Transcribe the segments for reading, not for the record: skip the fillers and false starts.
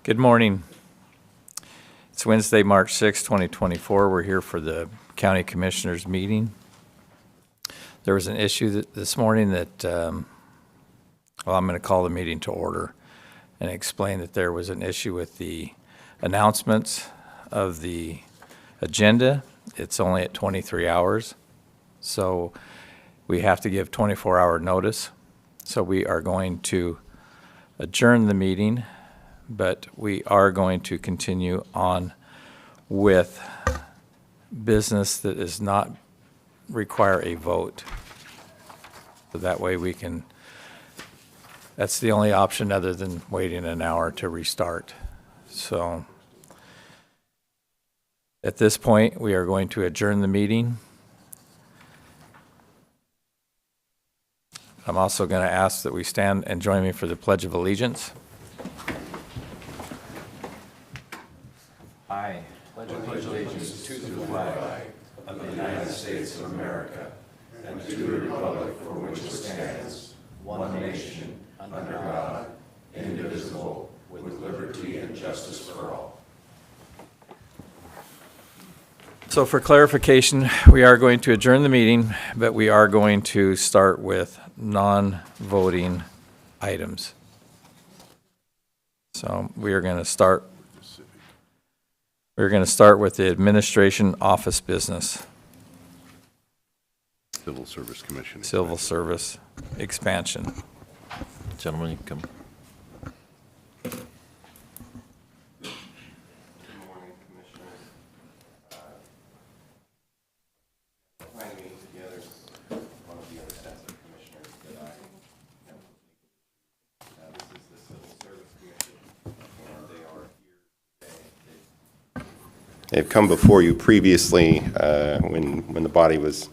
Good morning. It's Wednesday, March 6, 2024. We're here for the County Commissioners meeting. There was an issue this morning that, I'm going to call the meeting to order and explain that there was an issue with the announcements of the agenda. It's only at 23 hours, so we have to give 24-hour notice. So we are going to adjourn the meeting, but we are going to continue on with business that does not require a vote. So that way we can, that's the only option other than waiting an hour to restart. So at this point, we are going to adjourn the meeting. I'm also going to ask that we stand and join me for the Pledge of Allegiance. I pledge allegiance to the flag of the United States of America and to the republic for which it stands, one nation, under God, indivisible, with liberty and justice for all. So for clarification, we are going to adjourn the meeting, but we are going to start with non-voting items. So we are going to start. We're going to start with the administration office business. Civil Service Commission. Civil Service expansion. Gentlemen, you can come. Good morning, Commissioners. Behind me together is one of the other sets of commissioners that I have. This is the Civil Service Commission, and they are here today. They've come before you previously when the body was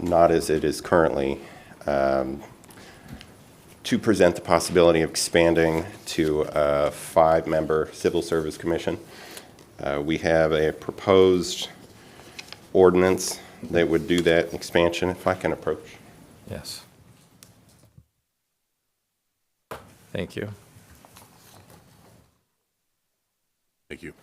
not as it is currently, to present the possibility of expanding to a 5-member Civil Service Commission. We have a proposed ordinance that would do that expansion, if I can approach. Yes. Thank you. Thank you.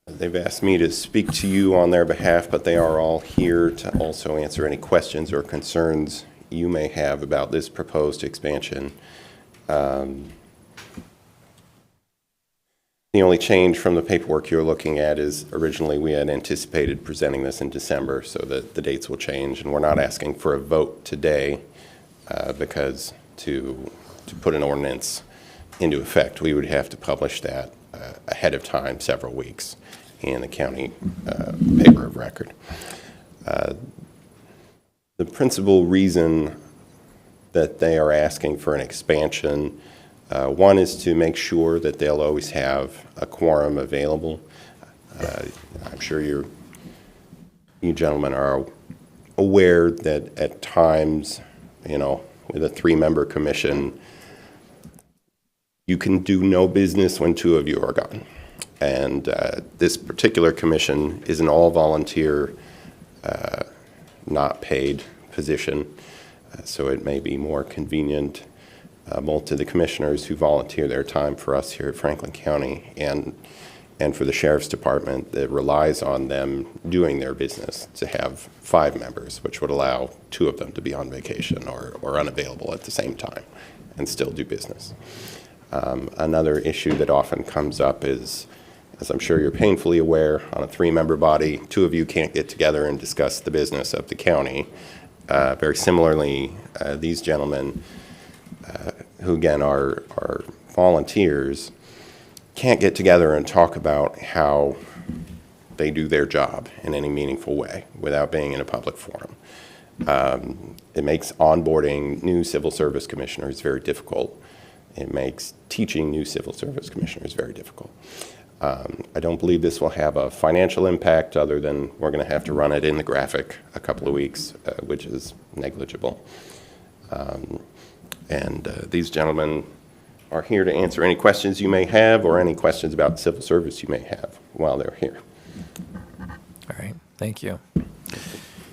They've asked me to speak to you on their behalf, but they are all here to also answer any questions or concerns you may have about this proposed expansion. The only change from the paperwork you're looking at is originally we had anticipated presenting this in December, so that the dates will change, and we're not asking for a vote today because to put an ordinance into effect, we would have to publish that ahead of time, several weeks, in the county paper of record. The principal reason that they are asking for an expansion, one is to make sure that they'll always have a quorum available. I'm sure you gentlemen are aware that at times, with a 3-member commission, you can do no business when 2 of you are gone. And this particular commission is an all-volunteer, not paid position, so it may be more convenient both to the commissioners who volunteer their time for us here at Franklin County and for the Sheriff's Department that relies on them doing their business to have 5 members, which would allow 2 of them to be on vacation or unavailable at the same time and still do business. Another issue that often comes up is, as I'm sure you're painfully aware, on a 3-member body, 2 of you can't get together and discuss the business of the county. Very similarly, these gentlemen, who again are volunteers, can't get together and talk about how they do their job in any meaningful way without being in a public forum. It makes onboarding new civil service commissioners very difficult. It makes teaching new civil service commissioners very difficult. I don't believe this will have a financial impact other than we're going to have to run it in the graphic a couple of weeks, which is negligible. These gentlemen are here to answer any questions you may have or any questions about civil service you may have while they're here. All right. Thank you.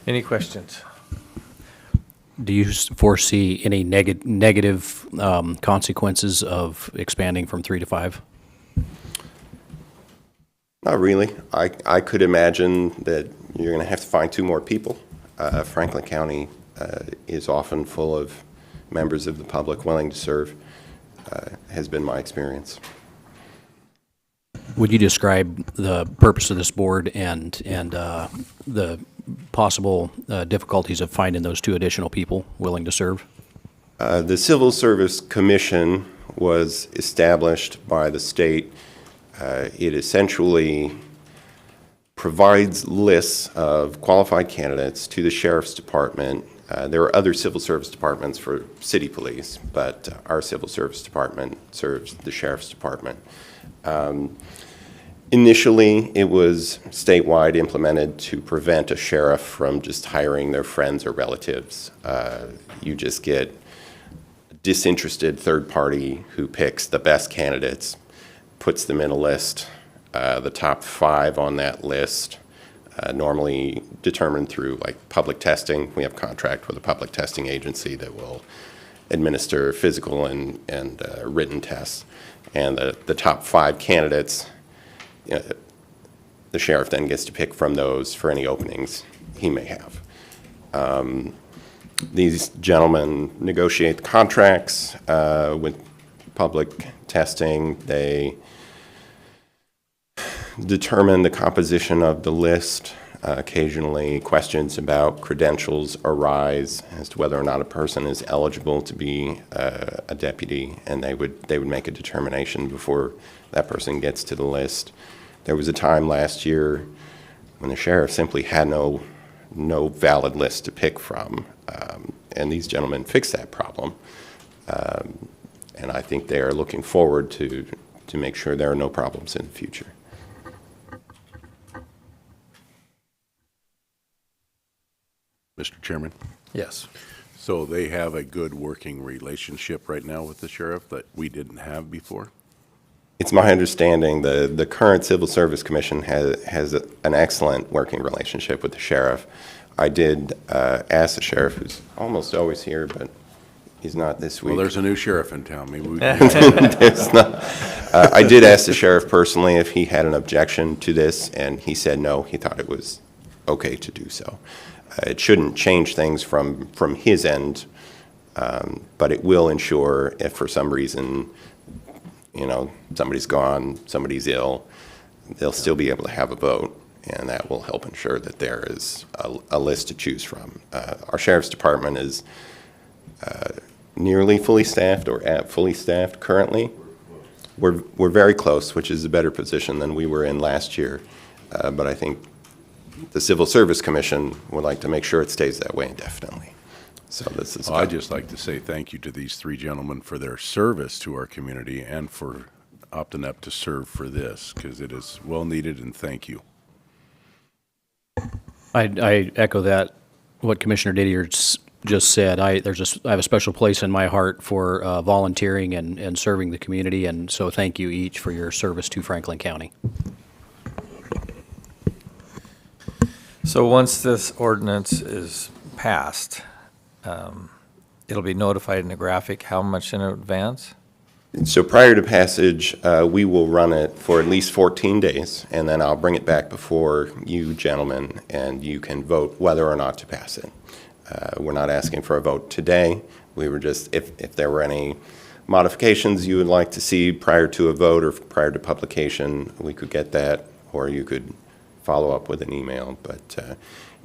Any questions? do you foresee any negative consequences of expanding from 3 to 5? Not really. I could imagine that you're going to have to find 2 more people. Franklin County is often full of members of the public willing to serve, has been my experience. Would you describe the purpose of this board and the possible difficulties of finding those 2 additional people willing to serve? The Civil Service Commission was established by the state. It essentially provides lists of qualified candidates to the Sheriff's Department. There are other civil service departments for city police, but our Civil Service Department serves the Sheriff's Department. Initially, it was statewide, implemented to prevent a sheriff from just hiring their friends or relatives. You just get a disinterested third party who picks the best candidates, puts them in a list. The top 5 on that list, normally determined through like public testing. We have a contract with a public testing agency that will administer physical and written tests. And the top 5 candidates, the sheriff then gets to pick from those for any openings he may have. These gentlemen negotiate the contracts with public testing. They determine the composition of the list. Occasionally, questions about credentials arise as to whether or not a person is eligible to be a deputy, and they would make a determination before that person gets to the list. There was a time last year when the sheriff simply had no valid list to pick from, and these gentlemen fixed that problem. And I think they are looking forward to make sure there are no problems in the future. Mr. Chairman, Yes. so they have a good working relationship right now with the sheriff that we didn't have before? It's my understanding the current Civil Service Commission has an excellent working relationship with the sheriff. I did ask the sheriff, who's almost always here, but he's not this week. Well, there's a new sheriff in town. Maybe we There's not. I did ask the sheriff personally if he had an objection to this, and he said no. He thought it was okay to do so. It shouldn't change things from his end, but it will ensure if for some reason, somebody's gone, somebody's ill, they'll still be able to have a vote, and that will help ensure that there is a list to choose from. Our Sheriff's Department is nearly fully staffed or at fully staffed currently. We're very close, which is a better position than we were in last year, but I think the Civil Service Commission would like to make sure it stays that way indefinitely. So this is. I'd just like to say thank you to these 3 gentlemen for their service to our community and for opting up to serve for this, because it is well needed, and thank you. I echo that, what Commissioner Didier just said. I have a special place in my heart for volunteering and serving the community, and so thank you each for your service to Franklin County. So once this ordinance is passed, it'll be notified in the graphic how much in advance? So prior to passage, we will run it for at least 14 days, and then I'll bring it back before you gentlemen, and you can vote whether or not to pass it. We're not asking for a vote today. We were just, if there were any modifications you would like to see prior to a vote or prior to publication, we could get that, or you could follow up with an email. But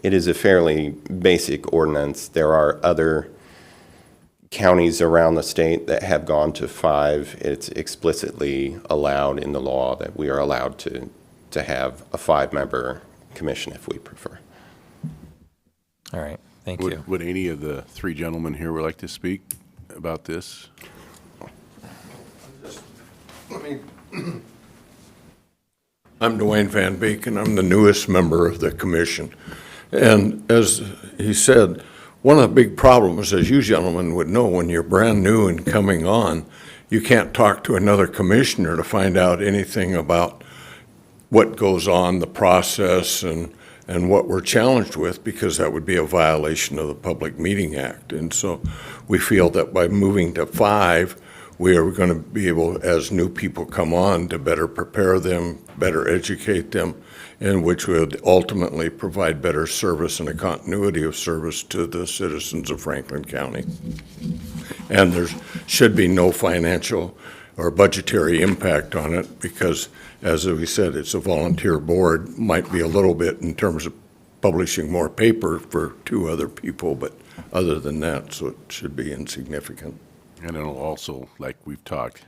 it is a fairly basic ordinance. There are other counties around the state that have gone to 5. It's explicitly allowed in the law that we are allowed to have a 5-member commission if we prefer. All right, thank you. Would any of the 3 gentlemen here would like to speak about this? I'm Dwayne Van Beek, and I'm the newest member of the commission. And as he said, one of the big problems, as you gentlemen would know, when you're brand new and coming on, you can't talk to another commissioner to find out anything about what goes on, the process, and and what we're challenged with, because that would be a violation of the Public Meeting Act. And so we feel that by moving to 5, we are going to be able, as new people come on, to better prepare them, better educate them, and which would ultimately provide better service and a continuity of service to the citizens of Franklin County. And there should be no financial or budgetary impact on it because, as we said, it's a volunteer board, might be a little bit in terms of publishing more paper for 2 other people, but other than that, so it should be insignificant. And it'll also, like we've talked,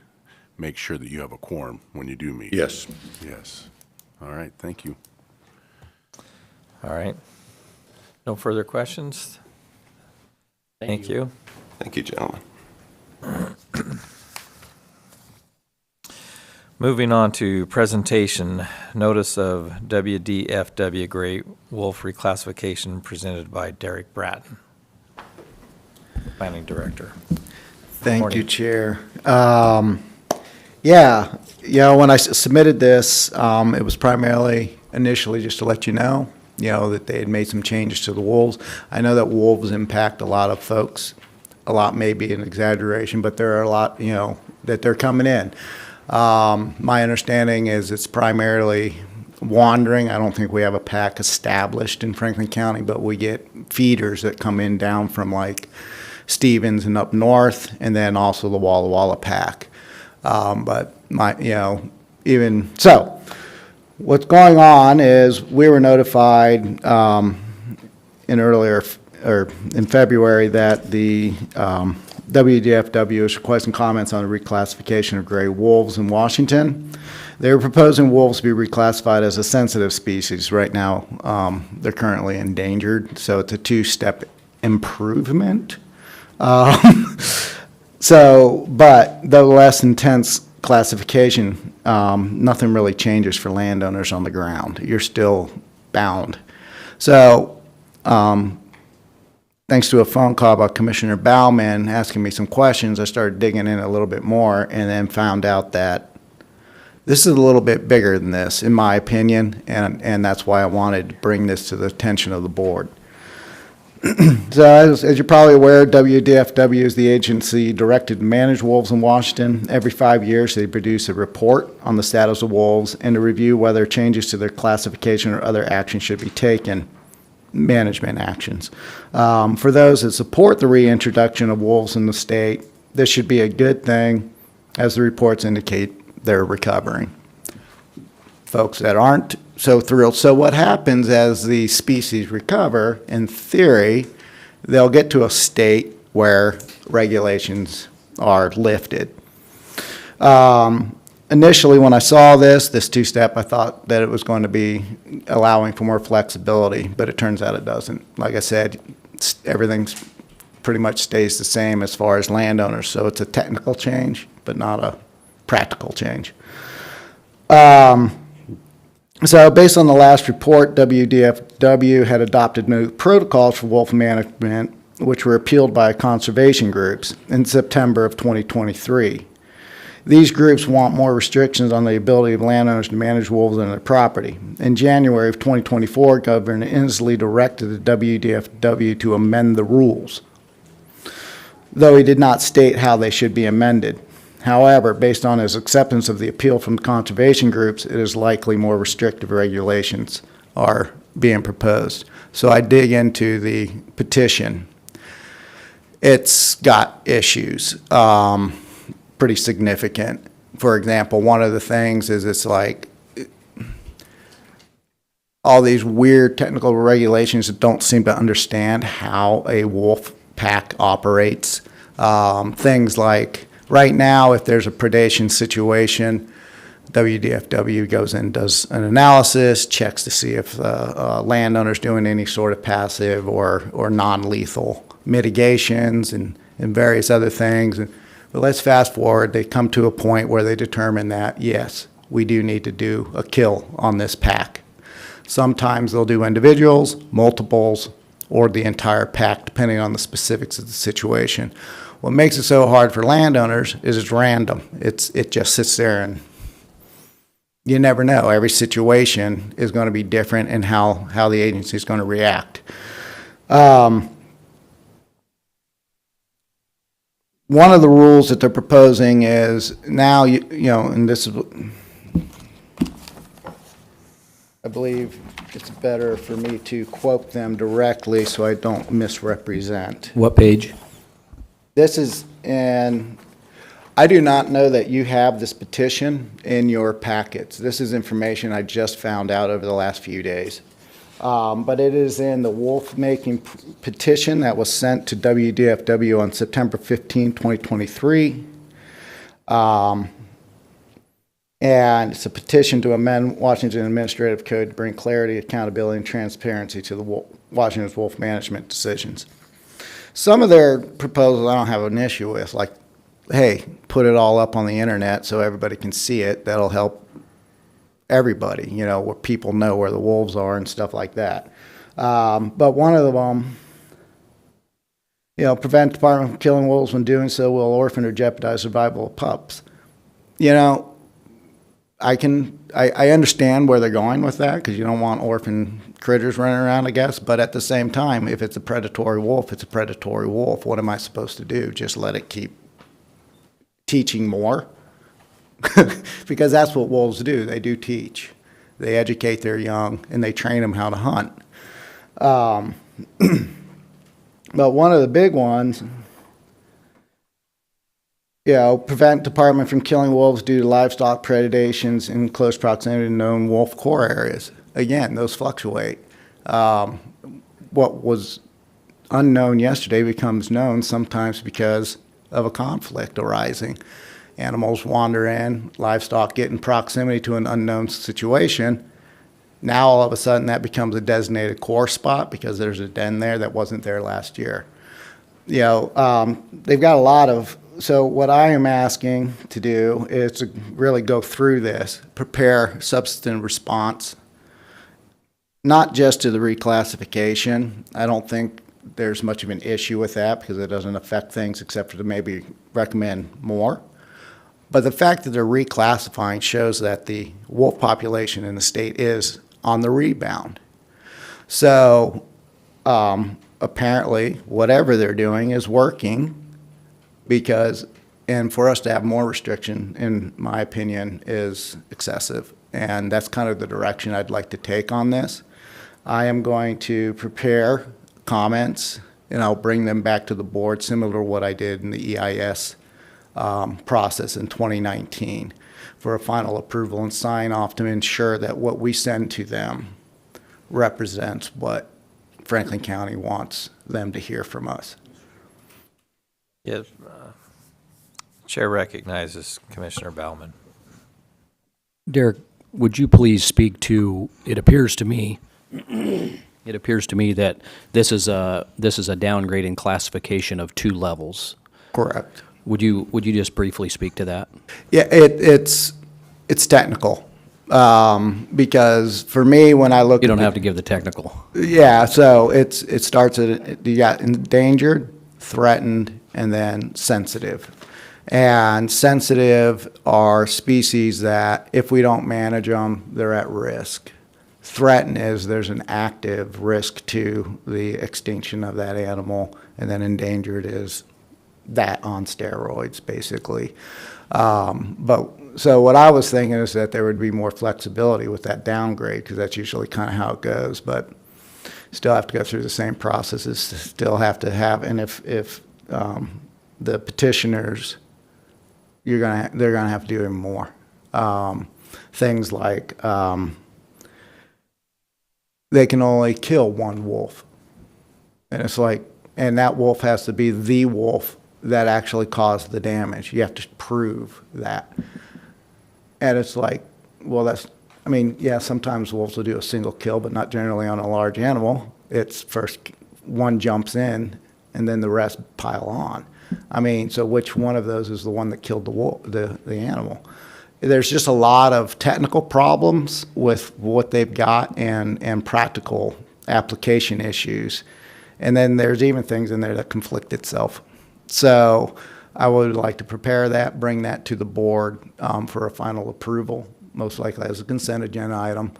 make sure that you have a quorum when you do meet. Yes. Yes. All right, thank you. All right. No further questions? Thank you. Thank you, gentlemen. Moving on to presentation, notice of WDFW Great Wolf reclassification presented by Derek Bratton, Planning Director. Thank Morning. you, Chair. Yeah, when I submitted this, it was primarily initially just to let you know that they had made some changes to the wolves. I know that wolves impact a lot of folks. A lot may be an exaggeration, but there are a lot, that they're coming in. My understanding is it's primarily wandering. I don't think we have a pack established in Franklin County, but we get feeders that come in down from like Stevens and up north, and then also the Walla Walla pack. But even so, what's going on is we were notified in February that the WDFW is requesting comments on the reclassification of gray wolves in Washington. They were proposing wolves to be reclassified as a sensitive species. Right now, they're currently endangered, so it's a 2-step improvement. But the less intense classification, nothing really changes for landowners on the ground. You're still bound. So, thanks to a phone call by Commissioner Bauman asking me some questions, I started digging in a little bit more and then found out that this is a little bit bigger than this, in my opinion, and that's why I wanted to bring this to the attention of the board. So as you're probably aware, WDFW is the agency directed to manage wolves in Washington. Every 5 years, they produce a report on the status of wolves and to review whether changes to their classification or other action should be taken, management actions. For those that support the reintroduction of wolves in the state, this should be a good thing, as the reports indicate they're recovering. Folks that aren't so thrilled. So what happens as the species recover, in theory, they'll get to a state where regulations are lifted. Initially, when I saw this 2-step, I thought that it was going to be allowing for more flexibility, but it turns out it doesn't. Like I said, everything's pretty much stays the same as far as landowners, so it's a technical change, but not a practical change. So based on the last report, WDFW had adopted new protocols for wolf management, which were appealed by conservation groups in September of 2023. These groups want more restrictions on the ability of landowners to manage wolves on their property. In January of 2024, Governor Inslee directed the WDFW to amend the rules, though he did not state how they should be amended. However, based on his acceptance of the appeal from conservation groups, it is likely more restrictive regulations are being proposed. So I dig into the petition. It's got issues, pretty significant. For example, one of the things is it's like all these weird technical regulations that don't seem to understand how a wolf pack operates. Things like, right now, if there's a predation situation, WDFW goes in, does an analysis, checks to see if the landowner's doing any sort of passive or non-lethal mitigations and various other things. But let's fast forward. They come to a point where they determine that, yes, we do need to do a kill on this pack. Sometimes they'll do individuals, multiples, or the entire pack, depending on the specifics of the situation. What makes it so hard for landowners is it's random. It just sits there and you never know. Every situation is going to be different in how the agency is going to react. One of the rules that they're proposing is now, you know, and this is, I believe it's better for me to quote them directly so I don't misrepresent. What page? This is in, I do not know that you have this petition in your packets. This is information I just found out over the last few days. But it is in the wolf-making petition that was sent to WDFW on September 15, 2023. And it's a petition to amend Washington Administrative Code to bring clarity, accountability, and transparency to the Washington's wolf management decisions. Some of their proposals I don't have an issue with, like, hey, put it all up on the internet so everybody can see it. That'll help everybody, you know, where people know where the wolves are and stuff like that. But one of them, you know, prevent department from killing wolves. When doing so will orphan or jeopardize survival of pups. You know, I understand where they're going with that, because you don't want orphan critters running around, I guess. But at the same time, if it's a predatory wolf, it's a predatory wolf. What am I supposed to do? Just let it keep teaching more? Because that's what wolves do. They do teach. They educate their young, and they train them how to hunt. But one of the big ones, you know, prevent department from killing wolves due to livestock predations in close proximity to known wolf core areas. Again, those fluctuate. What was unknown yesterday becomes known sometimes because of a conflict arising. Animals wander in, livestock get in proximity to an unknown situation. Now all of a sudden that becomes a designated core spot because there's a den there that wasn't there last year. You know, they've got a lot of, so what I am asking to do is to really go through this, prepare substantive response, not just to the reclassification. I don't think there's much of an issue with that because it doesn't affect things except for to maybe recommend more. But the fact that they're reclassifying shows that the wolf population in the state is on the rebound. So apparently whatever they're doing is working, because, and for us to have more restriction, in my opinion, is excessive. And that's kind of the direction I'd like to take on this. I am going to prepare comments, and I'll bring them back to the board, similar to what I did in the EIS process in 2019 for a final approval and sign off to ensure that what we send to them represents what Franklin County wants them to hear from us. Yes. Chair recognizes Commissioner Bauman. Derek, would you please speak to, it appears to me that this is a downgrade in classification of 2 levels. Correct. Would you just briefly speak to that? Yeah, it's technical. Because for me, when I look You at don't have to give the technical. yeah, so it starts at, you got endangered, threatened, and then sensitive. And sensitive are species that if we don't manage them, they're at risk. Threatened is there's an active risk to the extinction of that animal, and then endangered is that on steroids, basically. So what I was thinking is that there would be more flexibility with that downgrade, because that's usually kind of how it goes, but still have to go through the same processes, still have to have, and if the petitioners, they're gonna have to do even more. Things like they can only kill 1 wolf, and it's like, and that wolf has to be the wolf that actually caused the damage. You have to prove that. And it's like, well, that's, I mean, yeah, sometimes wolves will do a single kill, but not generally on a large animal. It's first one jumps in, and then the rest pile on. I mean, so which one of those is the one that killed the wolf, the animal? There's just a lot of technical problems with what they've got and practical application issues. And then there's even things in there that conflict itself. So I would like to prepare that, bring that to the board for a final approval, most likely as a consent agenda item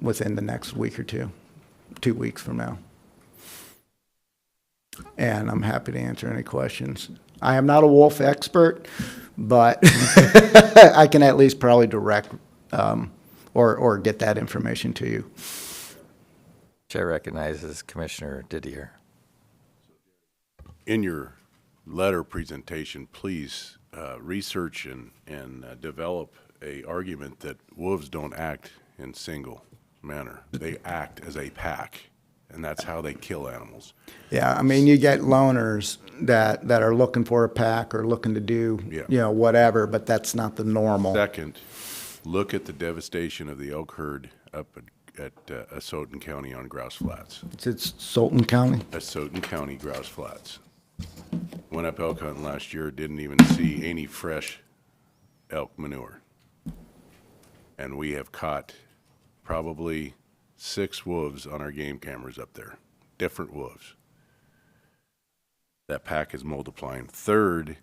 within the next week or 2 weeks from now. And I'm happy to answer any questions. I am not a wolf expert, but I can at least probably direct or get that information to you. Chair recognizes Commissioner Didier. In your letter presentation, please research and develop a argument that wolves don't act in single manner. They act as a pack, and that's how they kill animals. Yeah, I mean, you get loners that are looking for a pack or looking to do, Yeah. whatever, but that's not the normal. Second, look at the devastation of the elk herd up at Asotin County on Grouse Flats. It's Sultan County. Asotin County Grouse Flats. Went up elk hunting last year, didn't even see any fresh elk manure. And we have caught probably 6 wolves on our game cameras up there, different wolves. That pack is multiplying. Third,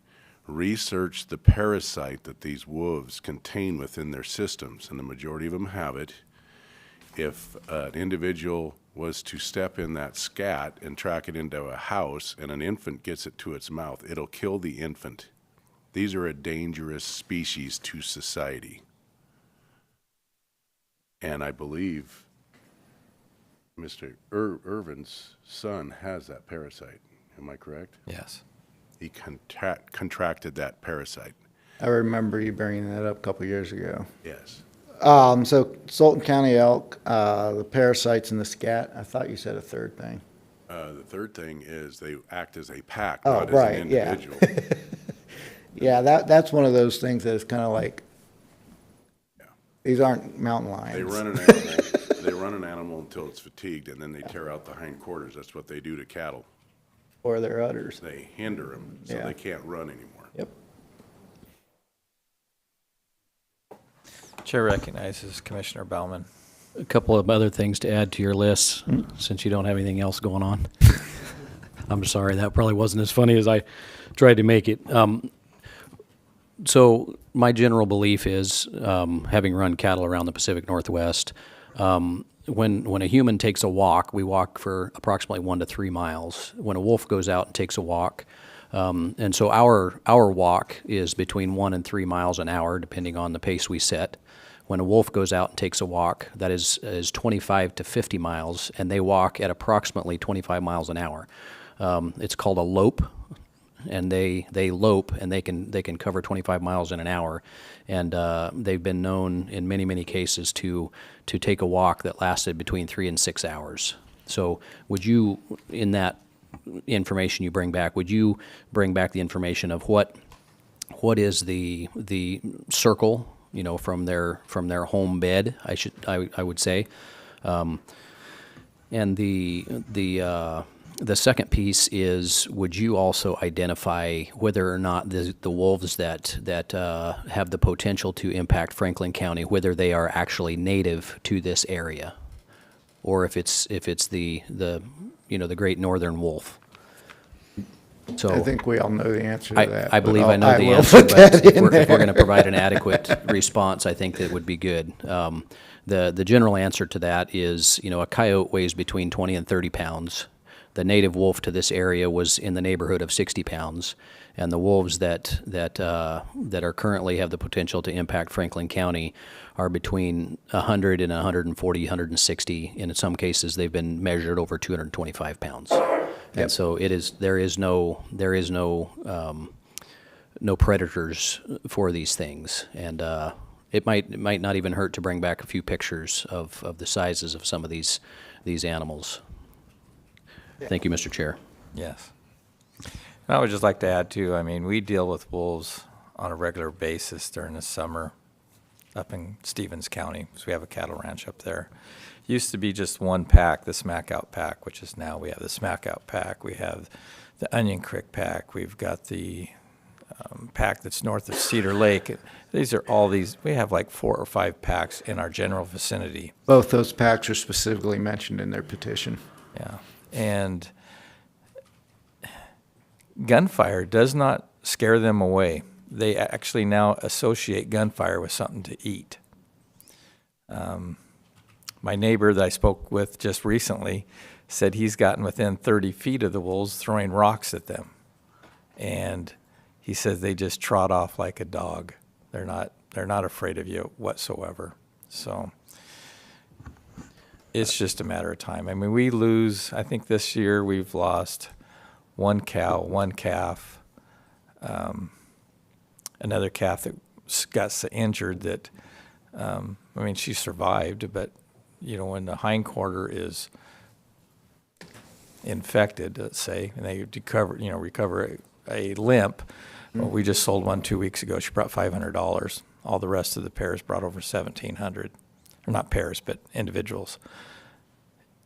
research the parasite that these wolves contain within their systems, and the majority of them have it. If an individual was to step in that scat and track it into a house and an infant gets it to its mouth, it'll kill the infant. These are a dangerous species to society. And I believe Mr. Irvin's son has that parasite. Am I correct? Yes. He contracted that parasite. I remember you bringing that up a couple years ago. Yes. So Sultan County elk, the parasites in the scat. I thought you said a third thing. The third thing is they act as a pack, Oh, not as right, an yeah. individual. Yeah, that's one of those things that is kind of like, Yeah. these aren't mountain lions. They run an animal. They run an animal until it's fatigued, and then they tear out the hindquarters. That's what they do to cattle. Or their udders. They hinder them so Yeah. they can't run anymore. Yep. Chair recognizes Commissioner Bauman. A couple of other things to add to your list, since you don't have anything else going on. I'm sorry, that probably wasn't as funny as I tried to make it. So my general belief is, having run cattle around the Pacific Northwest, when a human takes a walk, we walk for approximately 1 to 3 miles. When a wolf goes out and takes a walk, and so our walk is between 1 and 3 miles an hour, depending on the pace we set. When a wolf goes out and takes a walk, that is 25 to 50 miles, and they walk at approximately 25 miles an hour. It's called a lope, and they lope, and they can cover 25 miles in an hour, and they've been known in many cases to take a walk that lasted between 3 and 6 hours. So would you, in that information you bring back, would you bring back the information of what is the circle, from their home bed, I would say, and the second piece is, would you also identify whether or not the wolves that have the potential to impact Franklin County, whether they are actually native to this area, or if it's the great northern wolf? So I think we all know the answer to that. I but believe I know the will answer, put that but if in we're there. going to provide an adequate response, I think that would be good. The general answer to that is, a coyote weighs between 20 and 30 pounds. The native wolf to this area was in the neighborhood of 60 pounds, and the wolves that are currently have the potential to impact Franklin County are between 100 and 140, 160. And in some cases, they've been measured over 225 pounds. And so there is no predators for these things, and it might not even hurt to bring back a few pictures of the sizes of some of these animals. Thank you, Mr. Chair. Yes. And I would just like to add too, we deal with wolves on a regular basis during the summer up in Stevens County, because we have a cattle ranch up there. Used to be just one pack, the Smack Out pack, which is now we have the Smack Out pack. We have the Onion Creek pack. We've got the pack that's north of Cedar Lake. We have like 4 or 5 packs in our general vicinity. Both those packs are specifically mentioned in their petition. Yeah. And gunfire does not scare them away. they actually now associate gunfire with something to eat. My neighbor that I spoke with just recently said he's gotten within 30 feet of the wolves throwing rocks at them. And he says they just trot off like a dog. They're not afraid of you whatsoever. So it's just a matter of time. I mean, we lose, I think this year we've lost one cow, one calf, another calf that got so injured that, I mean, she survived, but, you know, when the hindquarter is infected, let's say, and they recover a limp, well, we just sold one 2 weeks ago. She brought $500. All the rest of the pairs brought over $1,700. Or not pairs, but individuals.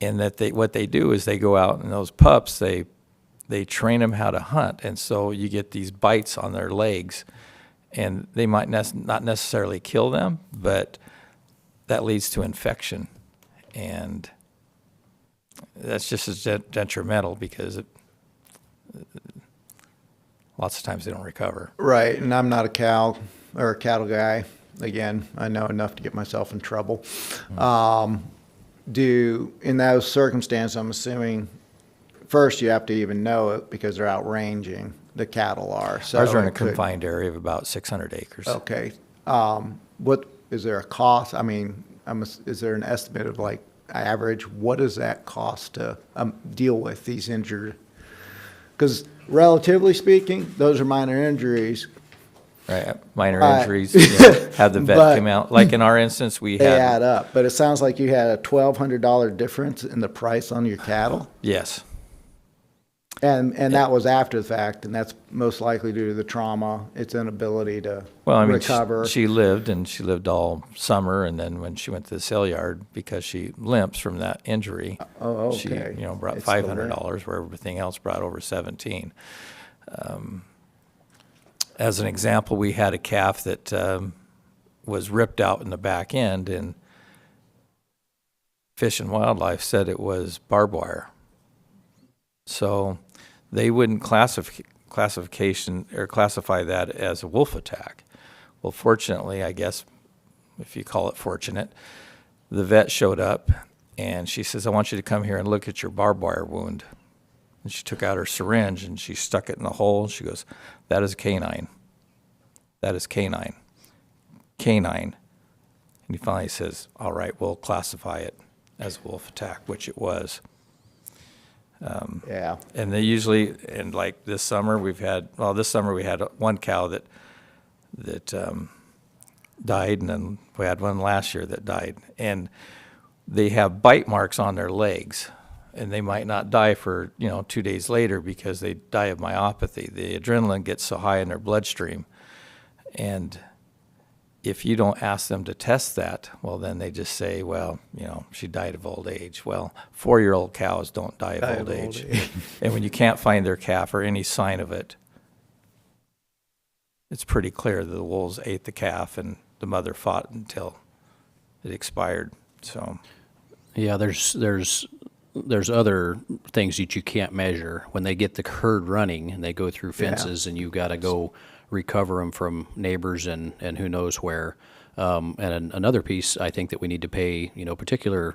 And that what they do is they go out and those pups, they train them how to hunt. And so you get these bites on their legs. And they might not necessarily kill them, but that leads to infection. And that's just as detrimental because lots of times they don't recover. Right, and I'm not a cow or a cattle guy. Again, I know enough to get myself in trouble. In those circumstances, I'm assuming first you have to even know it because they're outranging, the cattle are. So Ours are in a it could- confined area of about 600 acres. Okay. What, is there a cost? I mean, is there an estimate of like average? What does that cost to deal with these injured? Because relatively speaking, those are minor injuries. Right, minor Right. injuries, have the vet But- come out. Like in our instance, we They add had, up, but it sounds like you had a $1,200 difference in the price on your cattle. yes, And that was after the fact, and that's most likely due to the trauma, its inability to well, I mean, recover. she lived all summer, and then when she went to the sale yard, because she limps from that injury, Oh, she, okay. brought It's the limp. $500, where everything else brought over 17. As an example, we had a calf that was ripped out in the back end, and Fish and Wildlife said it was barbed wire. So they wouldn't classify that as a wolf attack. Well, fortunately, I guess, if you call it fortunate, the vet showed up, and she says, I want you to come here and look at your barbed wire wound. And she took out her syringe, and she stuck it in the hole, and she goes, that is canine. That is canine. Canine. And he finally says, all right, we'll classify it as a wolf attack, which it was. Yeah. And they usually, and like this summer we had one cow that died, and then we had one last year that died. And they have bite marks on their legs, and they might not die for, 2 days later because they die of myopathy. The adrenaline gets so high in their bloodstream. And if you don't ask them to test that, well, then they just say, well, she died of old age. Well, 4-year-old cows don't die of old age. And when you can't find their calf or any sign of it, it's pretty clear that the wolves ate the calf and the mother fought until it expired. So, Yeah, there's other things that you can't measure. When they get the herd running and they go through fences and you got to go recover them from neighbors and who knows where. And another piece I think that we need to pay, particular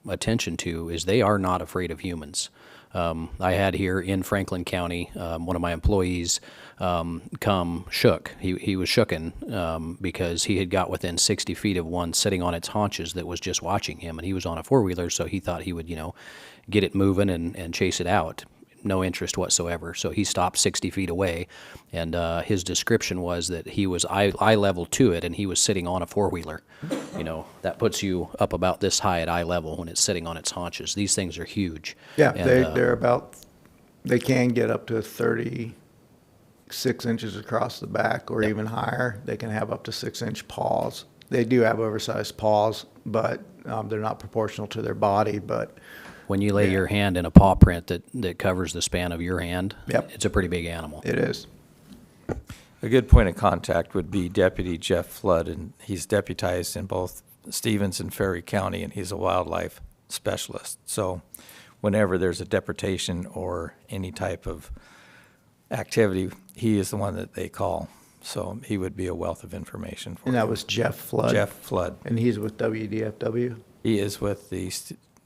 attention to is they are not afraid of humans. I had here in Franklin County, one of my employees come shook. He was shooken because he had got within 60 feet of one sitting on its haunches that was just watching him, and he was on a four-wheeler, so he thought he would, get it moving and chase it out. No interest whatsoever. So he stopped 60 feet away, and his description was that he was eye level to it, and he was sitting on a four-wheeler. That puts you up about this high at eye level when it's sitting on its haunches. These things are huge. Yeah, And, they can get up to 36 inches across the back or even higher. They can have up to 6-inch paws. They do have oversized paws, but they're not proportional to their body, but when you lay your hand in a paw print that covers the span of your hand, Yep. it's a pretty big animal. it is. a good point of contact would be Deputy Jeff Flood, and he's deputized in both Stevens and Ferry County, and he's a wildlife specialist. So whenever there's a deportation or any type of activity, he is the one that they call. So he would be a wealth of information for And you. that was Jeff Flood? Jeff Flood. And he's with WDFW? He is with the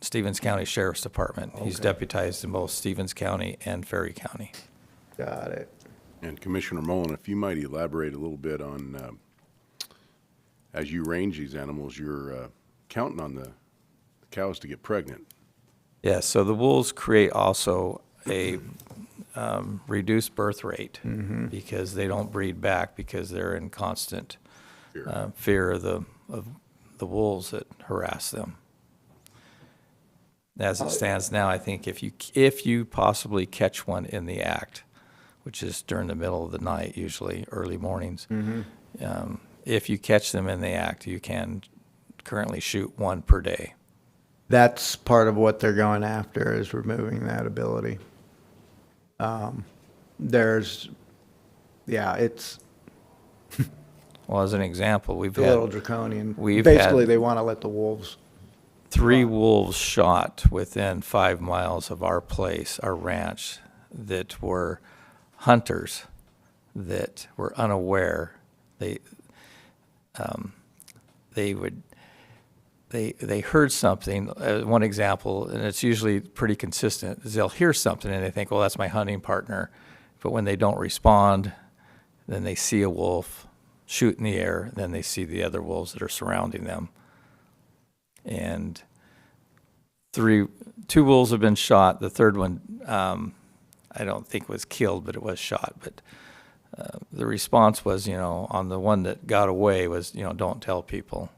Stevens County Sheriff's Department. He's Okay. deputized in both Stevens County and Ferry County. Got it. And Commissioner Mullen, if you might elaborate a little bit on, as you range these animals, you're counting on the cows to get pregnant. Yes, so the wolves create also a reduced birth rate because they don't breed back because they're in constant fear of the wolves that harass them. As it stands now, I think if you possibly catch one in the act, which is during the middle of the night, usually early mornings, if you catch them in the act, you can currently shoot one per day. That's part of what they're going after, is removing that ability. It's Well, as an example, we've a little had draconian. we've Basically, had- they want to let the wolves. 3 wolves shot within 5 miles of our place, our ranch, that were hunters that were unaware. They heard something. One example, and it's usually pretty consistent, is they'll hear something and they think, well, that's my hunting partner. But when they don't respond, then they see a wolf shoot in the air, then they see the other wolves that are surrounding them. And 2 wolves have been shot. The third one, I don't think was killed, but it was shot. But the response was, on the one that got away was, don't tell people.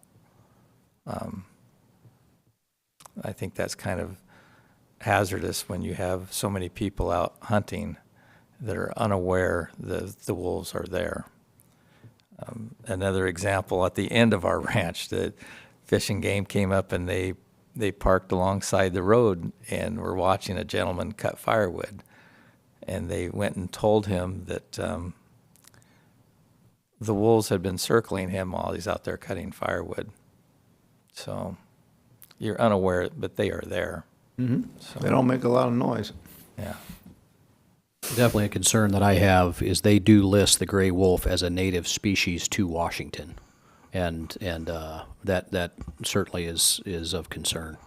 I think that's kind of hazardous when you have so many people out hunting that are unaware that the wolves are there. Another example, at the end of our ranch, the Fish and Game came up and they parked alongside the road and were watching a gentleman cut firewood. And they went and told him that the wolves had been circling him while he's out there cutting firewood. So you're unaware, but they are there. So, They don't make a lot of noise. yeah. Definitely a concern that I have is they do list the gray wolf as a native species to Washington, and that certainly is of concern.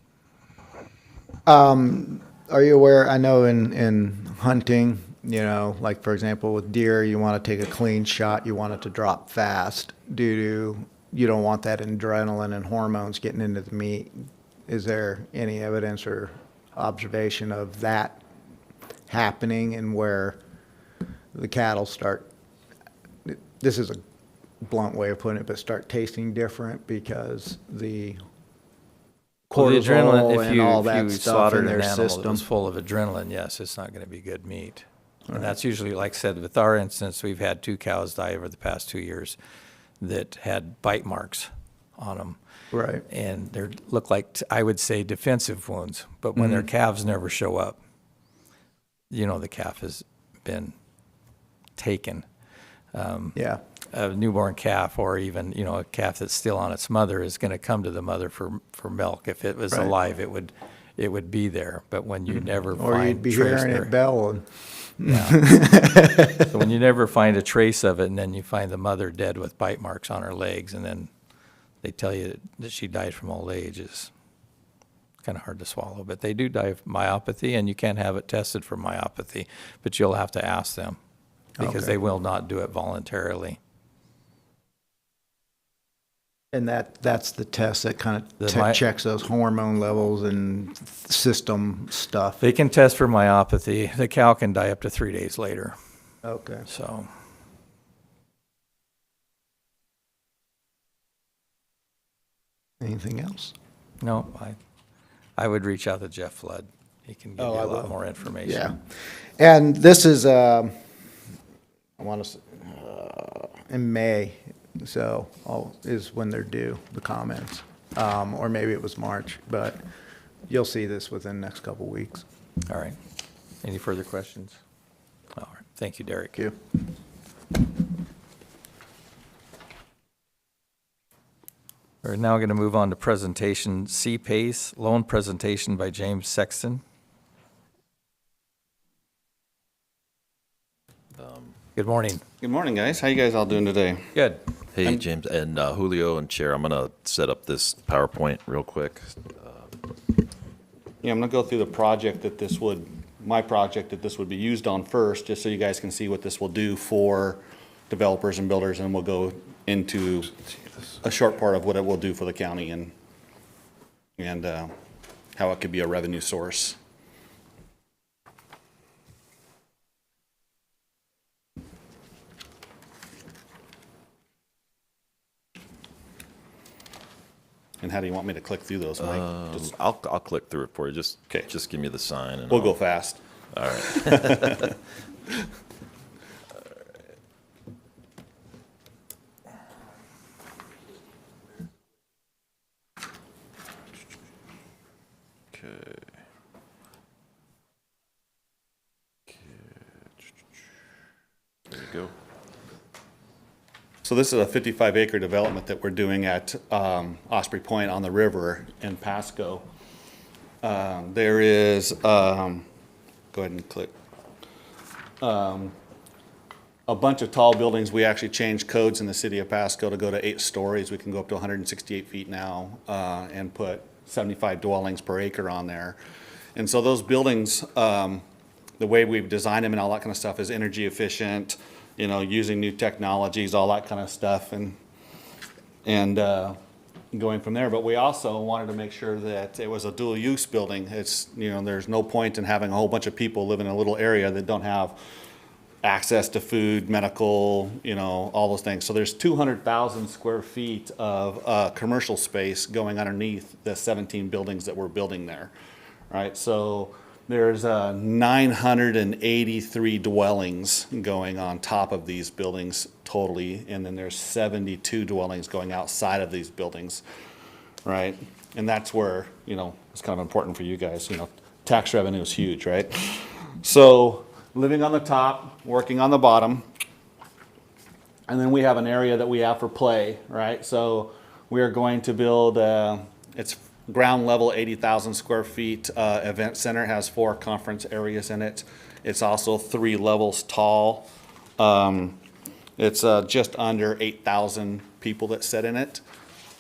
Are you aware, I know in hunting, like for example with deer, you want to take a clean shot, you want it to drop fast due to, you don't want that adrenaline and hormones getting into the meat. Is there any evidence or observation of that happening and where the cattle start, this is a blunt way of putting it, but start tasting different because the Well, the adrenaline, cortisol if and you, all if that you stuff slaughtered in their an animal that system? was full of adrenaline, yes, it's not going to be good meat. And that's usually, like I said, with our instance, we've had 2 cows die over the past 2 years that had bite marks on them. Right. And they look like, I would say, defensive wounds. But when their calves never show up, the calf has been taken. Yeah. A newborn calf, or even a calf that's still on its mother, is going to come to the mother for milk. If it was Right. alive, it would be there. But when you never Or find you'd be trace hearing there, it belling. so when you never find a trace of it, and then you find the mother dead with bite marks on her legs, and then they tell you that she died from old age, is kind of hard to swallow. But they do die of myopathy, and you can have it tested for myopathy, but you'll have to ask them because Okay. they will not do it voluntarily. And that's the test that kind The of checks those hormone levels and system stuff. They can test for myopathy. The cow can die up to 3 days later. Okay. So, Anything else? no, I would reach out to Jeff Flood. He can give you I a lot will. more information. Yeah. And this is, I want to, in May, so is when they're due, the comments. Or maybe it was March, but you'll see this within the next couple weeks. All right. Any further questions? All right. Thank you, Derek. Thank you. We're now going to move on to presentation CPACE, loan presentation by James Sexton. Good morning. Good morning, guys. How you guys all doing today? Good. Hey, James, and Julio and Chair, I'm going to set up this PowerPoint real quick. Yeah, I'm gonna go through the project that this would, my project that this would be used on first, just so you guys can see what this will do for developers and builders, and we'll go into a short part of what it will do for the county and how it could be a revenue source. And how do you want me to click through those, Mike? Just, I'll click through it for you. Just 'Kay. just give me the sign. And we'll I'll- go fast. All right. Okay. There you go. So this is a 55-acre development that we're doing at Osprey Point on the river in Pasco. There is, go ahead and click. A bunch of tall buildings. We actually changed codes in the city of Pasco to go to 8 stories. We can go up to 168 feet now and put 75 dwellings per acre on there. And so those buildings, the way we've designed them and all that kind of stuff is energy efficient, you know, using new technologies, all that kind of stuff, and going from there. But we also wanted to make sure that it was a dual use building. It's, you know, there's no point in having a whole bunch of people live in a little area that don't have access to food, medical, you know, all those things. So there's 200,000 square feet of commercial space going underneath the 17 buildings that we're building there, right? So there's 983 dwellings going on top of these buildings totally, and then there's 72 dwellings going outside of these buildings, right? And that's where, you know, it's kind of important for you guys, you know, tax revenue is huge, right? So living on the top, working on the bottom, and then we have an area that we have for play, right? So we are going to build, it's ground level, 80,000 square feet event center. It has 4 conference areas in it. It's also 3 levels tall. It's just under 8,000 people that sit in it.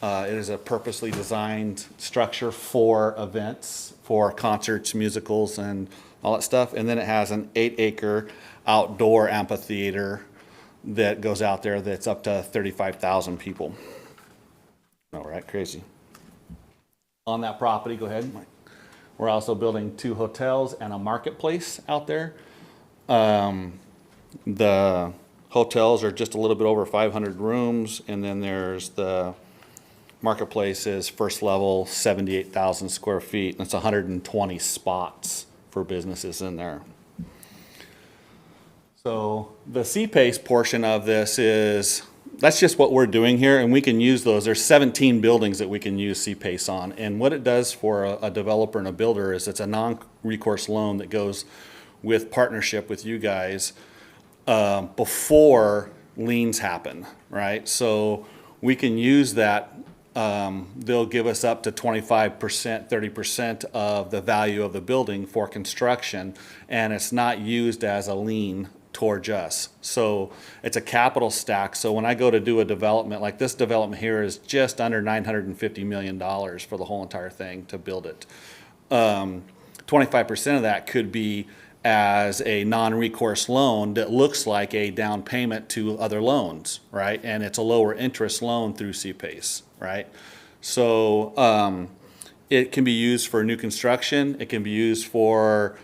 It is a purposely designed structure for events, for concerts, musicals, and all that stuff. And then it has an 8-acre outdoor amphitheater that goes out there that's up to 35,000 people. All right, crazy. On that property, go ahead, Mike. We're also building 2 hotels and a marketplace out there. The hotels are just a little bit over 500 rooms, and then there's the marketplace is first level, 78,000 square feet, and it's 120 spots for businesses in there. So the CPACE portion of this is, that's just what we're doing here, and we can use those. There's 17 buildings that we can use CPACE on, and what it does for a developer and a builder is it's a non-recourse loan that goes with partnership with you guys before liens happen, right? So we can use that. They'll give us up to 25%, 30% of the value of the building for construction, and it's not used as a lien towards us. So it's a capital stack. So when I go to do a development, like this development here is just under $950 million for the whole entire thing to build it. 25% of that could be as a non-recourse loan that looks like a down payment to other loans, right? And it's a lower interest loan through CPACE, right? So it can be used for new construction. It can be used for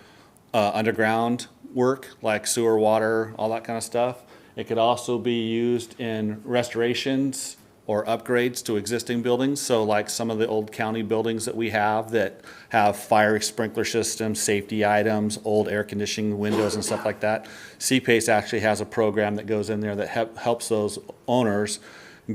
underground work like sewer, water, all that kind of stuff. It could also be used in restorations or upgrades to existing buildings. So like some of the old county buildings that we have that have fire sprinkler systems, safety items, old air conditioning windows and stuff like that. CPACE actually has a program that goes in there that helps those owners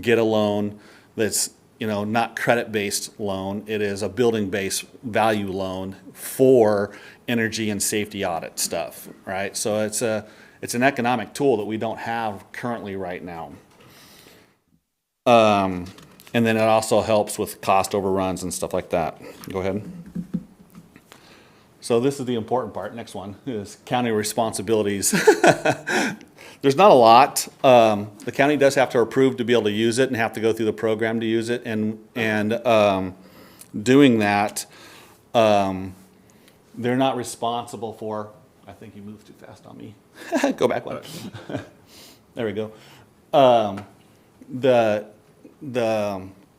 get a loan that's, you know, not credit-based loan. It is a building-based value loan for energy and safety audit stuff, right? So it's an economic tool that we don't have currently right now. And then it also helps with cost overruns and stuff like that. Go ahead. So this is the important part. Next one is county responsibilities. There's not a lot. The county does have to approve to be able to use it and have to go through the program to use it. And doing that, they're not responsible for, I think you moved too fast on me. Go back one. There we go. The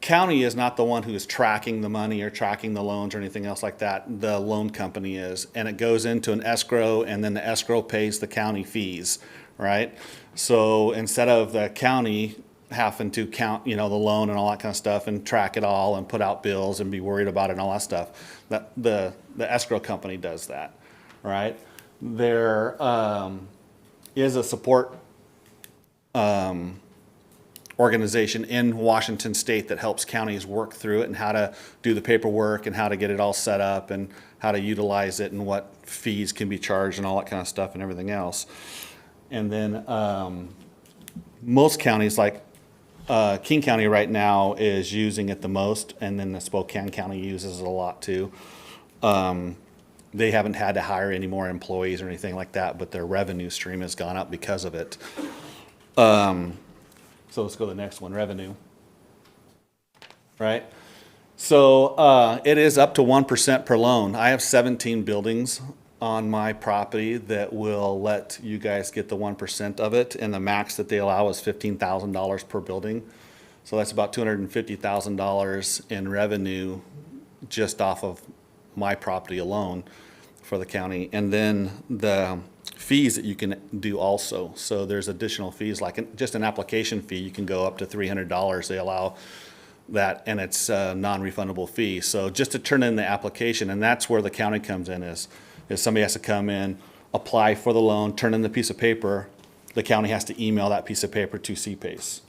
county is not the one who is tracking the money or tracking the loans or anything else like that. The loan company is, and it goes into an escrow, and then the escrow pays the county fees, right? So instead of the county having to count, the loan and all that kind of stuff and track it all and put out bills and be worried about it and all that stuff, that the escrow company does that, right? There is a support organization in Washington State that helps counties work through it and how to do the paperwork and how to get it all set up and how to utilize it and what fees can be charged and all that kind of stuff and everything else. And then most counties, like King County right now is using it the most, and then the Spokane County uses it a lot too. They haven't had to hire any more employees or anything like that, but their revenue stream has gone up because of it. So let's go to the next one, revenue. Right? So it is up to 1% per loan. I have 17 buildings on my property that will let you guys get the 1% of it, and the max that they allow is $15,000 per building. So that's about $250,000 in revenue just off of my property alone for the county. And then the fees that you can do also. So there's additional fees, like just an application fee, you can go up to $300. They allow that, and it's a non-refundable fee. So just to turn in the application, and that's where the county comes in, is somebody has to come in, apply for the loan, turn in the piece of paper. The county has to email that piece of paper to CPACE.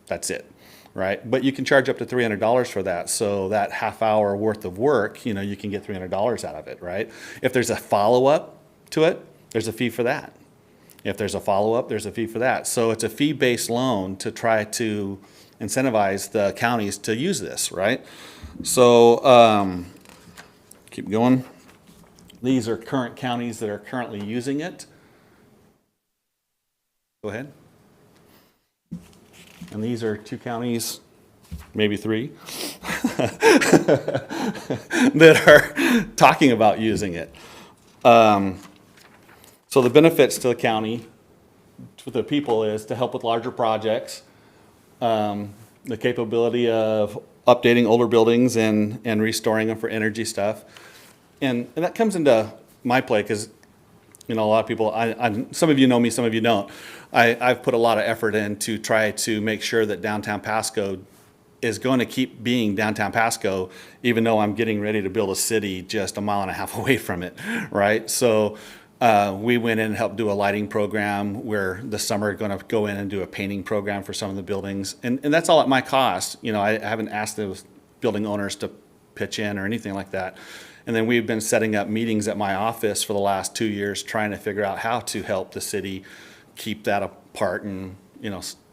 That's it, right? But you can charge up to $300 for that. So that half hour worth of work, you can get $300 out of it, right? If there's a follow-up to it, there's a fee for that. If there's a follow-up, there's a fee for that. So it's a fee-based loan to try to incentivize the counties to use this, right? So keep going. These are current counties that are currently using it. Go ahead. And these are 2 counties, maybe 3, that are talking about using it. So the benefits to the county, to the people, is to help with larger projects, the capability of updating older buildings and restoring them for energy stuff. And that comes into my play because, a lot of people, some of you know me, some of you don't. I've put a lot of effort in to try to make sure that downtown Pasco is going to keep being downtown Pasco, even though I'm getting ready to build a city just a mile and a half away from it, right? So we went in and helped do a lighting program where this summer we're going to go in and do a painting program for some of the buildings. And that's all at my cost. I haven't asked those building owners to pitch in or anything like that. And then we've been setting up meetings at my office for the last 2 years trying to figure out how to help the city keep that apart. And,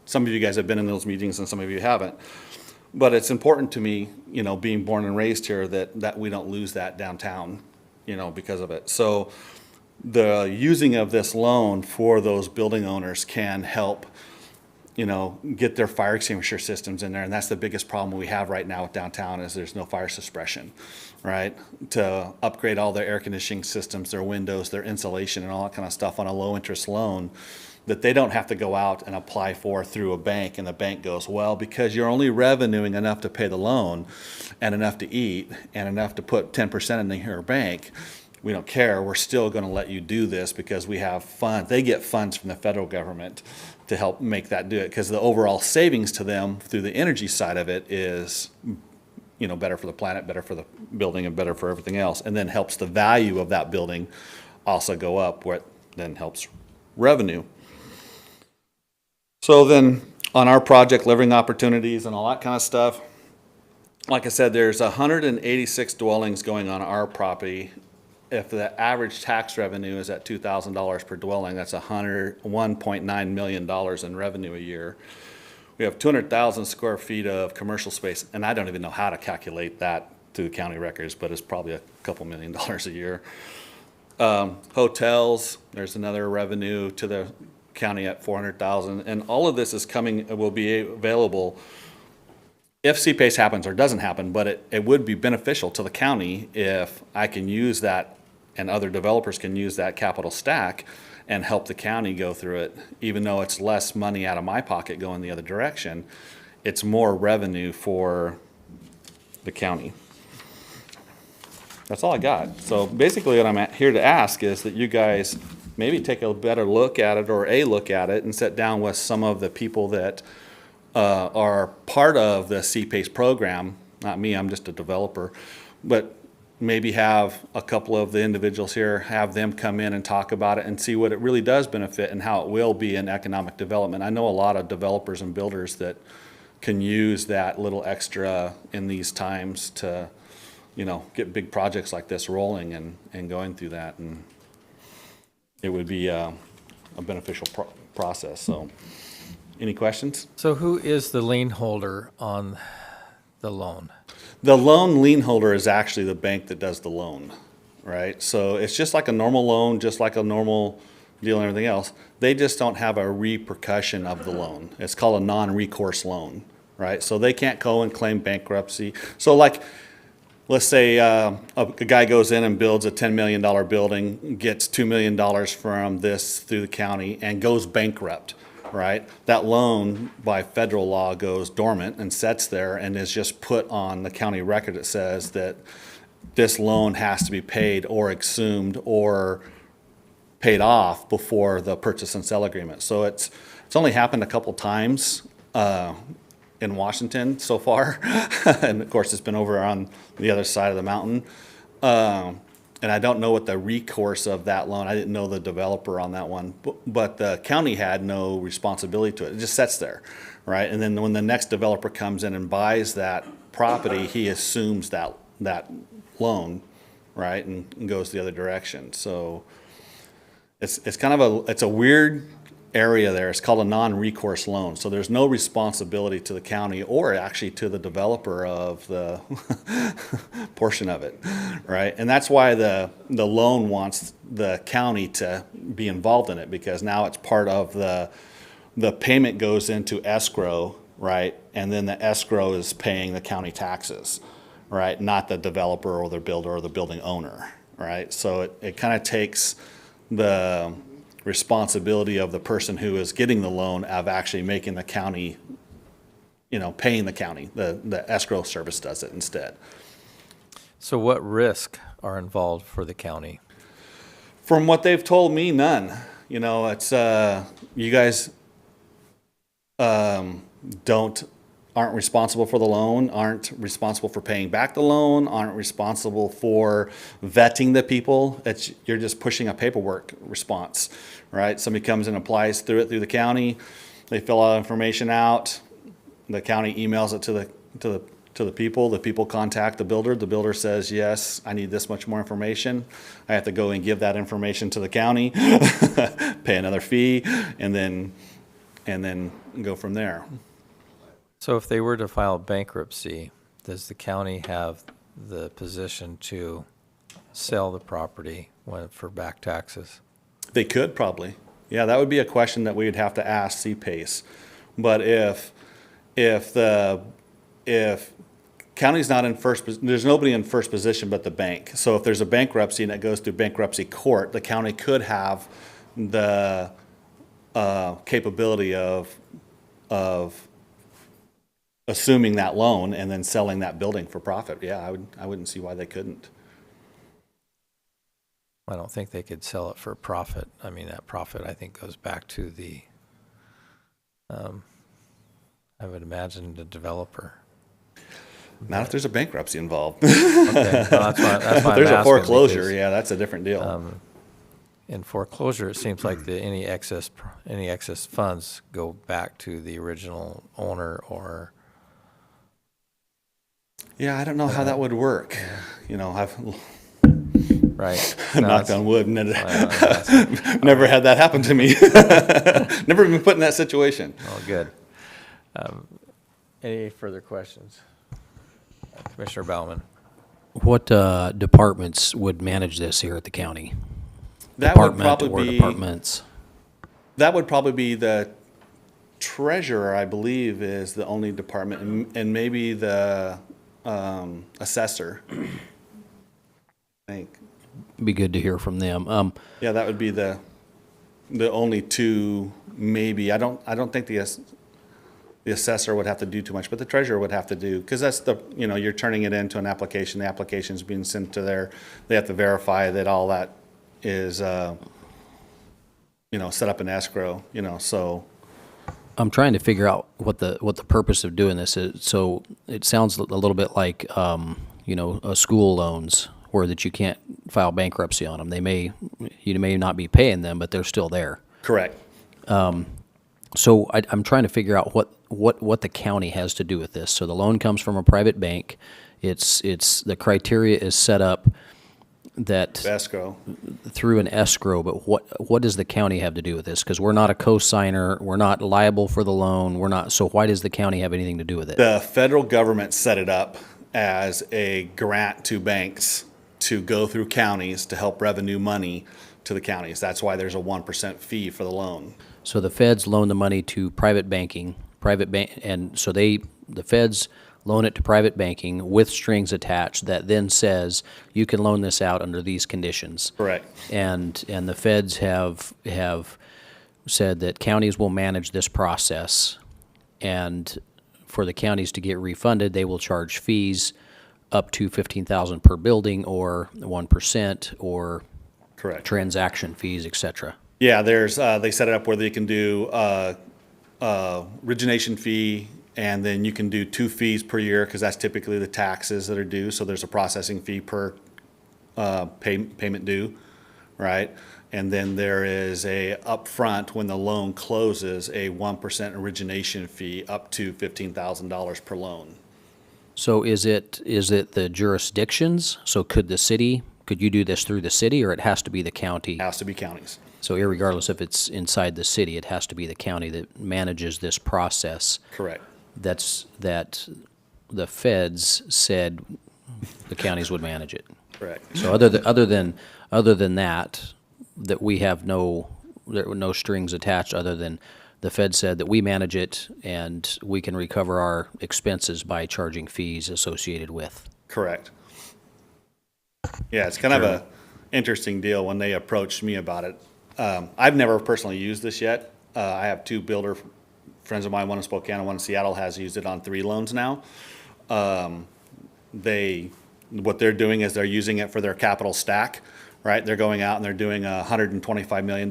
some of you guys have been in those meetings and some of you haven't. But it's important to me, being born and raised here, that we don't lose that downtown, because of it. So the using of this loan for those building owners can help, get their fire extinguisher systems in there. And that's the biggest problem we have right now with downtown is there's no fire suppression, right? To upgrade all their air conditioning systems, their windows, their insulation and all that kind of stuff on a low interest loan that they don't have to go out and apply for through a bank. And the bank goes, well, because you're only revenuing enough to pay the loan and enough to eat and enough to put 10% in your bank, we don't care. We're still going to let you do this because we have funds. They get funds from the federal government to help make that do it, because the overall savings to them through the energy side of it is, better for the planet, better for the building, and better for everything else, and then helps the value of that building also go up, what then helps revenue. So then on our project, living opportunities and all that kind of stuff, like I said, there's 186 dwellings going on our property. If the average tax revenue is at $2,000 per dwelling, that's $1.9 million in revenue a year. We have 200,000 square feet of commercial space, and I don't even know how to calculate that through the county records, but it's probably a couple $1 million a year. Hotels, there's another revenue to the county at 400,000. And all of this is will be available if CPACE happens or doesn't happen, but it would be beneficial to the county if I can use that and other developers can use that capital stack and help the county go through it. Even though it's less money out of my pocket going the other direction, it's more revenue for the county. That's all I got. So basically what I'm here to ask is that you guys maybe take a better look at it or a look at it and sit down with some of the people that are part of the CPACE program. Not me, I'm just a developer, but maybe have a couple of the individuals here, have them come in and talk about it and see what it really does benefit and how it will be in economic development. I know a lot of developers and builders that can use that little extra in these times to, you know, get big projects like this rolling and going through that. And it would be a beneficial process. So any questions? So who is the lien holder on the loan? The loan lien holder is actually the bank that does the loan, right? So it's just like a normal loan, just like a normal deal and everything else. They just don't have a repercussion of the loan. It's called a non-recourse loan, right? So they can't go and claim bankruptcy. So like, let's say a guy goes in and builds a $10 million building, gets $2 million from this through the county and goes bankrupt. Right? That loan by federal law goes dormant and sits there and is just put on the county record that says that this loan has to be paid or exhumed or paid off before the purchase and sale agreement. So it's only happened a couple times in Washington so far. And of course it's been over on the other side of the mountain. And I don't know what the recourse of that loan, I didn't know the developer on that one, but the county had no responsibility to it. It just sits there, right? And then when the next developer comes in and buys that property, he assumes that loan, right, and goes the other direction. So it's kind of it's a weird area there. It's called a non-recourse loan. So there's no responsibility to the county or actually to the developer of the portion of it, right? And that's why the loan wants the county to be involved in it, because now it's part of the payment goes into escrow, right? And then the escrow is paying the county taxes, right? Not the developer or the builder or the building owner, right? So it kind of takes the responsibility of the person who is getting the loan of actually making the county, you know, paying the county. The escrow service does it instead. So what risk are involved for the county? From what they've told me, none. You know, it's you guys aren't responsible for the loan, aren't responsible for paying back the loan, aren't responsible for vetting the people. You're just pushing a paperwork response, right? Somebody comes and applies through the county, they fill all the information out, the county emails it to the people. The people contact the builder says, yes, I need this much more information. I have to go and give that information to the county, pay another fee, and then go from there. So if they were to file bankruptcy, does the county have the position to sell the property for back taxes? They could probably. Yeah, that would be a question that we would have to ask CPACE. But if county's not in there's nobody in first position but the bank. So if there's a bankruptcy and it goes through bankruptcy court, the county could have the capability of assuming that loan and then selling that building for profit. Yeah, I wouldn't see why they couldn't. I don't think they could sell it for profit. I mean, that profit, I think, goes back to the, I would imagine, the developer. Not if there's a bankruptcy involved. Okay, well, that's why If I'm there's a asking, foreclosure, because, yeah, that's a different deal. in foreclosure, it seems like any excess funds go back to the original owner or. Yeah, I don't know how that would work. You know, I've Right. knocked on wood, and that's- never had that happen to me. Never been put in that situation. Oh, good. Any further questions? Commissioner Bauman. What departments would manage this here at the county? That would Department or probably be departments? That would probably be the treasurer, I believe, is the only department, and maybe the assessor. I think. Be good to hear from them. Yeah, that would be the only two, maybe. I don't think the assessor would have to do too much, but the treasurer would have to do, because that's you're turning it into an application. The application's being sent to they have to verify that all that is, set up in escrow, so. I'm trying to figure out what the purpose of doing this is. So it sounds a little bit like, school loans, where that you can't file bankruptcy on them. You may not be paying them, but they're still there. Correct. So I'm trying to figure out what the county has to do with this. So the loan comes from a private bank. It's the criteria is set up that Escrow. through an escrow, but what does the county have to do with this? Because we're not a co-signer, we're not liable for the loan, so why does the county have anything to do with it? The federal government set it up as a grant to banks to go through counties to help revenue money to the counties. That's why there's a 1% fee for the loan. So the feds loan the money to private banking, and so the feds loan it to private banking with strings attached that then says you can loan this out under these conditions. Correct. And the feds have said that counties will manage this process, and for the counties to get refunded, they will charge fees up to $15,000 per building, or 1%, or Correct. transaction fees, et cetera. Yeah, there's they set it up where they can do origination fee, and then you can do 2 fees per year, because that's typically the taxes that are due. So there's a processing fee per payment due, right? And then there is a upfront, when the loan closes, a 1% origination fee up to $15,000 per loan. So is it the jurisdictions? So could you do this through the city, or it has to be the county? Has to be counties. So irregardless if it's inside the city, it has to be the county that manages this process. Correct. That the feds said the counties would manage it. Correct. So other than that we have there were no strings attached, other than the Fed said that we manage it and we can recover our expenses by charging fees associated with. Correct. Yeah, it's kind of a interesting deal when they approached me about it. I've never personally used this yet. I have 2 builder friends of mine, one in Spokane and one in Seattle, has used it on 3 loans now. What they're doing is they're using it for their capital stack, right? They're going out and they're doing a $125 million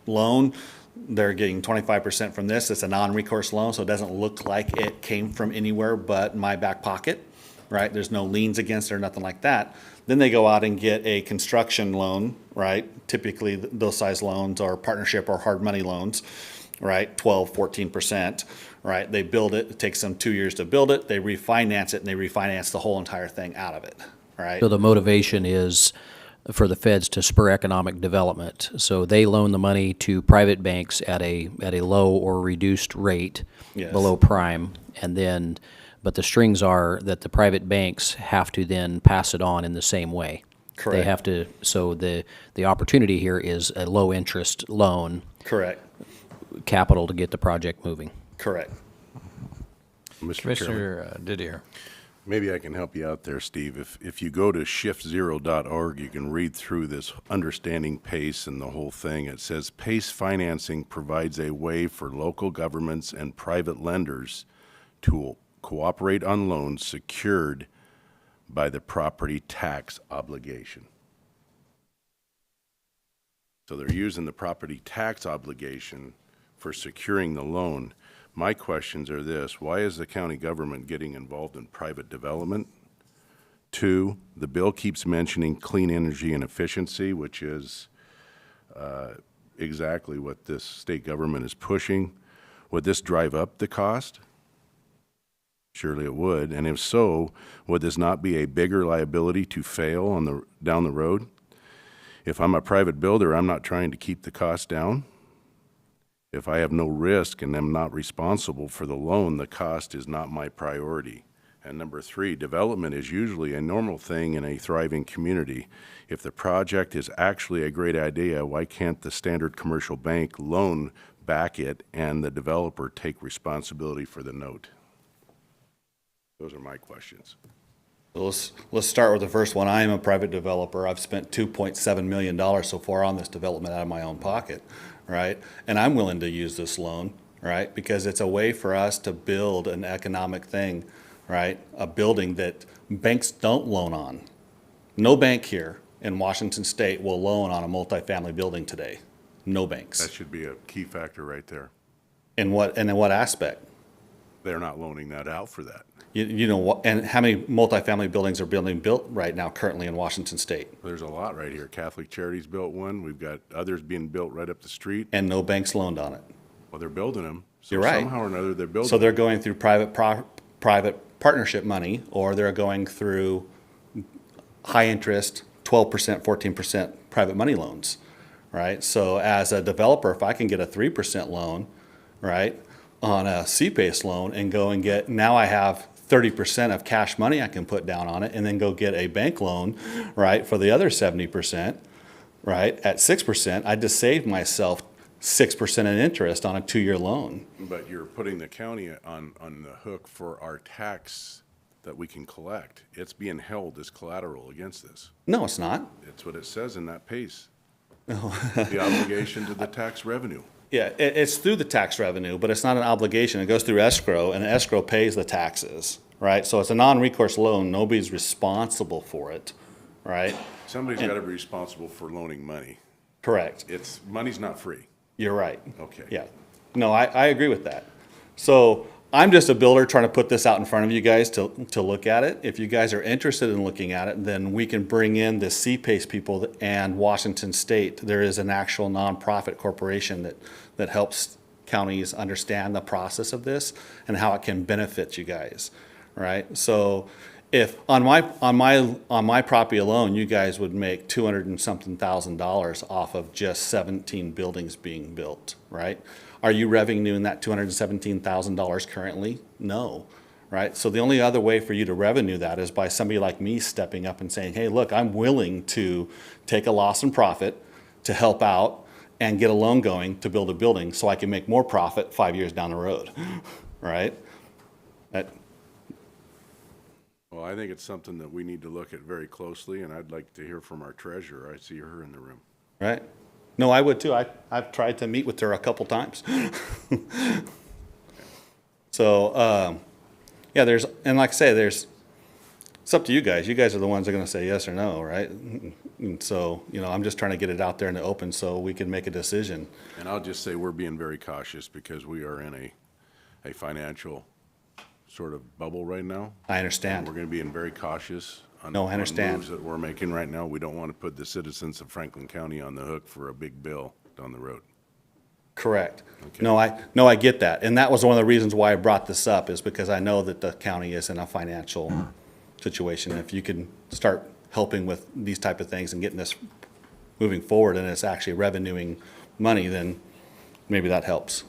loan. They're getting 25% from this. It's a non-recourse loan, so it doesn't look like it came from anywhere but my back pocket, right? There's no liens against it or nothing like that. Then they go out and get a construction loan, right? Typically, those size loans are partnership or hard money loans, right? 12, 14%, right? They build it. It takes them 2 years to build it. They refinance it, and they refinance the whole entire thing out of it, right? So the motivation is for the feds to spur economic development. So they loan the money to private banks at a low or reduced rate, Yes. below prime, but the strings are that the private banks have to then pass it on in the same way. Correct. They have to. So the opportunity here is a low interest loan, Correct. capital to get the project moving. Correct. Mr. Chairman, Commissioner Didier. maybe I can help you out there, Steve. If you go to shiftzero.org, you can read through this understanding PACE and the whole thing. It says PACE financing provides a way for local governments and private lenders to cooperate on loans secured by the property tax obligation. So they're using the property tax obligation for securing the loan. My questions are this: why is the county government getting involved in private development? 2, the bill keeps mentioning clean energy and efficiency, which is exactly what this state government is pushing. Would this drive up the cost? Surely it would. And if so, would this not be a bigger liability to fail down the road? If I'm a private builder, I'm not trying to keep the cost down. If I have no risk and am not responsible for the loan, the cost is not my priority. And number 3, development is usually a normal thing in a thriving community. If the project is actually a great idea, why can't the standard commercial bank loan back it and the developer take responsibility for the note? Those are my questions. Let's start with the first one. I am a private developer. I've spent $2.7 million so far on this development out of my own pocket, right? And I'm willing to use this loan, right? Because it's a way for us to build an economic thing, right? A building that banks don't loan on. No bank here in Washington State will loan on a multifamily building today. No banks. That should be a key factor right there. In what aspect? They're not loaning that out for that. You know what? And how many multifamily buildings are being built right now currently in Washington State? There's a lot right here. Catholic Charities built one. We've got others being built right up the street. And no banks loaned on it. Well, they're building them. So You're right. somehow or another, they're building So they're them. going through private partnership money, or they're going through high interest, 12%, 14% private money loans, right? So as a developer, if I can get a 3% loan, right, on a CPACE loan and go and get, now I have 30% of cash money I can put down on it, and then go get a bank loan, right, for the other 70%, right, at 6%, I just saved myself 6% in interest on a 2-year loan. But you're putting the county on the hook for our tax that we can collect. It's being held as collateral against this. No, it's not. It's what it says in that PACE. The obligation to the tax revenue. Yeah, it's through the tax revenue, but it's not an obligation. It goes through escrow, and escrow pays the taxes, right? So it's a non-recourse loan. Nobody's responsible for it, right? Somebody's got to be responsible for loaning money. Correct. Money's not free. You're right. Okay. Yeah. No, I agree with that. So I'm just a builder trying to put this out in front of you guys to look at it. If you guys are interested in looking at it, then we can bring in the CPACE people and Washington State. There is an actual nonprofit corporation that helps counties understand the process of this and how it can benefit you guys, right? So if on my property alone, you guys would make $200 and something thousand off of just 17 buildings being built, right? Are you revenuing that $217,000 currently? No, right? So the only other way for you to revenue that is by somebody like me stepping up and saying, hey, look, I'm willing to take a loss in profit to help out and get a loan going to build a building so I can make more profit 5 years down the road, right? Well, I think it's something that we need to look at very closely, and I'd like to hear from our treasurer. I see her in the room. Right? No, I would too. I've tried to meet with her a couple times. So, yeah, and like I say, it's up to you guys. You guys are the ones that are going to say yes or no, right? And so, I'm just trying to get it out there in the open so we can make a decision. And I'll just say we're being very cautious because we are in a financial sort of bubble right now. I understand. We're going to be very cautious on No, I understand. on moves that we're making right now. We don't want to put the citizens of Franklin County on the hook for a big bill down the road. Correct. Okay. No, I get that. And that was one of the reasons why I brought this up, is because I know that the county is in a financial situation. If you can start helping with these type of things and getting this moving forward and it's actually revenuing money, then maybe that helps.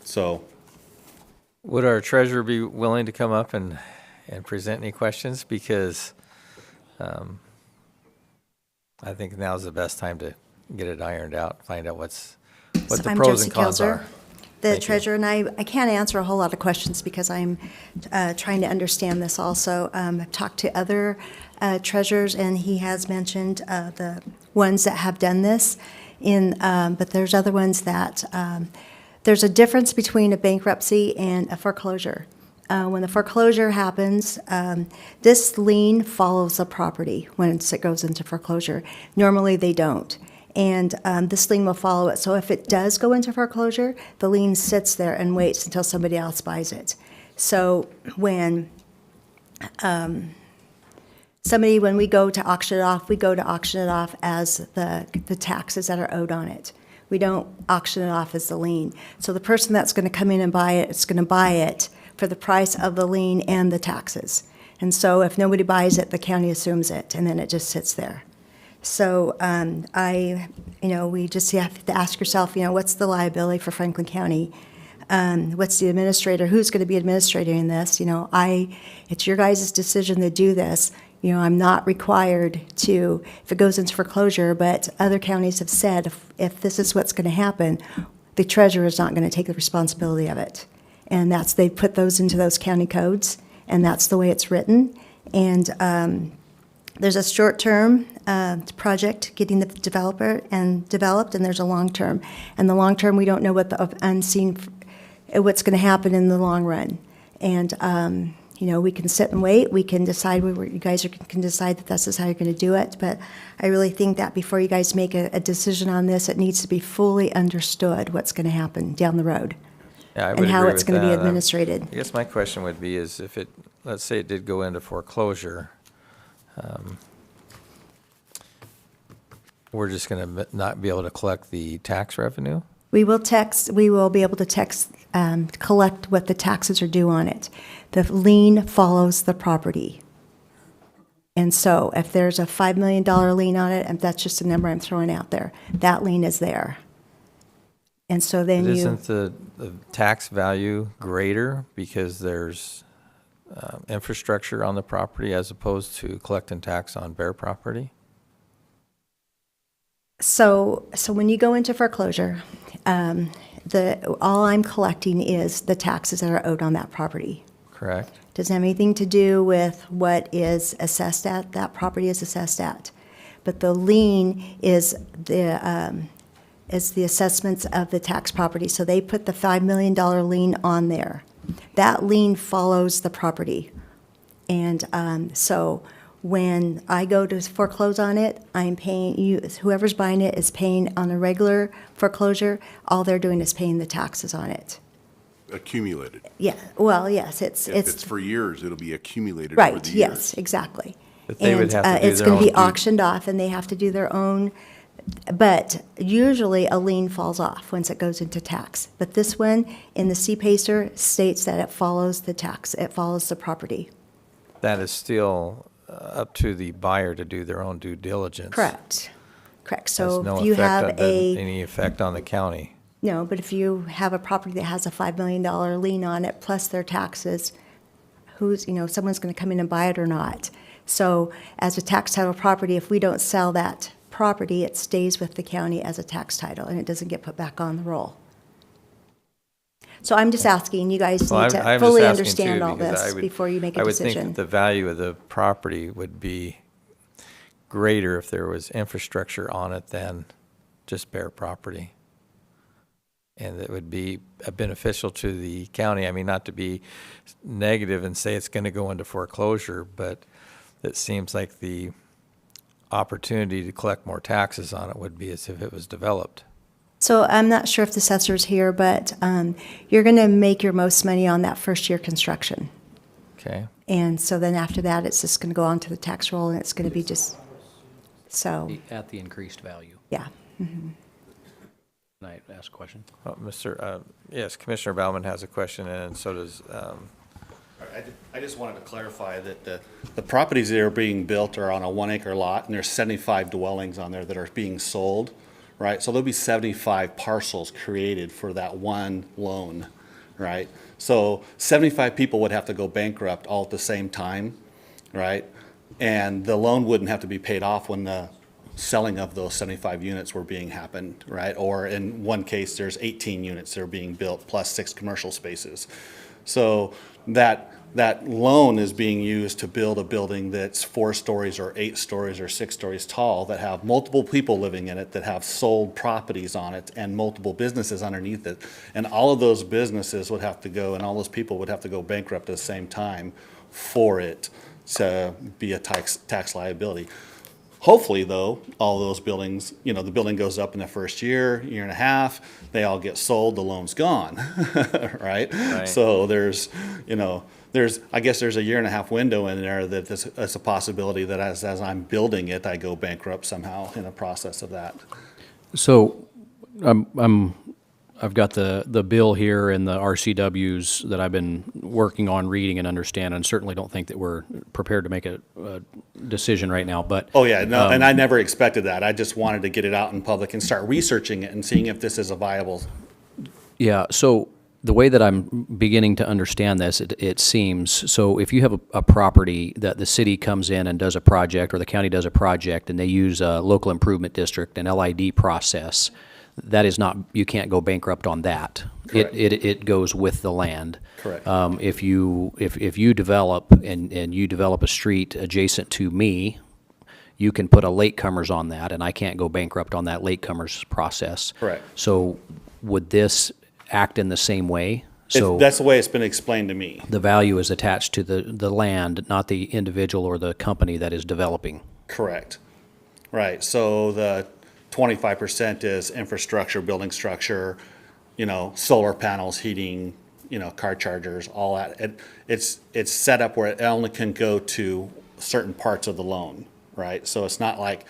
So, Would our treasurer be willing to come up and present any questions? Because I think now's the best time to get it ironed out, find out what So the I'm pros Josie and cons Kilzer, are. the Thank you. treasurer, and I can't answer a whole lot of questions because I'm trying to understand this also. I've talked to other treasurers, and he has mentioned the ones that have done this, but there's other ones that, there's a difference between a bankruptcy and a foreclosure. When the foreclosure happens, this lien follows the property once it goes into foreclosure. Normally, they don't. And this lien will follow it. So if it does go into foreclosure, the lien sits there and waits until somebody else buys it. So when when we go to auction it off, we go to auction it off as the taxes that are owed on it. We don't auction it off as the lien. So the person that's going to come in and buy it, it's going to buy it for the price of the lien and the taxes. And so if nobody buys it, the county assumes it, and then it just sits there. So we just have to ask yourself, what's the liability for Franklin County what's the administrator, who's going to be administrating this? It's your guys' decision to do this. I'm not required to, if it goes into foreclosure, but other counties have said if this is what's going to happen, the treasurer is not going to take the responsibility of it. And they put those into those county codes, and that's the way it's written. And there's a short-term project getting the developer and developed, and there's a long-term. And the long-term, we don't know what the unseen, what's going to happen in the long run. And we can sit and wait. We can decide, you guys can decide that this is how you're going to do it. But I really think that before you guys make a decision on this, it needs to be fully understood what's going to happen down the road. Yeah, I would And how agree it's with going to be that. administrated. I guess my question would be is if let's say it did go into foreclosure, we're just going to not be able to collect the tax revenue? We will be able to collect what the taxes are due on it. The lien follows the property. And so if there's a $5 million lien on it, and that's just a number I'm throwing out there, that lien is there. And so then But isn't the tax value greater because there's infrastructure on the property as opposed to collecting tax on bare property? So when you go into foreclosure, all I'm collecting is the taxes that are owed on that property. Correct. Doesn't have anything to do with what is assessed at, that property is assessed at. But the lien is the assessments of the tax property. So they put the $5 million lien on there. That lien follows the property. And so when I go to foreclose on it, I'm paying you, whoever's buying it is paying on a regular foreclosure. All they're doing is paying the taxes on it. Accumulated. Yeah, well, yes, If it's for years, it'll be accumulated over right, the years. yes, exactly. But they would have to do it's their going to be own due- auctioned off, and they have to do their own, but usually a lien falls off once it goes into tax. But this one, in the CPACE states that it follows the tax, it follows the property. That is still up to the buyer to do their own due diligence. Correct, correct. Has So no if you effect have on- any effect on the county. No, but if you have a property that has a $5 million lien on it, plus their taxes, someone's going to come in and buy it or not. So as a tax title property, if we don't sell that property, it stays with the county as a tax title, and it doesn't get put back on the roll. So I'm just asking, you guys Well, need to I'm just fully asking, understand too, all because this before you make a I would think decision. that the value of the property would be greater if there was infrastructure on it than just bare property. And it would be beneficial to the county. I mean, not to be negative and say it's going to go into foreclosure, but it seems like the opportunity to collect more taxes on it would be as if it was developed. So I'm not sure if the assessor's here, but you're going to make your most money on that first year construction. Okay? And so then after that, it's just going to go on to the tax roll, and it's going to be just, so, At the increased value. yeah. Can I ask a question? Yes, Commissioner Bauman has a question, and so does, I just wanted to clarify that the properties that are being built are on a 1 acre lot, and there's 75 dwellings on there that are being sold, right? So there'll be 75 parcels created for that one loan, right? So 75 people would have to go bankrupt all at the same time, right? And the loan wouldn't have to be paid off when the selling of those 75 units were being happened, right? Or in one case, there's 18 units that are being built plus 6 commercial spaces. So that loan is being used to build a building that's 4 stories or 8 stories or 6 stories tall, that have multiple people living in it, that have sold properties on it and multiple businesses underneath it. And all of those businesses would have to go, and all those people would have to go bankrupt at the same time for it to be a tax liability. Hopefully, though, all those buildings, the building goes up in the first year and a half, they all get sold, the loan's gone, right? Right. So there's I guess there's a year and a half window in there that it's a possibility that as I'm building it, I go bankrupt somehow in the process of that. So I've got the bill here and the RCWs that I've been working on reading and understand, and certainly don't think that we're prepared to make a decision right now, but. Oh, yeah, no, and I never expected that. I just wanted to get it out in public and start researching it and seeing if this is a viable. Yeah, so the way that I'm beginning to understand this, it seems, so if you have a property that the city comes in and does a project, or the county does a project, and they use a local improvement district, an LID process, that is not, you can't go bankrupt on that. Correct. It goes with the land. Correct. If you develop and you develop a street adjacent to me, you can put a latecomers on that, and I can't go bankrupt on that latecomers process. Correct. So would this act in the same way? So That's the way it's been explained to me. the value is attached to the land, not the individual or the company that is developing. Correct. Right, so the 25% is infrastructure, building structure, solar panels, heating, car chargers, all that. It's set up where it only can go to certain parts of the loan, right? So it's not like,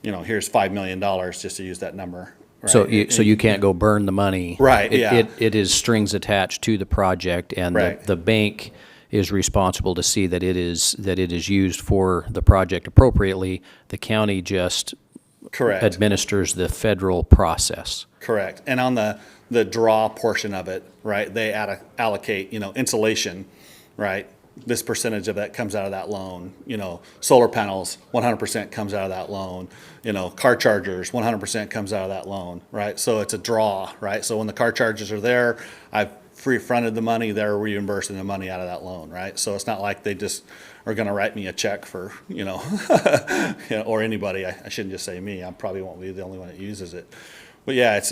here's $5 million, just to use that number. Right? So you can't go burn the money. Right, It- yeah. It is strings attached to the project, and Right. the bank is responsible to see that it is used for the project appropriately. The county just Correct. administers the federal process. Correct. And on the draw portion of it, right, they allocate, insulation, right? This percentage of that comes out of that loan. Solar panels, 100% comes out of that loan. Car chargers, 100% comes out of that loan, right? So it's a draw, right? So when the car chargers are there, I've free-fronted the money, they're reimbursing the money out of that loan, right? So it's not like they just are gonna write me a check for, or anybody. I shouldn't just say me. I probably won't be the only one that uses it. But yeah, it's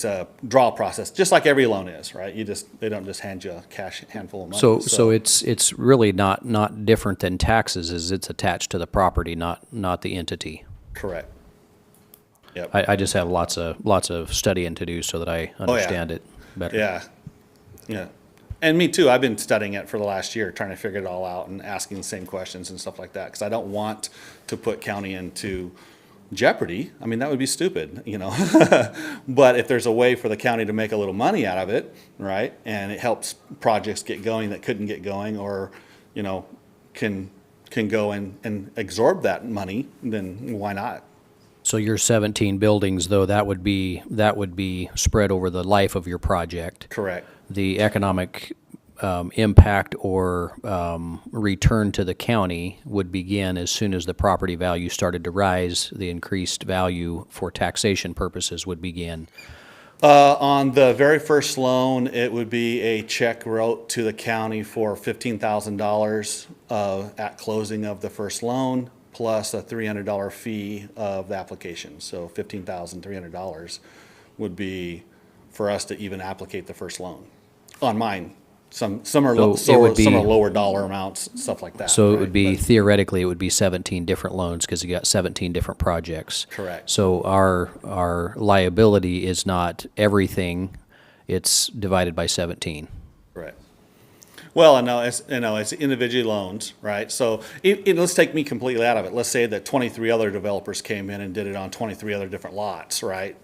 a draw process, just like every loan is, right? They don't just hand you a cash handful of money. So it's really not different than taxes, is it's attached to the property, not the entity. Correct. Yep. I just have lots of studying to do so that I understand it better. Yeah. Yeah. And me too. I've been studying it for the last year, trying to figure it all out and asking the same questions and stuff like that, because I don't want to put county into jeopardy. I mean, that would be stupid, But if there's a way for the county to make a little money out of it, right, and it helps projects get going that couldn't get going, or, can go and absorb that money, then why not? So your 17 buildings, though, that would be spread over the life of your project. Correct. The economic impact or return to the county would begin as soon as the property value started to rise. The increased value for taxation purposes would begin. On the very first loan, it would be a check wrote to the county for $15,000 at closing of the first loan, plus a $300 fee of the application. So $15,300 would be for us to even applicate the first loan. On mine, some are lower dollar amounts, stuff like that. So it right? would be, But- theoretically, it would be 17 different loans because you got 17 different projects. Correct. So our liability is not everything, it's divided by 17. Right. Well, I know it's individual loans, right? So let's take me completely out of it. Let's say that 23 other developers came in and did it on 23 other different lots, right?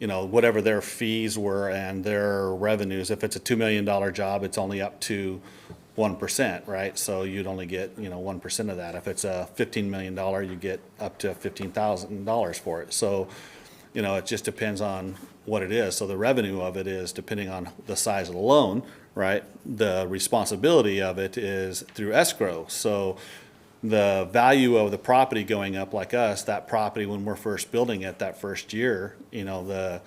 Whatever their fees were and their revenues, if it's a $2 million job, it's only up to 1%, right? So you'd only get, 1% of that. If it's a $15 million, you get up to $15,000 for it. So, it just depends on what it is. So the revenue of it is depending on the size of the loan, right? The responsibility of it is through escrow. So the value of the property going up, like us, that property when we're first building it that first year, like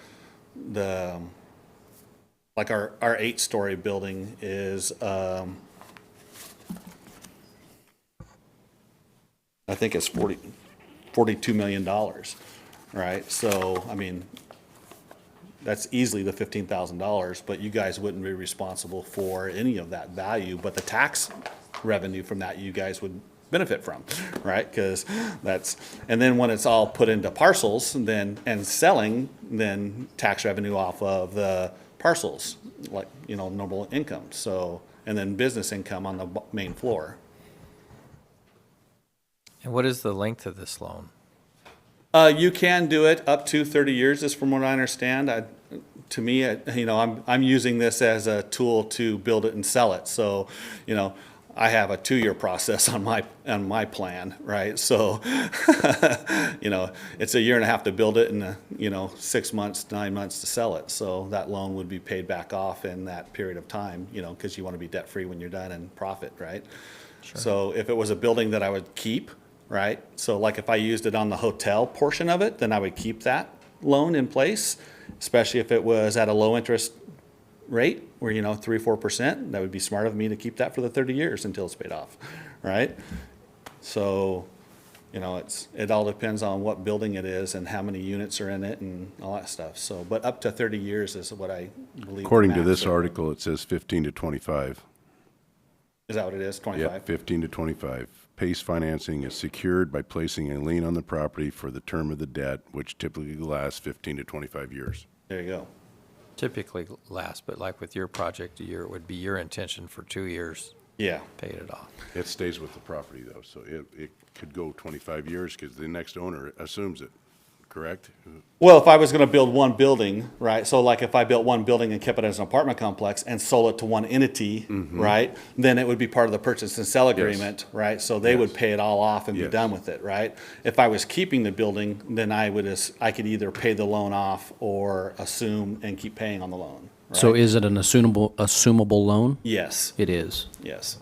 our 8-story building is, I think it's $42 million, right? So, I mean, that's easily the $15,000, but you guys wouldn't be responsible for any of that value, but the tax revenue from that you guys would benefit from, right? Because and then when it's all put into parcels and selling, then tax revenue off of the parcels, like, normal income. So, and then business income on the main floor. And what is the length of this loan? You can do it up to 30 years, is from what I understand. To me, I'm using this as a tool to build it and sell it. So, I have a 2-year process on my plan, right? So, you know, it's a year and a half to build it and, 6 months, 9 months to sell it. So that loan would be paid back off in that period of time, because you want to be debt-free when you're done and profit, right? So if it was a building that I would keep, right? So like if I used it on the hotel portion of it, then I would keep that loan in place, especially if it was at a low interest rate where, 3-4%, that would be smart of me to keep that for the 30 years until it's paid off, right? So, it all depends on what building it is and how many units are in it and all that stuff. So, but up to 30 years is what I believe. According the to max this is. article, it says 15 to 25. Is that what it is, 25? Yep, 15 to 25. PACE financing is secured by placing a lien on the property for the term of the debt, which typically lasts 15 to 25 years. There you go. Typically last, but like with your project, it would be your intention for 2 years, Yeah. paid it off. It stays with the property, though, so it could go 25 years because the next owner assumes it, correct? Well, if I was gonna build one building, right, so like if I built one building and kept it as an apartment complex and sold it to one entity, right, then it would be part of the purchase and sell agreement, right? So they would Yes. pay it all off and be Yes. done with it, right? If I was keeping the building, then I could either pay the loan off or assume and keep paying on the loan, right? So is it an assumable loan? Yes. It is. Yes.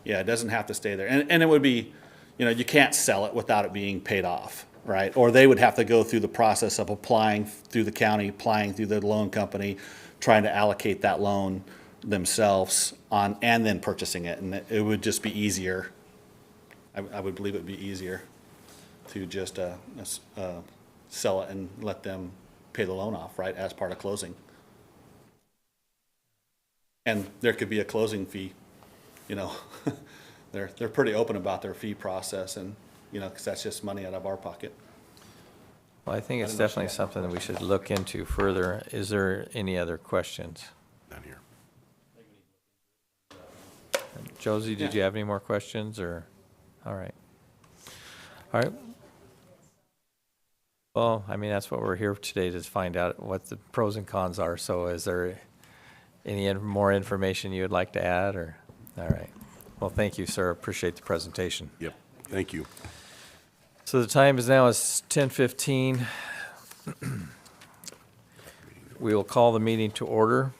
Yeah, it doesn't have to stay there. And it would be, you can't sell it without it being paid off, right? Or they would have to go through the process of applying through the county, applying through the loan company, trying to allocate that loan themselves and then purchasing it. And it would just be easier. I would believe it would be easier to just sell it and let them pay the loan off, right, as part of closing. And there could be a closing fee. They're pretty open about their fee process and, because that's just money out of our pocket. Well, I think it's definitely something that we should look into further. Is there any other questions? Down here. Josie, did you have any more questions, or? All right. All right. Well, I mean, that's what we're here today, to find out what the pros and cons are. So is there any more information you would like to add, or? All right. Well, thank you, sir. Appreciate the presentation. Yep, thank you. So the time is now 10:15. We will call the meeting to order.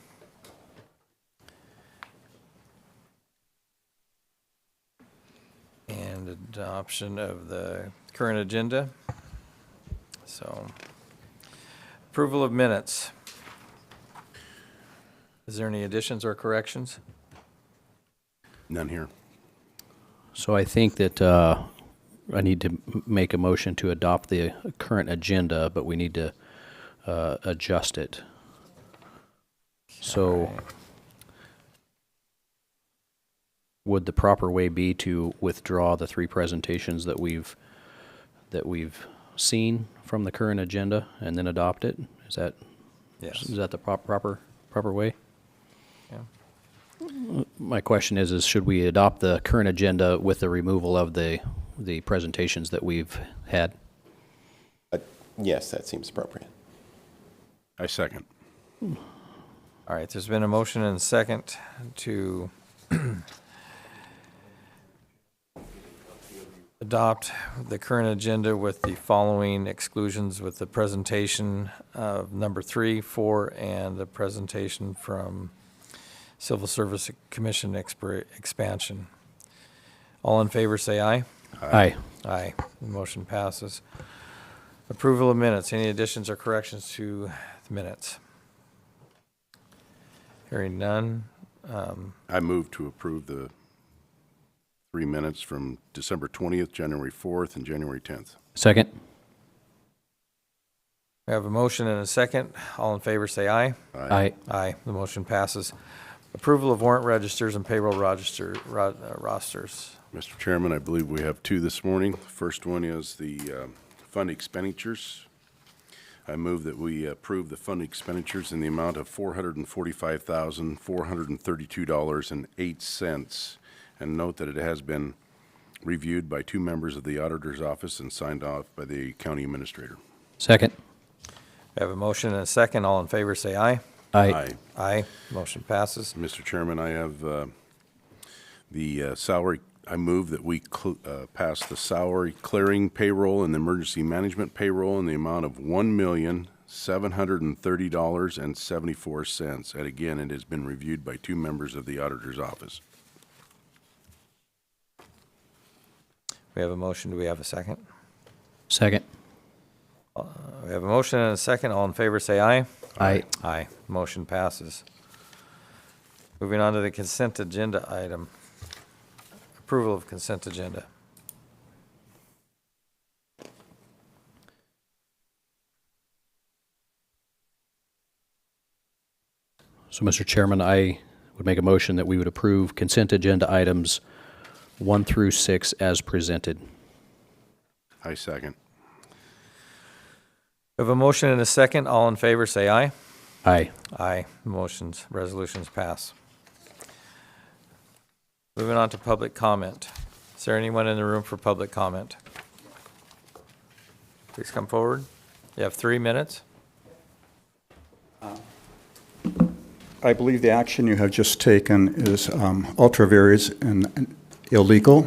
And adoption of the current agenda. So, approval of minutes. Is there any additions or corrections? None here. So I think that I need to make a motion to adopt the current agenda, but we need to adjust it. So would the proper way be to withdraw the 3 presentations that we've seen from the current agenda and then adopt it? Is that Yes. the proper way? Yeah. My question is should we adopt the current agenda with the removal of the presentations that we've had? Yes, that seems appropriate. I second. All right, there's been a motion and a second to adopt the current agenda with the following exclusions, with the presentation of number 3, 4, and the presentation from Civil Service Commission expansion. All in favor, say aye. Aye. Aye. The motion passes. Approval of minutes. Any additions or corrections to the minutes? Hearing none. I move to approve the 3 minutes from December 20th, January 4th, and January 10th. Second? We have a motion and a second. All in favor, say aye. Aye. Aye. The motion passes. Approval of warrant registers and payroll rosters. Mr. Chairman, I believe we have 2 this morning. The first one is the fund expenditures. I move that we approve the fund expenditures in the amount of $445,432.08, and note that it has been reviewed by 2 members of the auditor's office and signed off by the county administrator. Second? We have a motion and a second. All in favor, say aye. Aye. Aye. Motion passes. Mr. Chairman, I have the salary I move that we pass the salary clearing payroll and the emergency management payroll in the amount of $1,730.74. And again, it has been reviewed by 2 members of the auditor's office. We have a motion. Do we have a second? Second. We have a motion and a second. All in favor, say aye. Aye. Aye. Motion passes. Moving on to the consent agenda item. Approval of consent agenda. So, Mr. Chairman, I would make a motion that we would approve consent agenda items 1 through 6 as presented. I second. We have a motion and a second. All in favor, say aye. Aye. Aye. Resolutions pass. Moving on to public comment. Is there anyone in the room for public comment? Please come forward. You have 3 minutes. I believe the action you have just taken is ultra various and illegal.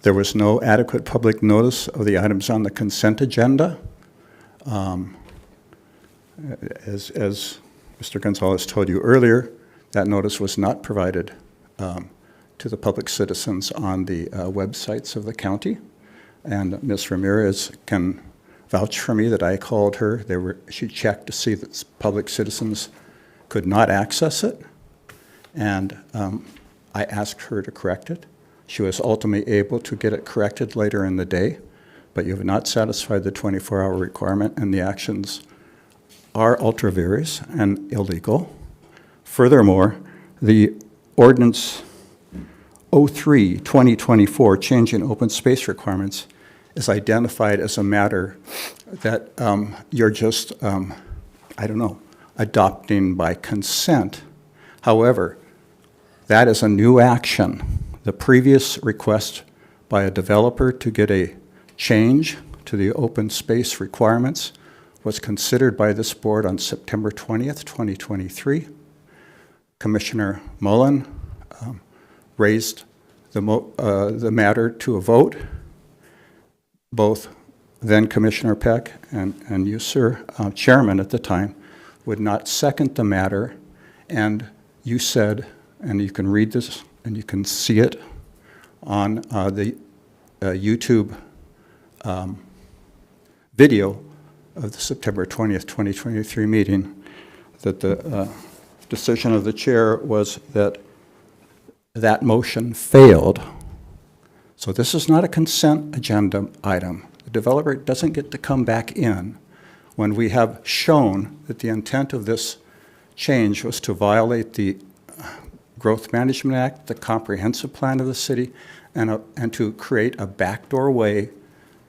There was no adequate public notice of the items on the consent agenda. As Mr. Gonzalez told you earlier, that notice was not provided to the public citizens on the websites of the county. And Ms. Ramirez can vouch for me that I called her. She checked to see that public citizens could not access it. And I asked her to correct it. She was ultimately able to get it corrected later in the day, but you have not satisfied the 24-hour requirement, and the actions are ultra various and illegal. Furthermore, the ordinance 03-2024, changing open space requirements, is identified as a matter that you're just, adopting by consent. However, that is a new action. The previous request by a developer to get a change to the open space requirements was considered by this board on September 20th, 2023. Commissioner Mullen raised the matter to a vote. Both then Commissioner Peck and you, sir, chairman at the time, would not second the matter, and you said, and you can read this and you can see it on the YouTube video of the September 20th, 2023 meeting, that the decision of the chair was that that motion failed. So this is not a consent agenda item. The developer doesn't get to come back in when we have shown that the intent of this change was to violate the Growth Management Act, the comprehensive plan of the city, and to create a backdoor way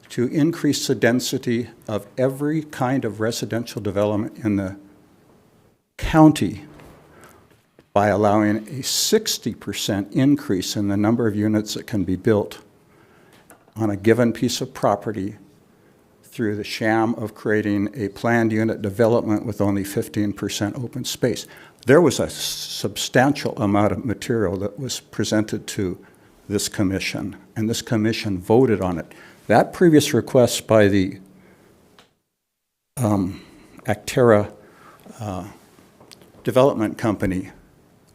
to increase the density of every kind of residential development in the county by allowing a 60% increase in the number of units that can be built on a given piece of property through the sham of creating a planned unit development with only 15% open space. There was a substantial amount of material that was presented to this commission, and this commission voted on it. That previous request by the Actera development company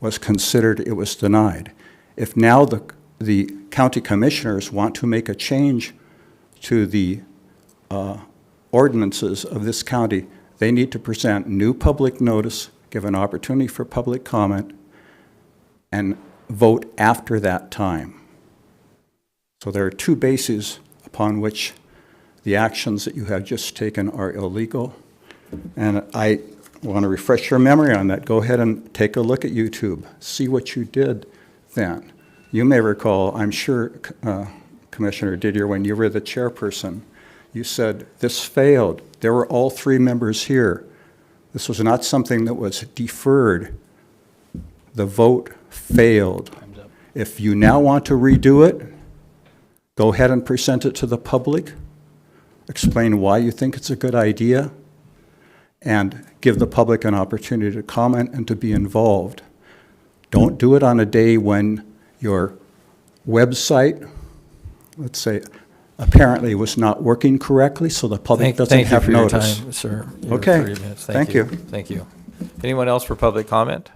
was considered, it was denied. If now the county commissioners want to make a change to the ordinances of this county, they need to present new public notice, give an opportunity for public comment, and vote after that time. So there are 2 bases upon which the actions that you have just taken are illegal. And I want to refresh your memory on that. Go ahead and take a look at YouTube. See what you did then. You may recall, I'm sure, Commissioner Didier, when you were the chairperson, you said, this failed. There were all 3 members here. This was not something that was deferred. The vote failed. If you now want to redo it, go ahead and present it to the public. Explain why you think it's a good idea, and give the public an opportunity to comment and to be involved. Don't do it on a day when your website, let's say, apparently was not working correctly, so the public doesn't Thank you have for your notice. time, sir. Your Okay. 30 minutes. Thank you. Thank you. Anyone else for public comment?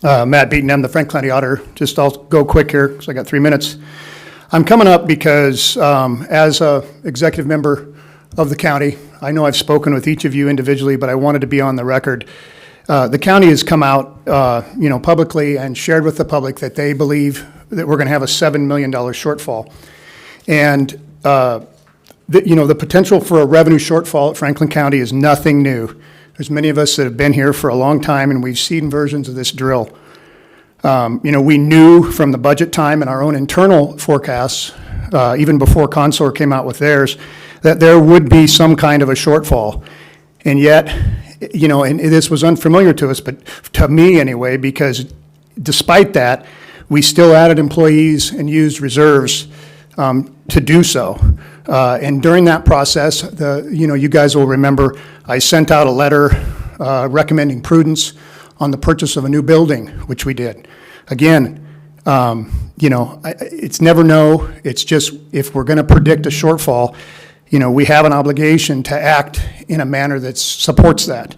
Matt Beaton, I'm the Franklin County Auditor. Just I'll go quick here because I got 3 minutes. I'm coming up because as a executive member of the county, I know I've spoken with each of you individually, but I wanted to be on the record. The county has come out, publicly and shared with the public that they believe that we're going to have a $7 million shortfall. And, the potential for a revenue shortfall at Franklin County is nothing new. There's many of us that have been here for a long time, and we've seen versions of this drill. We knew from the budget time and our own internal forecasts, even before Consor came out with theirs, that there would be some kind of a shortfall. And yet, and this was unfamiliar to us, but to me anyway, because despite that, we still added employees and used reserves to do so. And during that process, you guys will remember, I sent out a letter recommending prudence on the purchase of a new building, which we did. Again, it's never no. It's just if we're going to predict a shortfall, we have an obligation to act in a manner that supports that.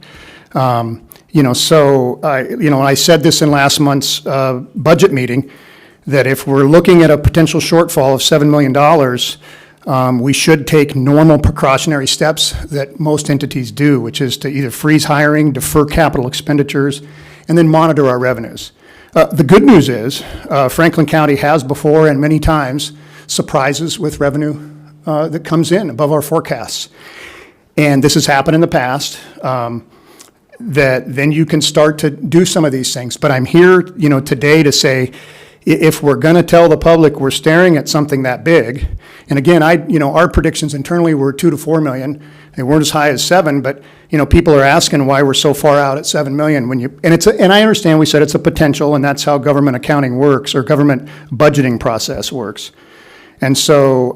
So I said this in last month's budget meeting, that if we're looking at a potential shortfall of $7 million, we should take normal precautionary steps that most entities do, which is to either freeze hiring, defer capital expenditures, and then monitor our revenues. The good news is Franklin County has before and many times surprises with revenue that comes in above our forecasts. And this has happened in the past, that then you can start to do some of these things. But I'm here, today to say, if we're going to tell the public we're staring at something that big, and again, our predictions internally were 2 to 4 million. They weren't as high as 7, but people are asking why we're so far out at 7 million. And I understand we said it's a potential, and that's how government accounting works or government budgeting process works. And so,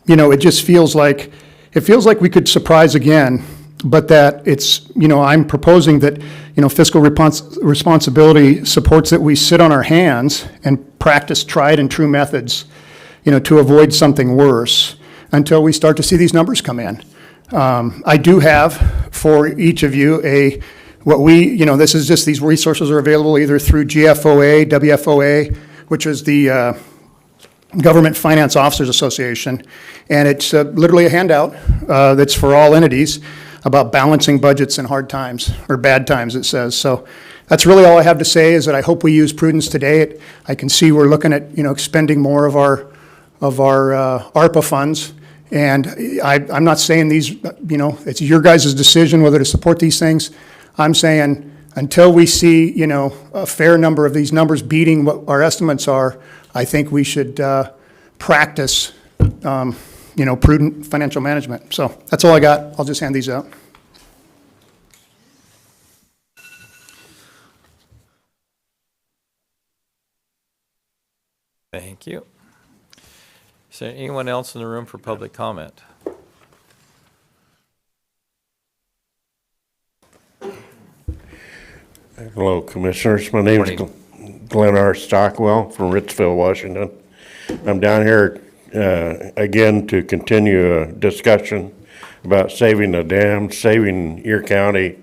it just feels like we could surprise again, but that it's, I'm proposing that, fiscal responsibility supports that we sit on our hands and practice tried and true methods, to avoid something worse until we start to see these numbers come in. I do have for each of you this is just, these resources are available either through GFOA, WFOA, which is the Government Finance Officers Association, and it's literally a handout that's for all entities about balancing budgets in hard times, or bad times, it says. So that's really all I have to say, is that I hope we use prudence today. I can see we're looking at, expending more of our ARPA funds, and I'm not saying these, it's your guys' decision whether to support these things. I'm saying until we see, a fair number of these numbers beating what our estimates are, I think we should practice, prudent financial management. So that's all I got. I'll just hand these out. Thank you. Is there anyone else in the room for public comment? Hello, Commissioners. My name is Glenn R. Stockwell from Ritzville, Washington. I'm down here again to continue a discussion about saving the dam, saving your county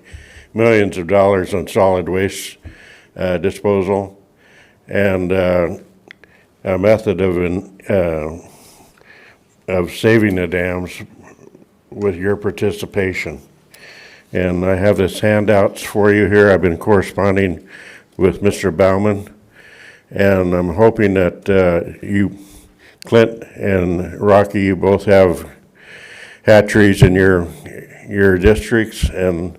millions of dollars on solid waste disposal, and a method of saving the dams with your participation. And I have this handouts for you here. I've been corresponding with Mr. Bauman, and I'm hoping that you, Clint and Rocky, you both have hatcheries in your districts, and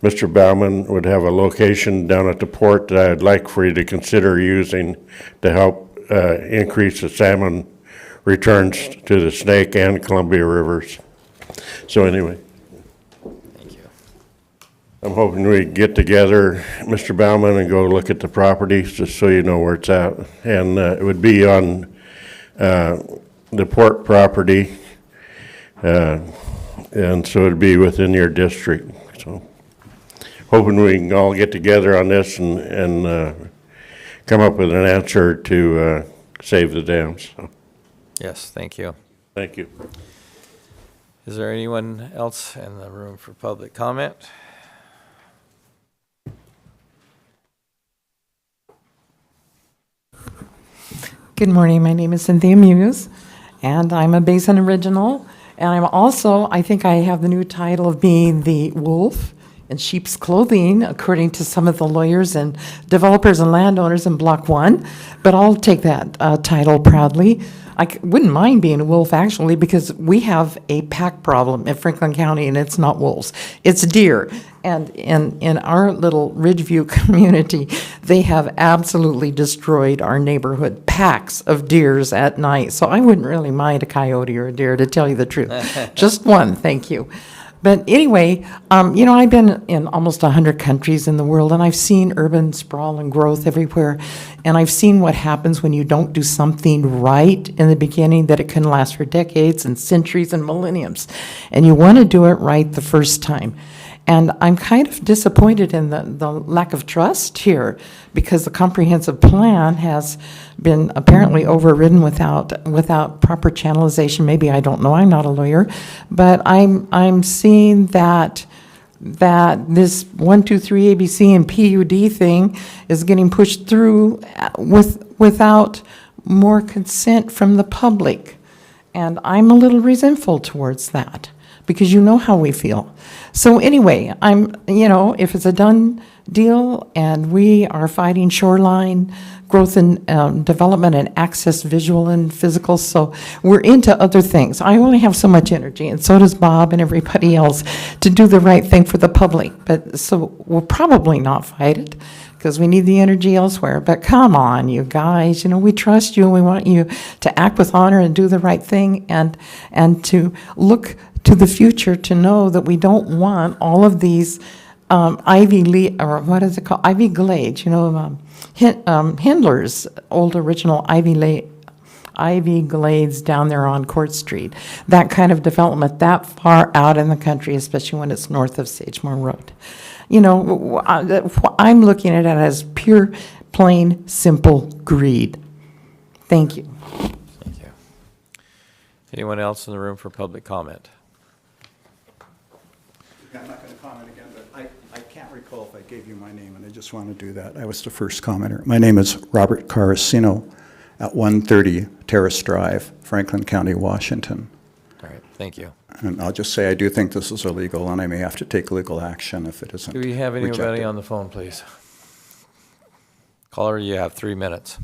Mr. Bauman would have a location down at the port that I'd like for you to consider using to help increase the salmon returns to the Snake and Columbia rivers. So anyway, I'm hoping we get together, Mr. Bauman, and go look at the properties, just so you know where it's at. And it would be on the port property, and so it'd be within your district. So hoping we can all get together on this and come up with an answer to save the dams. So, Yes, thank you. thank you. Is there anyone else in the room for public comment? Good morning. My name is Cynthia Muse, and I'm a Basin original. And I'm also, I think I have the new title of being the wolf in sheep's clothing, according to some of the lawyers and developers and landowners in Block 1. But I'll take that title proudly. Wouldn't mind being a wolf, actually, because we have a pack problem in Franklin County, and it's not wolves, it's deer. And in our little Ridgeview community, they have absolutely destroyed our neighborhood, packs of deers at night. So I wouldn't really mind a coyote or a deer, to tell you the truth. Just one, thank you. But anyway, I've been in almost 100 countries in the world, and I've seen urban sprawl and growth everywhere. And I've seen what happens when you don't do something right in the beginning, that it can last for decades and centuries and millenniums. And you want to do it right the first time. And I'm kind of disappointed in the lack of trust here, because the comprehensive plan has been apparently overridden without proper channelization. Maybe, I don't know, I'm not a lawyer, but I'm seeing that this 1, 2, 3 ABC and PUD thing is getting pushed through without more consent from the public. And I'm a little resentful towards that, because you know how we feel. So anyway, if it's a done deal and we are fighting shoreline growth and development and access, visual and physical, so we're into other things. I only have so much energy, and so does Bob and everybody else, to do the right thing for the public. But so we'll probably not fight it, because we need the energy elsewhere. But come on, you guys, we trust you, and we want you to act with honor and do the right thing, and to look to the future, to know that we don't want all of these Ivy Glades, Hindler's old original Ivy Glades down there on Court Street. That kind of development that far out in the country, especially when it's north of Sagemore Road. I'm looking at it as pure, plain, simple greed. Thank you. Thank you. Anyone else in the room for public comment? I'm not going to comment again, but I can't recall if I gave you my name, and I just want to do that. I was the first commenter. My name is Robert Carasino at 130 Terrace Drive, Franklin County, Washington. All right, thank you. And I'll just say I do think this is illegal, and I may have to take legal action if it isn't Do we have anybody rejected. on the phone, please? Caller, you have 3 minutes.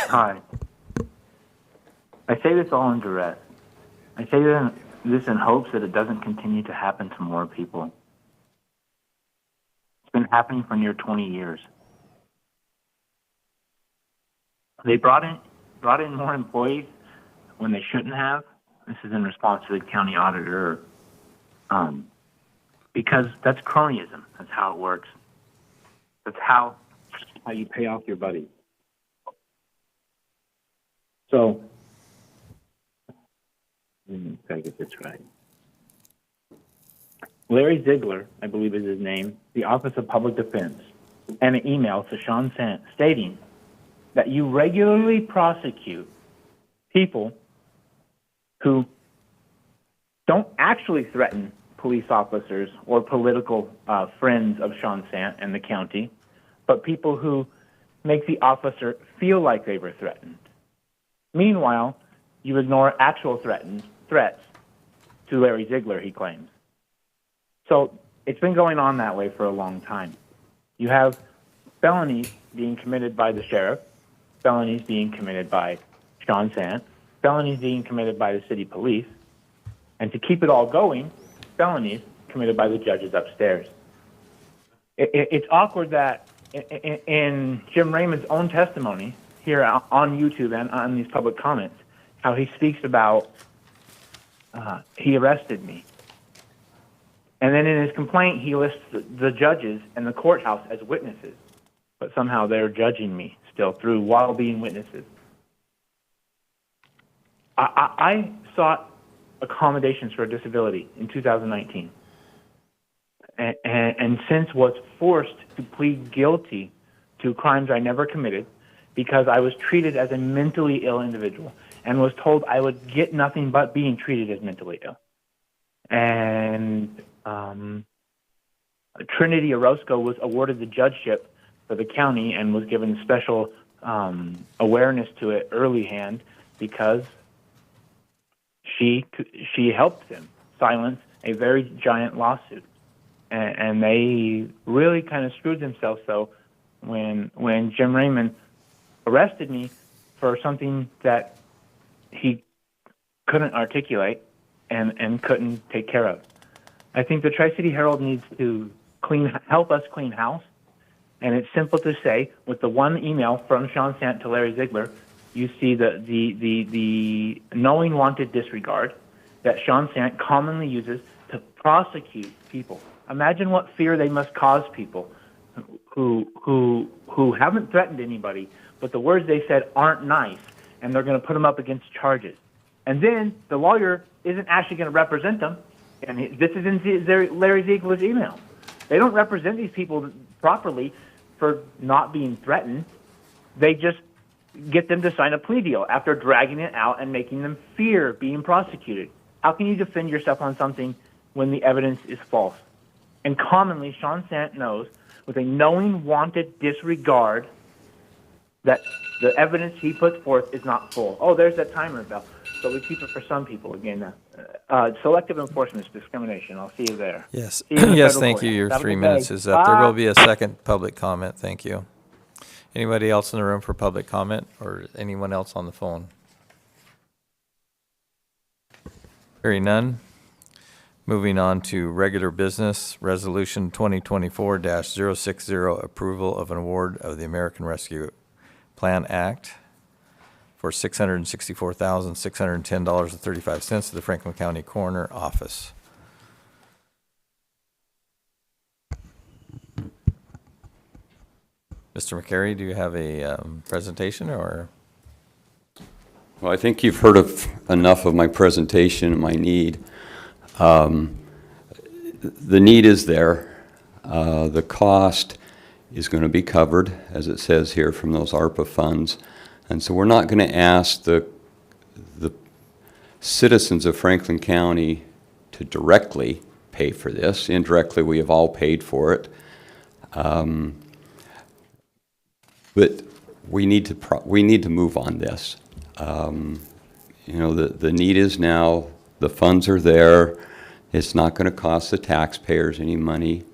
Hi. I say this all in duress. I say this in hopes that it doesn't continue to happen to more people. It's been happening for near 20 years. They brought in more employees when they shouldn't have. This is in response to the county auditor. Because that's cronyism. That's how it works. That's how you pay off your buddies. So, gotta get this right. Larry Ziegler, I believe is his name, the Office of Public Defense, and an email to Sean Sant stating that you regularly prosecute people who don't actually threaten police officers or political friends of Sean Sant and the county, but people who make the officer feel like they were threatened. Meanwhile, you ignore actual threats to Larry Ziegler, he claims. So it's been going on that way for a long time. You have felonies being committed by the sheriff, felonies being committed by Sean Sant, felonies being committed by the city police, and to keep it all going, felonies committed by the judges upstairs. It's awkward that in Jim Raymond's own testimony, here on YouTube and on these public comments, how he speaks about he arrested me. And then in his complaint, he lists the judges and the courthouse as witnesses. But somehow they're judging me still through while being witnesses. I sought accommodations for a disability in 2019. And since was forced to plead guilty to crimes I never committed because I was treated as a mentally ill individual and was told I would get nothing but being treated as mentally ill. And Trinity Orozco was awarded the judgeship for the county and was given special awareness to it early hand because she helped them silence a very giant lawsuit. And they really kind of screwed themselves, though, when Jim Raymond arrested me for something that he couldn't articulate and couldn't take care of. I think the Tri-City Herald needs to help us clean house. And it's simple to say, with the one email from Sean Sant to Larry Ziegler, you see the knowing wanted disregard that Sean Sant commonly uses to prosecute people. Imagine what fear they must cause people who haven't threatened anybody, but the words they said aren't nice, and they're going to put them up against charges. And then the lawyer isn't actually going to represent them, and this is in Larry Ziegler's email. They don't represent these people properly for not being threatened. They just get them to sign a plea deal after dragging it out and making them fear being prosecuted. How can you defend yourself on something when the evidence is false? And commonly, Sean Sant knows, with a knowing, wanted disregard, that the evidence he puts forth is not full. Oh, there's that timer bell. So we keep it for some people again. Selective enforcement is discrimination. I'll see you there. Yes. See you in the Yes, federal thank you. courthouse. Your Have a 3 good minutes day. is up. There Bye. will be a second public comment. Thank you. Anybody else in the room for public comment or anyone else on the phone? Hearing none. Moving on to regular business, Resolution 2024-060, approval of an award of the American Rescue Plan Act for $664,610.35 to the Franklin County Coroner Office. Mr. McCary, do you have a presentation or? Well, I think you've heard enough of my presentation and my need. The need is there. The cost is going to be covered, as it says here, from those ARPA funds. And so we're not going to ask the citizens of Franklin County to directly pay for this. Indirectly, we have all paid for it. But we need to move on this. You know, the need is now, the funds are there. It's not going to cost the taxpayers any money.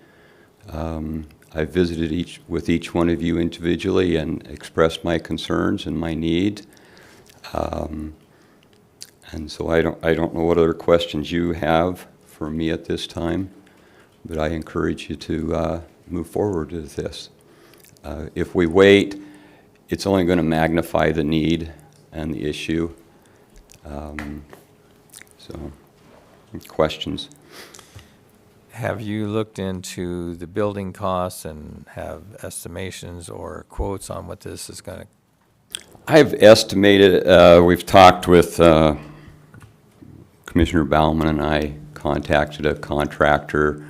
I visited with each one of you individually and expressed my concerns and my need. And so I don't know what other questions you have for me at this time, but I encourage you to move forward with this. If we wait, it's only going to magnify the need and the issue. So, questions? Have you looked into the building costs and have estimations or quotes on what this is going to? I've estimated, we've talked with Commissioner Baumann, and I contacted a contractor.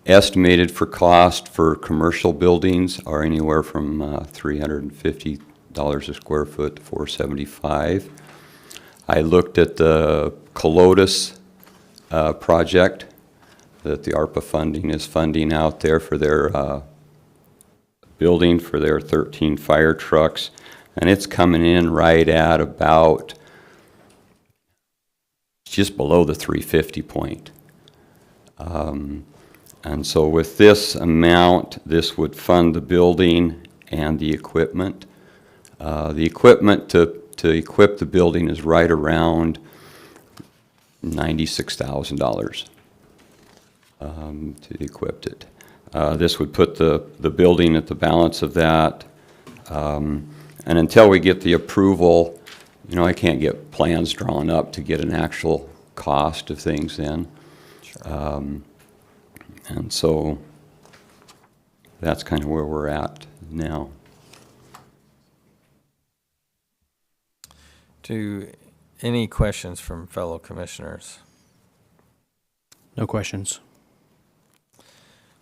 Estimated for cost for commercial buildings are anywhere from $350 a square foot to $475. I looked at the Colotus project that the ARPA funding is funding out there for their building for their 13 fire trucks, and it's coming in right at about just below the 350 point. And so with this amount, this would fund the building and the equipment. The equipment to equip the building is right around $96,000 to equip it. This would put the building at the balance of that. And until we get the approval, you know, I can't get plans drawn up to get an actual cost of things in. And so that's kind of where we're at now. Any questions from fellow commissioners? No questions.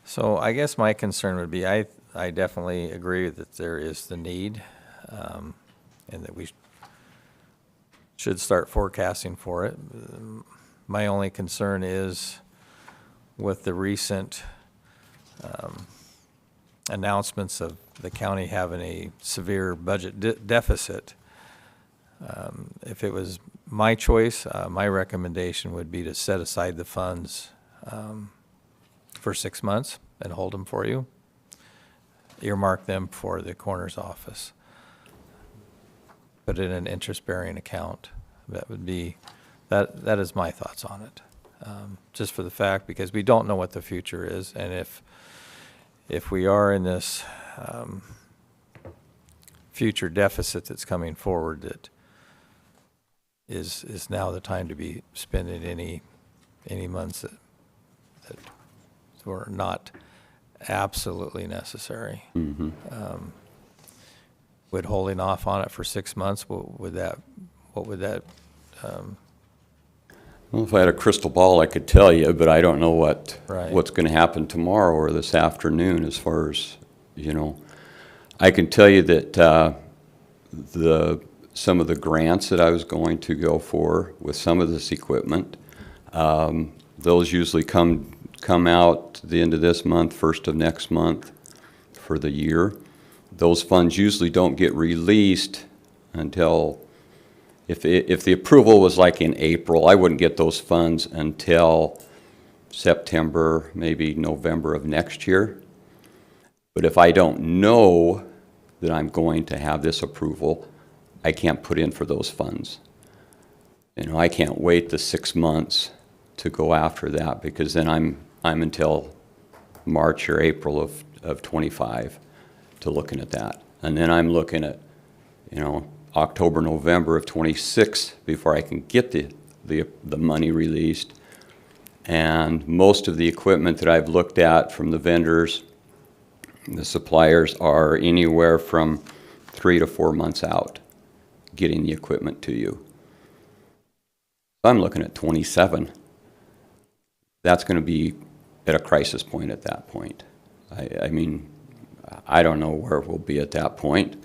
So I guess my concern would be, I definitely agree that there is the need, and that we should start forecasting for it. My only concern is with the recent announcements of the county having a severe budget deficit. If it was my choice, my recommendation would be to set aside the funds for 6 months and hold them for you. Earmark them for the coroner's office. Put it in an interest-bearing account. That would be, that is my thoughts on it. Just for the fact, because we don't know what the future is, and if we are in this future deficit that's coming forward, that is now the time to be spending any months that were not absolutely necessary. Would holding off on it for 6 months, what would that Well, if I had a crystal ball, I could tell you, but I don't know Right. what's going to happen tomorrow or this afternoon as far as, I can tell you that some of the grants that I was going to go for with some of this equipment, those usually come out the end of this month, first of next month for the year. Those funds usually don't get released until, if the approval was like in April, I wouldn't get those funds until September, maybe November of next year. But if I don't know that I'm going to have this approval, I can't put in for those funds. I can't wait the 6 months to go after that, because then I'm until March or April of 25 to looking at that. And then I'm looking at, October, November of 26 before I can get the money released. And most of the equipment that I've looked at from the vendors, the suppliers, are anywhere from 3 to 4 months out getting the equipment to you. I'm looking at 27. That's going to be at a crisis point at that point. I mean, I don't know where we'll be at that point.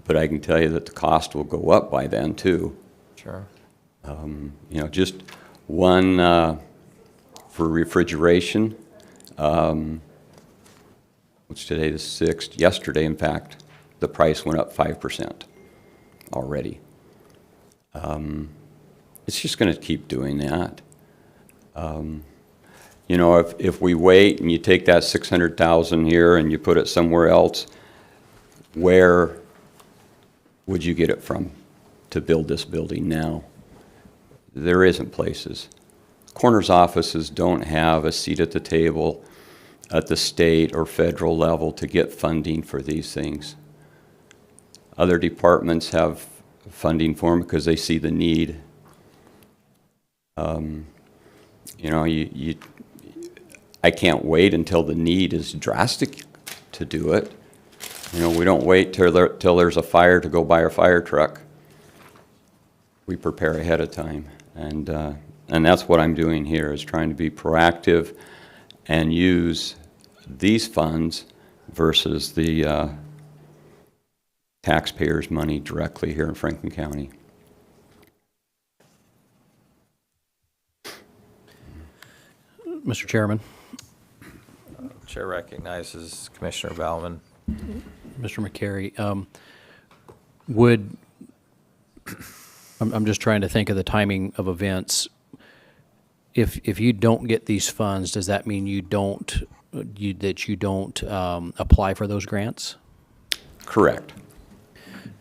But I can tell you that the cost will go up by then too. Sure. Just one for refrigeration, which today is 6th. Yesterday, in fact, the price went up 5% already. It's just going to keep doing that. If we wait and you take that 600,000 here and you put it somewhere else, where would you get it from to build this building now? There isn't places. Coroner's offices don't have a seat at the table at the state or federal level to get funding for these things. Other departments have funding for them because they see the need. I can't wait until the need is drastic to do it. We don't wait till there's a fire to go buy a fire truck. We prepare ahead of time, and that's what I'm doing here, is trying to be proactive and use these funds versus the taxpayers' money directly here in Franklin County. Mr. Chairman. Chair recognizes Commissioner Bauman. Mr. McCary, I'm just trying to think of the timing of events. If you don't get these funds, does that mean you don't apply for those grants? Correct.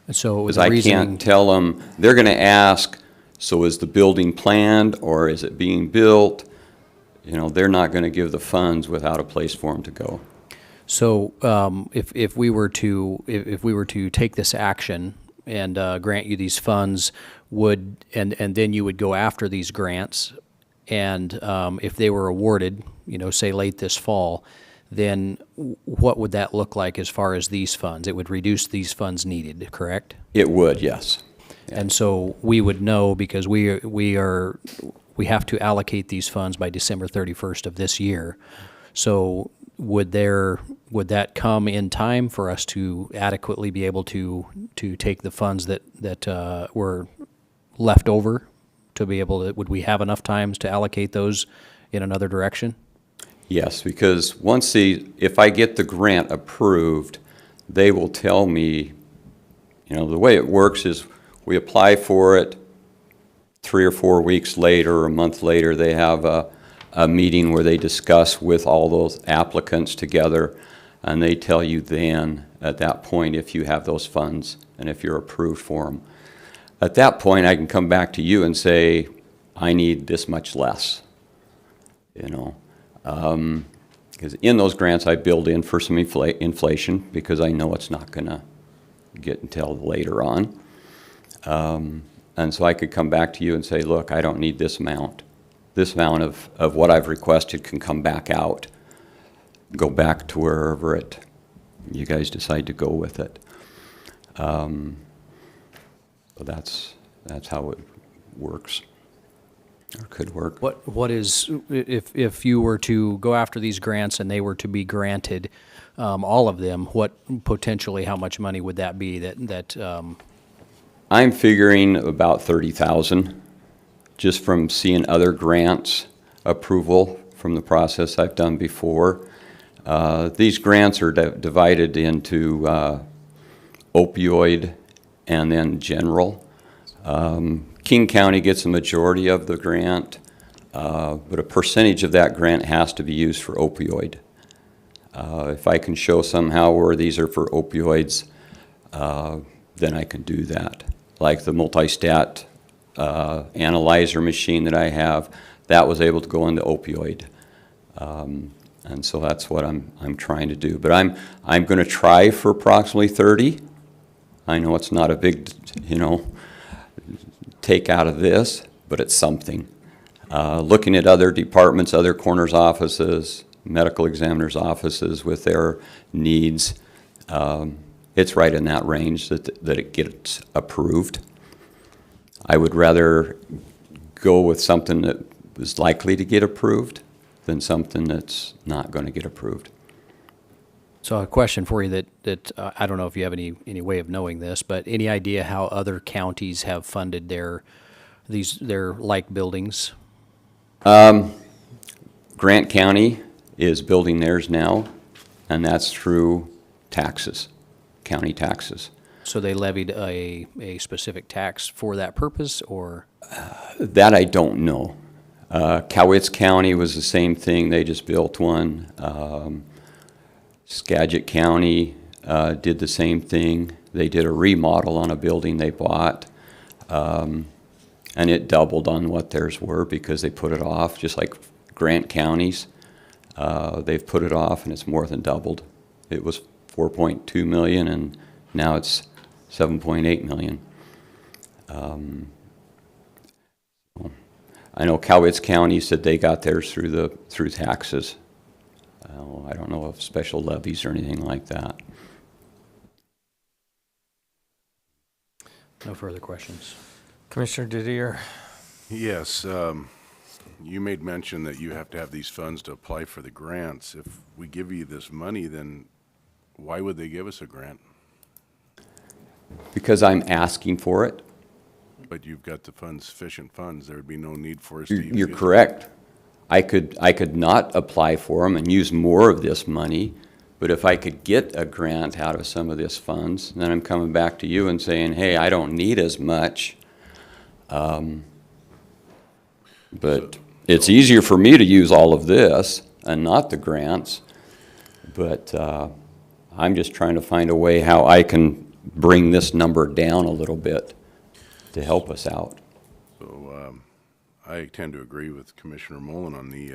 And so Because I can't tell them, they're going to ask, so is the building planned or is it being built? They're not going to give the funds without a place for them to go. So if we were to take this action and grant you these funds, and then you would go after these grants, And if they were awarded, say late this fall, then what would that look like as far as these funds? It would reduce these funds needed, correct? It would, yes. And so we would know because we have to allocate these funds by December 31st of this year. So would that come in time for us to adequately be able to take the funds that were left over to be able to, would we have enough times to allocate those in another direction? Yes, because if I get the grant approved, they will tell me, the way it works is we apply for it 3 or 4 weeks later, or a month later, they have a meeting where they discuss with all those applicants together, and they tell you then, at that point, if you have those funds and if you're approved for them. At that point, I can come back to you and say, I need this much less, because in those grants, I build in for some inflation because I know it's not going to get until later on. And so I could come back to you and say, look, I don't need this amount. This amount of what I've requested can come back out, go back to wherever you guys decide to go with it. So that's how it works, or could work. What is, if you were to go after these grants and they were to be granted, all of them, how much money would that be that I'm figuring about 30,000, just from seeing other grants approval from the process I've done before. These grants are divided into opioid and then general. King County gets a majority of the grant, but a percentage of that grant has to be used for opioid. If I can show somehow where these are for opioids, then I can do that. Like the multi-stat analyzer machine that I have, that was able to go into opioid. And so that's what I'm trying to do. But I'm going to try for approximately 30. I know it's not a big, take out of this, but it's something. Looking at other departments, other coroner's offices, medical examiner's offices with their needs, it's right in that range that it gets approved. I would rather go with something that is likely to get approved than something that's not going to get approved. So a question for you that I don't know if you have any way of knowing this, but any idea how other counties have funded their like buildings? Grant County is building theirs now, and that's through taxes, county taxes. So they levied a specific tax for that purpose, or? That I don't know. Cowitz County was the same thing. They just built one. Skagit County did the same thing. They did a remodel on a building they bought, and it doubled on what theirs were because they put it off, just like Grant County's. They've put it off, and it's more than doubled. It was $4.2 million, and now it's $7.8 million. I know Cowitz County said they got theirs through taxes. I don't know of special levies or anything like that. No further questions. Commissioner Didier? Yes, you made mention that you have to have these funds to apply for the grants. If we give you this money, then why would they give us a grant? Because I'm asking for it. But you've got the funds, sufficient funds. There would be no need for us to even You're get correct. I could not apply for them and use more of this money, but if I could get a grant out of some of this funds, then I'm coming back to you and saying, hey, I don't need as much. But it's easier for me to use all of this and not the grants, but I'm just trying to find a way how I can bring this number down a little bit to help us out. So I tend to agree with Commissioner Mullen on the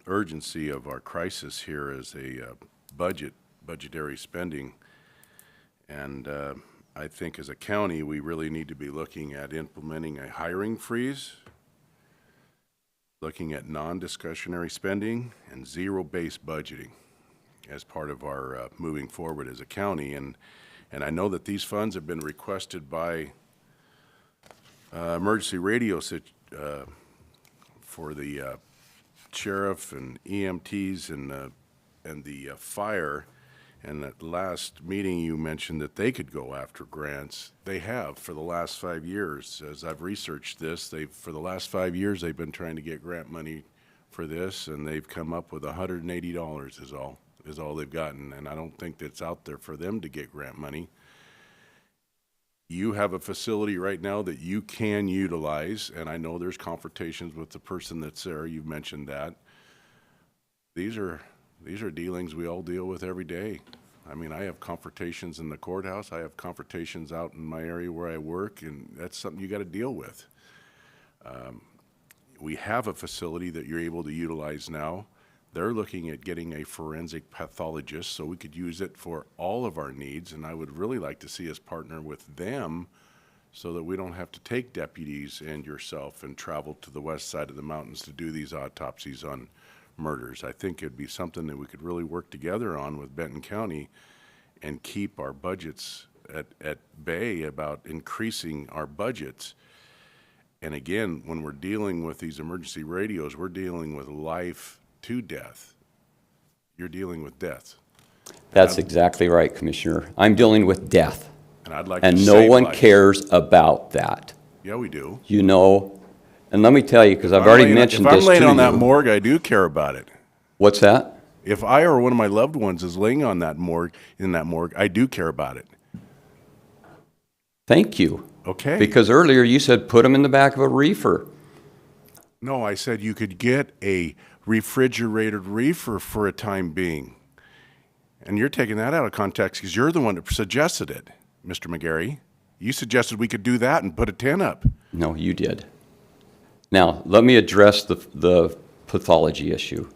urgency of our crisis here as a budgetary spending. And I think as a county, we really need to be looking at implementing a hiring freeze. looking at non-discretionary spending and zero-based budgeting as part of our moving forward as a county. And I know that these funds have been requested by emergency radio for the sheriff and EMTs and the fire. And at the last meeting, you mentioned that they could go after grants. They have for the last 5 years. As I've researched this, for the last 5 years, they've been trying to get grant money for this, and they've come up with $180 is all they've gotten. And I don't think that's out there for them to get grant money. You have a facility right now that you can utilize, and I know there's confrontations with the person that's there. You've mentioned that. These are dealings we all deal with every day. I mean, I have confrontations in the courthouse. I have confrontations out in my area where I work, and that's something you got to deal with. We have a facility that you're able to utilize now. They're looking at getting a forensic pathologist, so we could use it for all of our needs, and I would really like to see us partner with them so that we don't have to take deputies and yourself and travel to the west side of the mountains to do these autopsies on murders. I think it'd be something that we could really work together on with Benton County and keep our budgets at bay about increasing our budgets. And again, when we're dealing with these emergency radios, we're dealing with life to death. You're dealing with death. That's exactly right, Commissioner. I'm dealing with death. And I'd like to And no save one lives. cares about that. Yeah, we do. You know, and let me tell you, because I've already mentioned this to you. If I'm laying on that morgue, I do care about it. What's that? If I or one of my loved ones is laying on that morgue, I do care about it. Thank you. Okay. Because earlier you said put them in the back of a reefer. No, I said you could get a refrigerated reefer for a time being. And you're taking that out of context because you're the one that suggested it, Mr. McGarry. You suggested we could do that and put a tent up. No, you did. Now, let me address the pathology issue.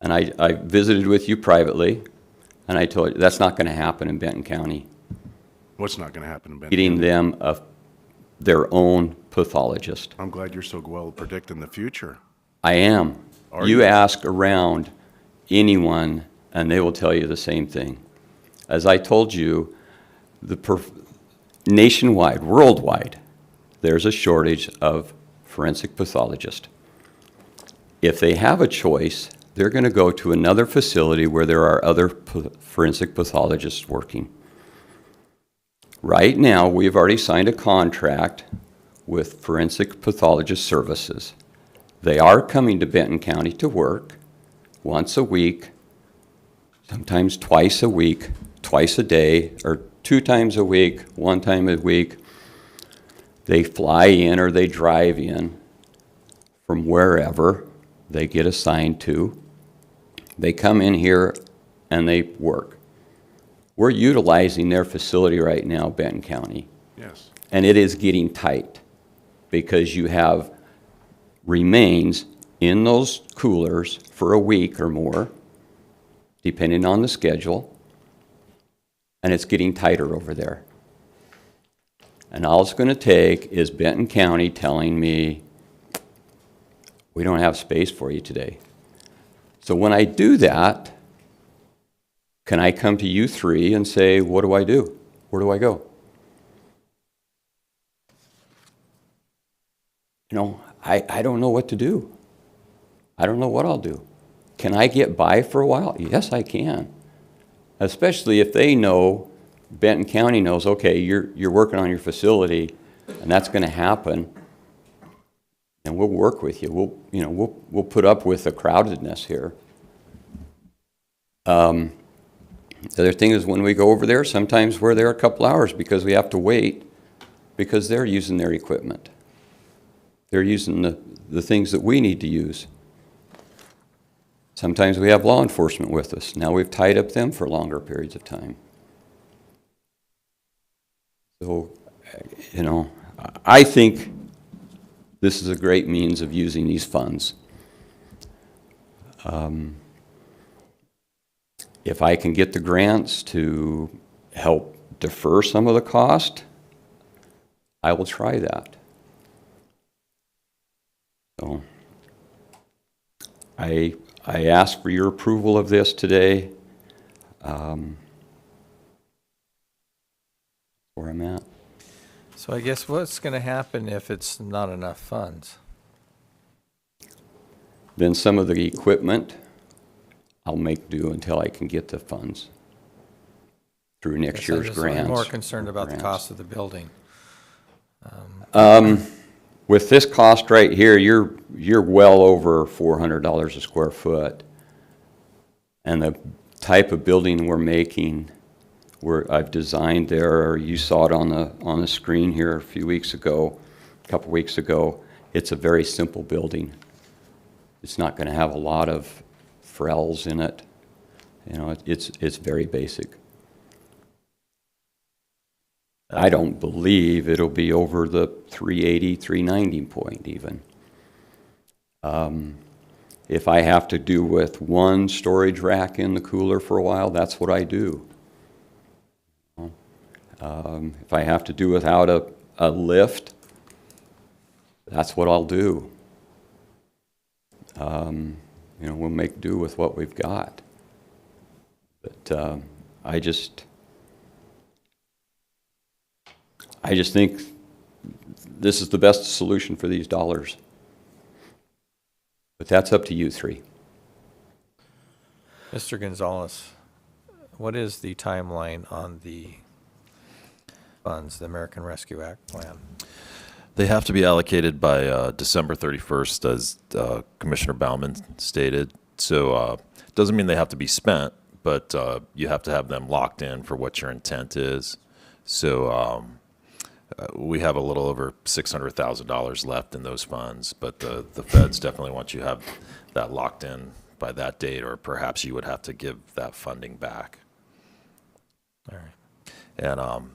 And I visited with you privately, and I told you that's not going to happen in Benton County. What's not going to happen in Benton? Getting them their own pathologist. I'm glad you're so well predicting the future. I am. You ask around anyone, and they will tell you the same thing. As I told you, nationwide, worldwide, there's a shortage of forensic pathologists. If they have a choice, they're going to go to another facility where there are other forensic pathologists working. Right now, we've already signed a contract with Forensic Pathologist Services. They are coming to Benton County to work once a week, sometimes twice a week, twice a day, or 2 times a week, 1 time a week. They fly in or they drive in from wherever they get assigned to. They come in here and they work. We're utilizing their facility right now, Benton County. Yes. And it is getting tight because you have remains in those coolers for a week or more, depending on the schedule, and it's getting tighter over there. And all it's going to take is Benton County telling me, we don't have space for you today. So when I do that, can I come to you 3 and say, what do I do? Where do I go? You know, I don't know what to do. I don't know what I'll do. Can I get by for a while? Yes, I can. Especially if they know, Benton County knows, okay, you're working on your facility, and that's going to happen, and we'll work with you. We'll put up with the crowdedness here. The other thing is when we go over there, sometimes we're there a couple hours because we have to wait because they're using their equipment. They're using the things that we need to use. Sometimes we have law enforcement with us. Now we've tied up them for longer periods of time. So, you know, I think this is a great means of using these funds. If I can get the grants to help defer some of the cost, I will try that. So I ask for your approval of this today. Where I'm at. So I guess what's going to happen if it's not enough funds? Then some of the equipment, I'll make do until I can get the funds through next Guess I'm year's just grants. more concerned about the grants. cost of the building. With this cost right here, you're well over $400 a square foot. And the type of building we're making, I've designed there, or you saw it on the screen here a couple weeks ago. It's a very simple building. It's not going to have a lot of frills in it. You know, it's very basic. I don't believe it'll be over the 380, 390 point even. If I have to do with one storage rack in the cooler for a while, that's what I do. If I have to do without a lift, that's what I'll do. You know, we'll make do with what we've got. But I just think this is the best solution for these dollars. But that's up to you three. Mr. Gonzalez, what is the timeline on the funds, the American Rescue Act plan? They have to be allocated by December 31st, as Commissioner Bauman stated. So it doesn't mean they have to be spent, but you have to have them locked in for what your intent is. So we have a little over $600,000 left in those funds, but the feds definitely want you to have that locked in by that date, or perhaps you would have to give that funding back. All right.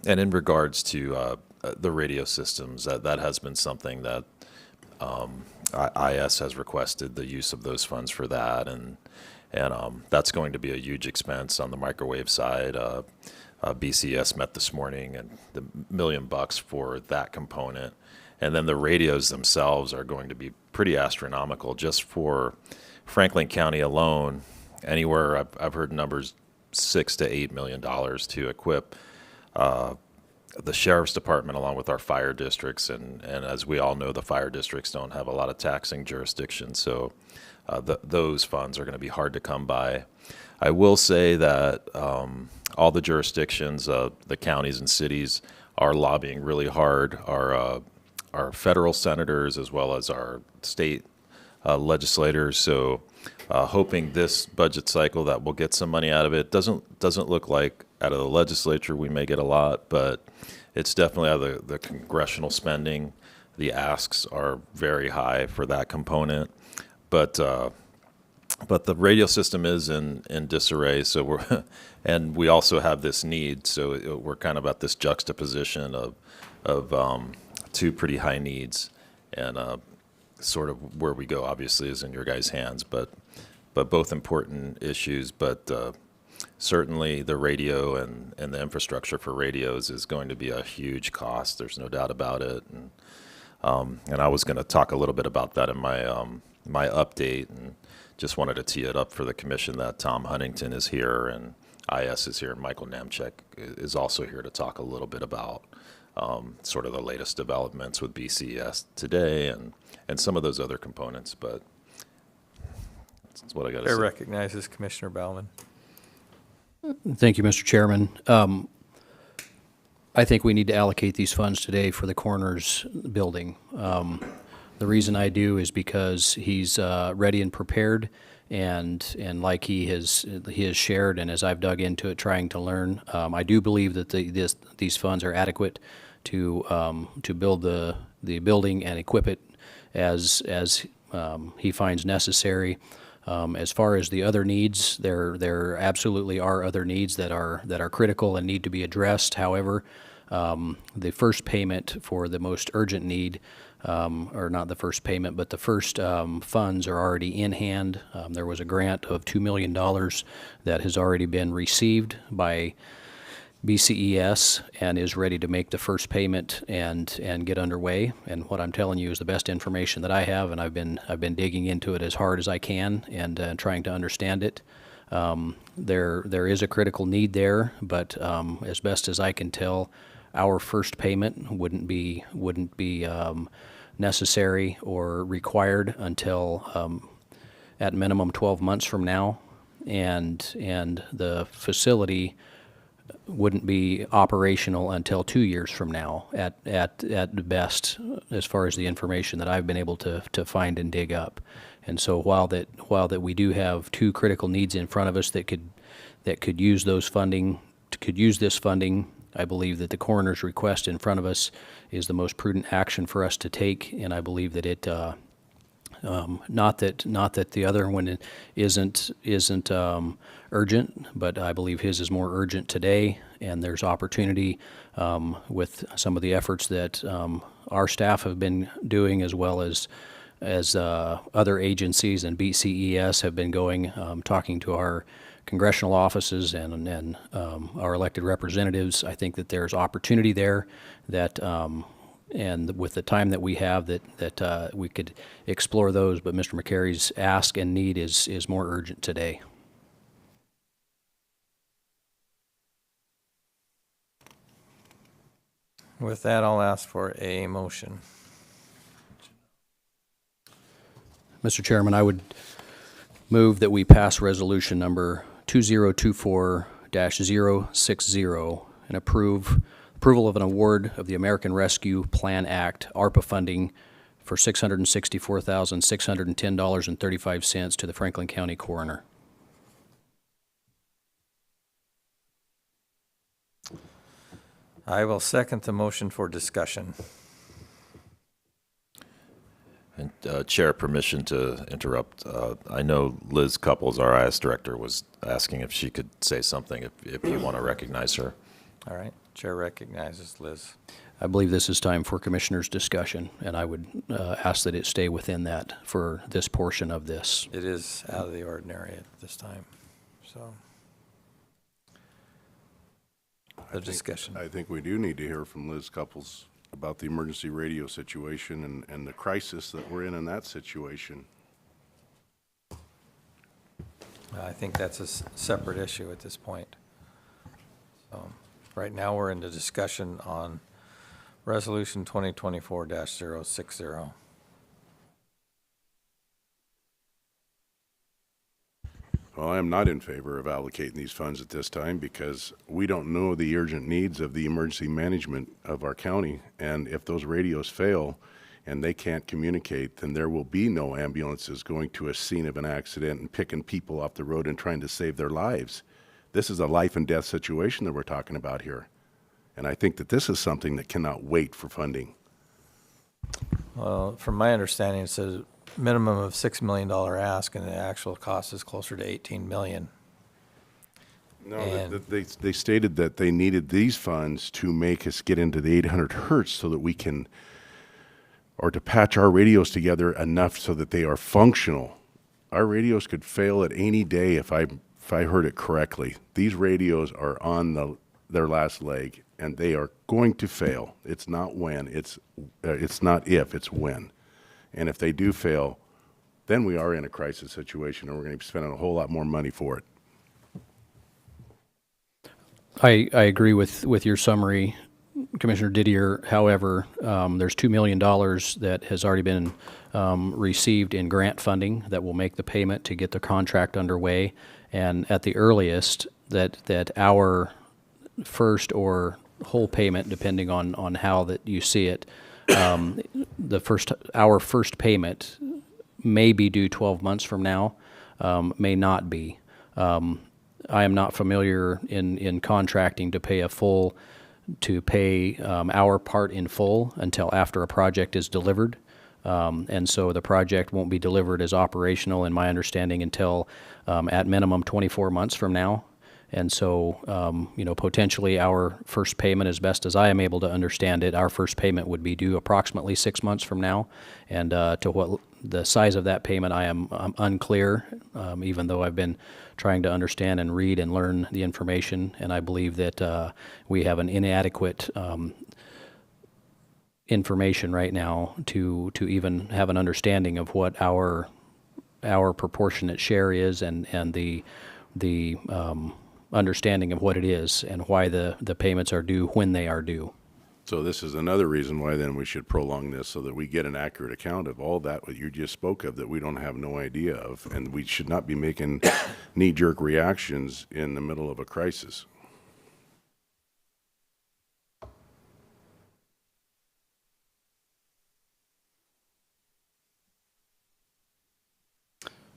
And in regards to the radio systems, that has been something that IS has requested the use of those funds for that, and that's going to be a huge expense on the microwave side. BCS met this morning, and the $1 million for that component, and then the radios themselves are going to be pretty astronomical just for Franklin County alone. Anywhere I've heard numbers $6 to $8 million to equip the sheriff's department along with our fire districts, and as we all know, the fire districts don't have a lot of taxing jurisdiction, so those funds are going to be hard to come by. I will say that all the jurisdictions, the counties and cities, are lobbying really hard. Our federal senators as well as our state legislators. So hoping this budget cycle that we'll get some money out of it. Doesn't look like out of the legislature we may get a lot, but it's definitely out of the congressional spending. The asks are very high for that component, but the radio system is in disarray. So and we also have this need. So we're kind of at this juxtaposition of two pretty high needs, and sort of where we go obviously is in your guys' hands, but both important issues. But certainly the radio and the infrastructure for radios is going to be a huge cost. There's no doubt about it. And I was going to talk a little bit about that in my update, and just wanted to tee it up for the commission that Tom Huntington is here and IS is here, and Michael Namchek is also here to talk a little bit about sort of the latest developments with BCS today and some of those other components. But that's what I got to Chair say. recognizes Commissioner Bauman. Thank you, Mr. Chairman. I think we need to allocate these funds today for the coroner's building. The reason I do is because he's ready and prepared, and like he has shared, and as I've dug into it, trying to learn, I do believe that these funds are adequate to build the building and equip it as he finds necessary. As far as the other needs, there absolutely are other needs that are critical and need to be addressed. However, the first payment for the most urgent need, or not the first payment, but the first funds are already in hand. There was a grant of $2 million that has already been received by BCES and is ready to make the first payment and get underway. And what I'm telling you is the best information that I have, and I've been digging into it as hard as I can and trying to understand it. There is a critical need there, but as best as I can tell, our first payment wouldn't be necessary or required until at minimum 12 months from now, and the facility wouldn't be operational until 2 years from now at best, as far as the information that I've been able to find and dig up. And so while that we do have two critical needs in front of us that could use this funding, I believe that the coroner's request in front of us is the most prudent action for us to take, and I believe that it not that the other one isn't urgent, but I believe his is more urgent today, and there's opportunity with some of the efforts that our staff have been doing, as well as other agencies and BCES have been going, talking to our congressional offices and our elected representatives. I think that there's opportunity there that and with the time that we have, that we could explore those, but Mr. McCary's ask and need is more urgent today. With that, I'll ask for a motion. Mr. Chairman, I would move that we pass resolution number 2024-060 and approval of an award of the American Rescue Plan Act, ARPA funding for $664,610.35 to the Franklin County Coroner. I will second the motion for discussion. And Chair, permission to interrupt. I know Liz Couples, our IS director, was asking if she could say something, if you want to recognize her. All right. Chair recognizes Liz. I believe this is time for Commissioner's discussion, and I would ask that it stay within that for this portion of this. It is out of the ordinary at this time, so. Discussion. I think we do need to hear from Liz Couples about the emergency radio situation and the crisis that we're in that situation. I think that's a separate issue at this point. So, right now, we're in the discussion on Resolution 2024-060. Well, I am not in favor of allocating these funds at this time because we don't know the urgent needs of the emergency management of our county. And if those radios fail and they can't communicate, then there will be no ambulances going to a scene of an accident and picking people off the road and trying to save their lives. This is a life and death situation that we're talking about here. And I think that this is something that cannot wait for funding. Well, from my understanding, it says minimum of $6 million ask, and the actual cost is closer to $18 million. No, they stated that they needed these funds to make us get into the 800 hertz so that we can, or to patch our radios together enough so that they are functional. Our radios could fail at any day if I heard it correctly. These radios are on their last leg, and they are going to fail. It's not when, it's not if, it's when. And if they do fail, then we are in a crisis situation, and we're going to be spending a whole lot more money for it. I agree with your summary, Commissioner Didier. However, there's $2 million that has already been received in grant funding that will make the payment to get the contract underway. And at the earliest, that our first or whole payment, depending on how that you see it, our first payment may be due 12 months from now, may not be. I am not familiar in contracting to pay our part in full until after a project is delivered. And so the project won't be delivered as operational, in my understanding, until at minimum 24 months from now. And so, potentially our first payment, as best as I am able to understand it, our first payment would be due approximately 6 months from now. And to The size of that payment, I'm unclear, even though I've been trying to understand and read and learn the information, and I believe that we have an inadequate information right now to even have an understanding of what our proportionate share is, and the understanding of what it is and why the payments are due when they are due. So this is another reason why then we should prolong this, so that we get an accurate account of all that what you just spoke of that we don't have no idea of, and we should not be making knee-jerk reactions in the middle of a crisis.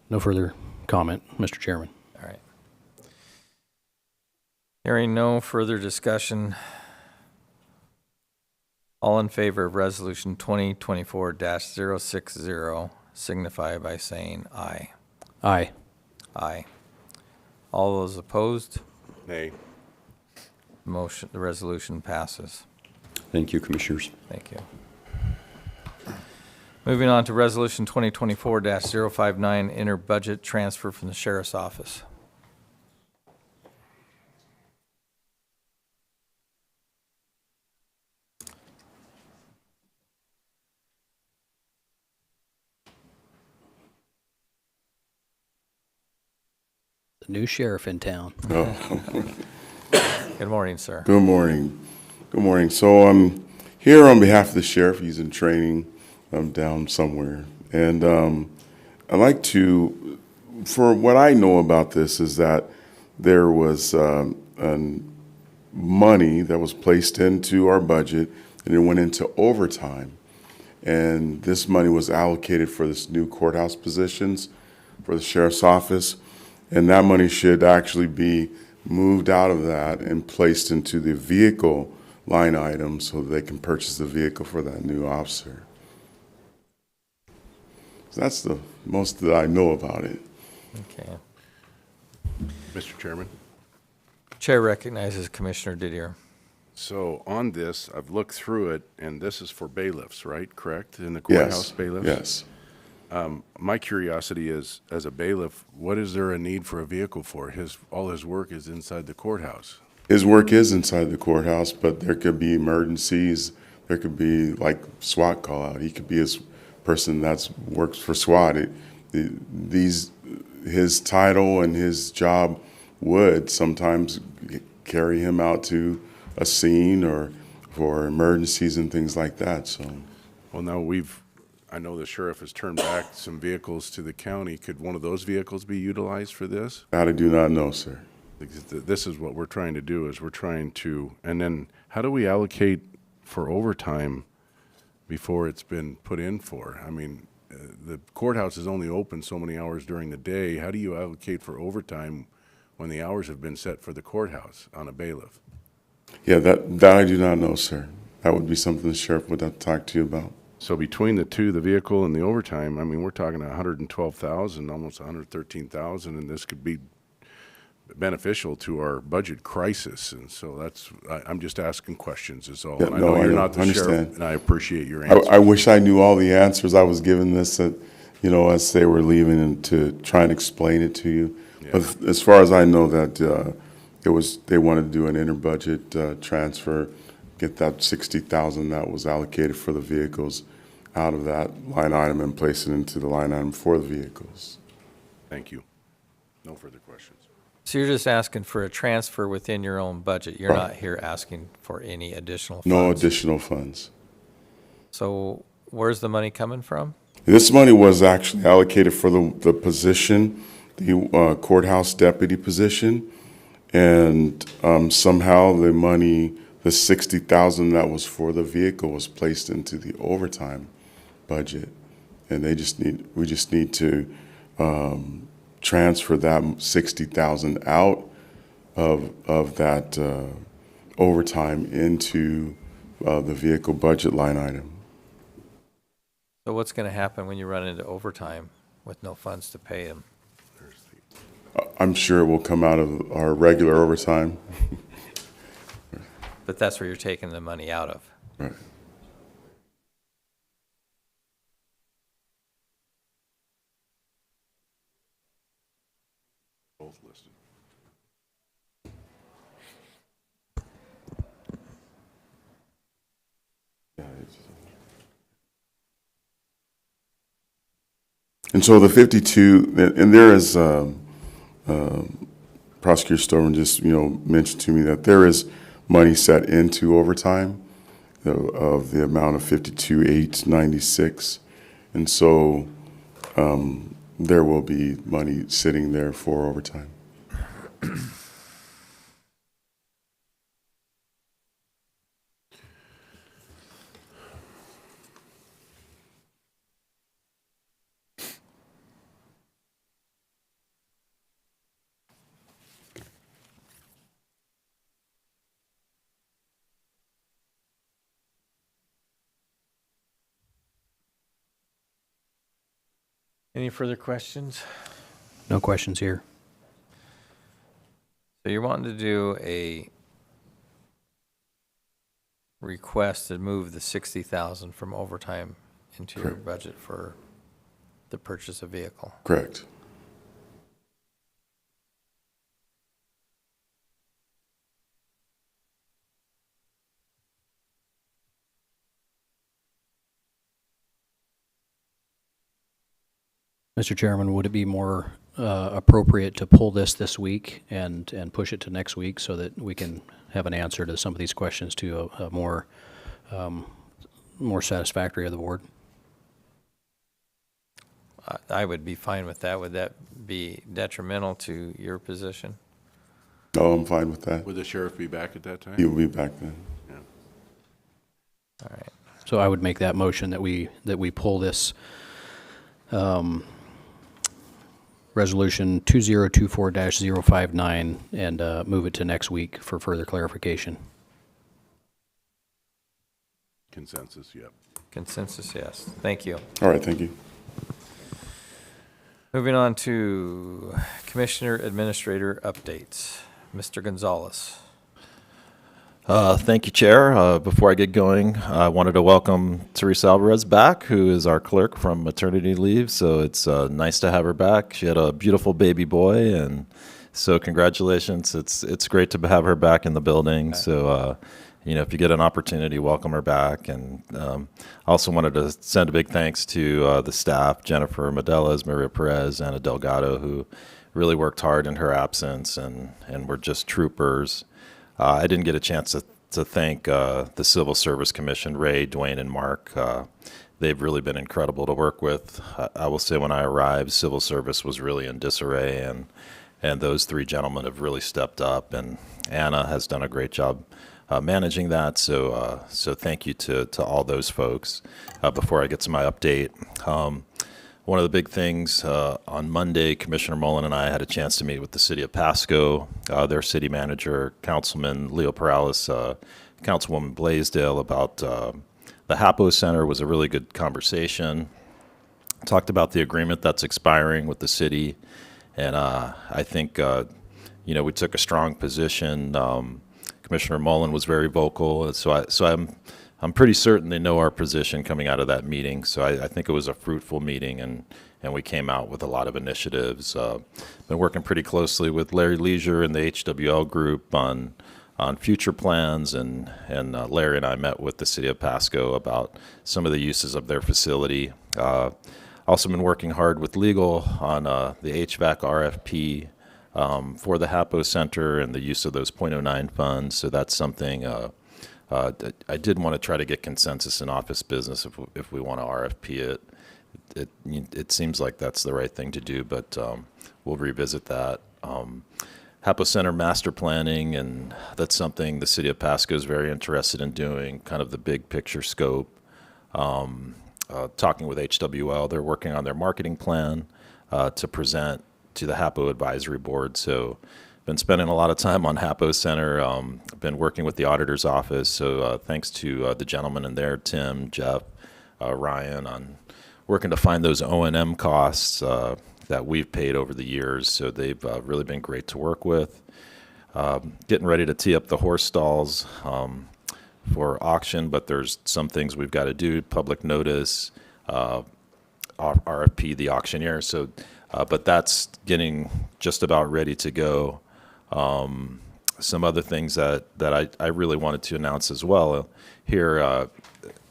No further comment, Mr. Chairman. All right. Hearing no further discussion, all in favor of Resolution 2024-060 signify by saying aye. Aye. Aye. All those opposed, Nay. the resolution passes. Thank you, Commissioners. Thank you. Moving on to Resolution 2024-059, inter-budget transfer from the Sheriff's Office. The new sheriff in town. Good morning, sir. Good morning. Good morning. So I'm here on behalf of the sheriff. He's in training down somewhere. And I'd like to, for what I know about this, is that there was money that was placed into our budget and it went into overtime. And this money was allocated for this new courthouse positions for the sheriff's office. And that money should actually be moved out of that and placed into the vehicle line item so that they can purchase the vehicle for that new officer. So that's the most that I know about it. Okay. Mr. Chairman? Chair recognizes Commissioner Didier. So on this, I've looked through it, and this is for bailiffs, right? Correct? In the courthouse bailiffs? Yes. My curiosity is, as a bailiff, what is there a need for a vehicle for? All his work is inside the courthouse. His work is inside the courthouse, but there could be emergencies. There could be like SWAT call out. He could be his person that works for SWAT. His title and his job would sometimes carry him out to a scene or for emergencies and things like that. So, Well, now I know the sheriff has turned back some vehicles to the county. Could one of those vehicles be utilized for this? that I do not know, sir. This is what we're trying to do, is we're trying to, and then how do we allocate for overtime before it's been put in for? I mean, the courthouse is only open so many hours during the day. How do you allocate for overtime when the hours have been set for the courthouse on a bailiff? Yeah, that I do not know, sir. That would be something the sheriff would have to talk to you about. So between the two, the vehicle and the overtime, I mean, we're talking 112,000, almost 113,000, and this could be beneficial to our budget crisis. And so I'm just asking questions is all. Yeah, And I know no, you're I not the understand. sheriff, and I appreciate your answer. I wish I knew all the answers. I was given this, as they were leaving, and to try and explain it to you. Yeah. But as far as I know, that they wanted to do an inter-budget transfer, get that 60,000 that was allocated for the vehicles out of that line item and place it into the line item for the vehicles. Thank you. No further questions. So you're just asking for a transfer within your own budget. You're not here asking for any additional funds. No additional funds. So where's the money coming from? This money was actually allocated for the position, the courthouse deputy position, and somehow the money, the 60,000 that was for the vehicle, was placed into the overtime budget, and we just need to transfer that 60,000 out of that overtime into the vehicle budget line item. So what's going to happen when you run into overtime with no funds to pay them? I'm sure it will come out of our regular overtime. But that's where you're taking the money out of. Right. both listed. And so the 52, and there is, Prosecutor Stover just, mentioned to me that there is money set into overtime of the amount of 52,896. And so there will be money sitting there for overtime. Any further questions? No questions here. So you're wanting to do a request to move the 60,000 from overtime into your Correct. budget for the purchase of vehicle. Correct. Mr. Chairman, would it be more appropriate to pull this week and push it to next week so that we can have an answer to some of these questions to a more satisfactory of the board? I would be fine with that. Would that be detrimental to your position? No, I'm fine with that. Would the sheriff be back at that time? He will be back then. Yeah. All right. So I would make that motion that we pull this Resolution 2024-059 and move it to next week for further clarification. Consensus, yep. Consensus, yes. Thank you. All right, thank you. Moving on to Commissioner Administrator updates. Mr. Gonzalez. Thank you, Chair. Before I get going, I wanted to welcome Teresa Alvarez back, who is our clerk from maternity leave. So it's nice to have her back. She had a beautiful baby boy, and so congratulations. It's great to have her back in the building. Okay. So, if you get an opportunity, welcome her back. And I also wanted to send a big thanks to the staff, Jennifer Medelas, Maria Perez, Anna Delgado, who really worked hard in her absence and were just troopers. I didn't get a chance to thank the Civil Service Commission, Ray, Dwayne, and Mark. They've really been incredible to work with. I will say when I arrived, civil service was really in disarray, and those three gentlemen have really stepped up, and Anna has done a great job managing that. So thank you to all those folks. Before I get to my update, one of the big things on Monday, Commissioner Mullen and I had a chance to meet with the city of Pasco, their city manager, Councilman Leo Perales, Councilwoman Blaisdell about the HAPO Center. Was a really good conversation. Talked about the agreement that's expiring with the city, and I think we took a strong position. Commissioner Mullen was very vocal, so I'm pretty certain they know our position coming out of that meeting. So I think it was a fruitful meeting, and we came out with a lot of initiatives. Been working pretty closely with Larry Leisure and the HWL group on future plans, and Larry and I met with the city of Pasco about some of the uses of their facility. Also been working hard with legal on the HVAC RFP for the HAPO Center and the use of those .09 funds. So that's something I did want to try to get consensus in office business if we want to RFP it. It seems like that's the right thing to do, but we'll revisit that. HAPO Center master planning, and that's something the city of Pasco is very interested in doing, kind of the big picture scope. Talking with HWL, they're working on their marketing plan to present to the HAPO advisory board. So been spending a lot of time on HAPO Center. Been working with the auditor's office. So thanks to the gentlemen in there, Tim, Jeff, Ryan, on working to find those O&M costs that we've paid over the years. So they've really been great to work with. Getting ready to tee up the horse stalls for auction, but there's some things we've got to do. Public notice, RFP, the auctioneer. So But that's getting just about ready to go. Some other things that I really wanted to announce as well here.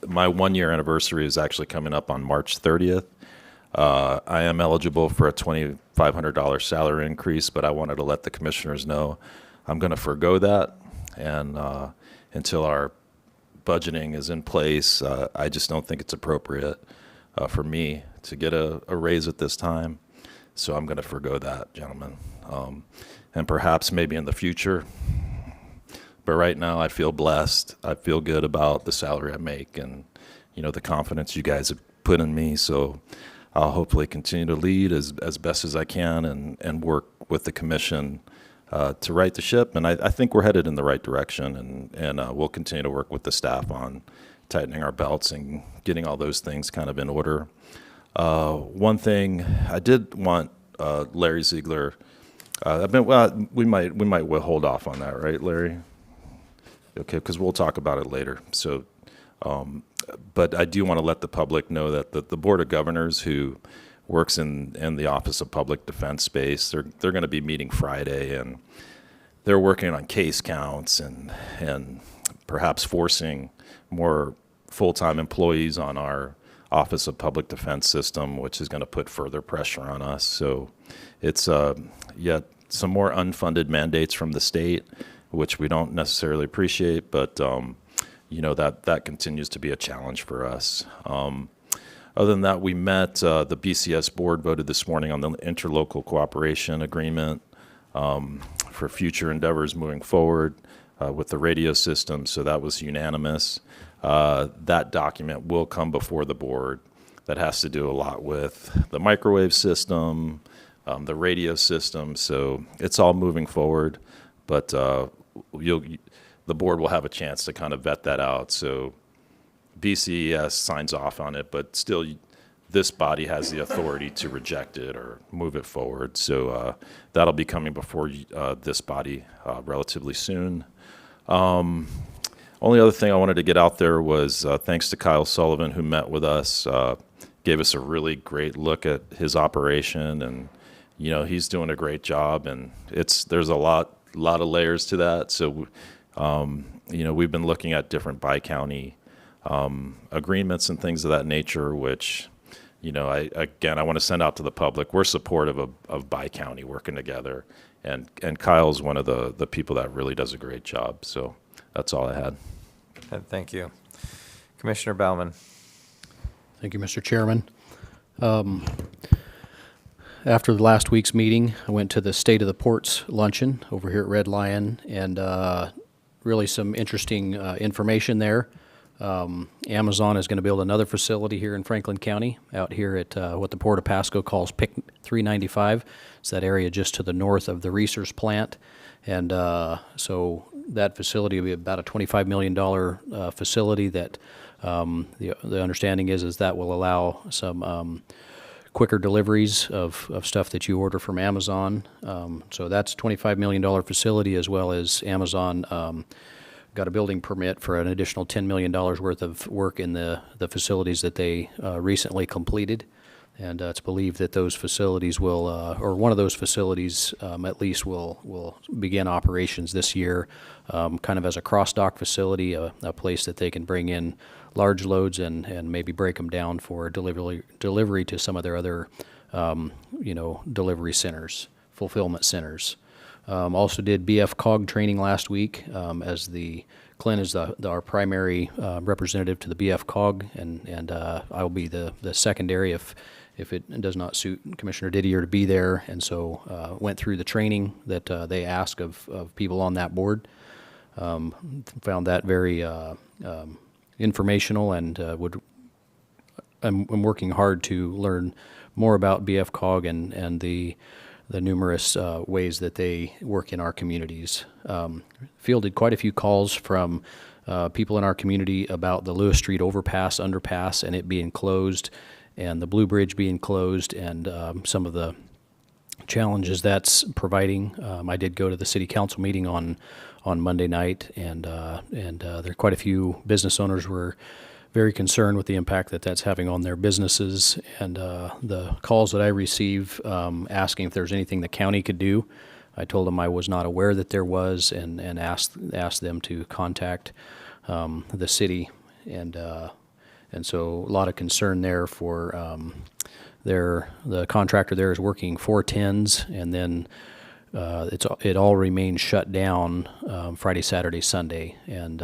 My 1-year anniversary is actually coming up on March 30th. I am eligible for a $2,500 salary increase, but I wanted to let the commissioners know I'm going to forego that, and until our budgeting is in place, I just don't think it's appropriate for me to get a raise at this time. So I'm going to forego that, gentlemen, and perhaps maybe in the future. But right now, I feel blessed. I feel good about the salary I make, and the confidence you guys have put in me. So I'll hopefully continue to lead as best as I can, and work with the commission to right the ship. And I think we're headed in the right direction, and we'll continue to work with the staff on tightening our belts and getting all those things kind of in order. One thing I did want Larry Ziegler. We might hold off on that, right, Larry? Okay, because we'll talk about it later. So, but I do want to let the public know that the Board of Governors, who works in the Office of Public Defense space, they're going to be meeting Friday, and they're working on case counts and perhaps forcing more full-time employees on our Office of Public Defense system, which is going to put further pressure on us. So it's yet some more unfunded mandates from the state, which we don't necessarily appreciate, but that continues to be a challenge for us. Other than that, we met, the BCS board voted this morning on the interlocal cooperation agreement for future endeavors moving forward with the radio system, so that was unanimous. That document will come before the board. That has to do a lot with the microwave system, the radio system, so it's all moving forward, but the board will have a chance to kind of vet that out. So BCES signs off on it, but still this body has the authority to reject it or move it forward. So that'll be coming before this body relatively soon. Only other thing I wanted to get out there was thanks to Kyle Sullivan, who met with us, gave us a really great look at his operation, and he's doing a great job, and there's a lot of layers to that. So we've been looking at different bi-county agreements and things of that nature, which I want to send out to the public. We're supportive of bi-county working together, and Kyle's one of the people that really does a great job. So that's all I had. Thank you. Commissioner Bauman. Thank you, Mr. Chairman. After the last week's meeting, I went to the State of the Ports luncheon over here at Red Lion, and really some interesting information there. Amazon is going to build another facility here in Franklin County, out here at what the Port of Pasco calls PIC 395. It's that area just to the north of the research plant. And so that facility will be about a $25 million facility that the understanding is that will allow some quicker deliveries of stuff that you order from Amazon. So that's a $25 million facility, as well as Amazon got a building permit for an additional $10 million worth of work in the facilities that they recently completed. And it's believed that those facilities will, or one of those facilities at least will begin operations this year, kind of as a cross-dock facility, a place that they can bring in large loads and maybe break them down for delivery to some of their other, delivery centers, fulfillment centers. Also did BF-COG training last week, as Clint is our primary representative to the BF-COG, and I'll be the secondary if it does not suit Commissioner Didier to be there. And so went through the training that they ask of people on that board. Found that very informational, and I'm working hard to learn more about BF-COG and the numerous ways that they work in our communities. Fielded quite a few calls from people in our community about the Lewis Street underpass, and it being closed, and the Blue Bridge being closed, and some of the challenges that's providing. I did go to the city council meeting on Monday night, and there are quite a few business owners were very concerned with the impact that that's having on their businesses. And the calls that I receive asking if there's anything the county could do, I told them I was not aware that there was, and asked them to contact the city. And so a lot of concern there for the contractor there is working 4/10s, and then it all remains shut down Friday, Saturday, Sunday. And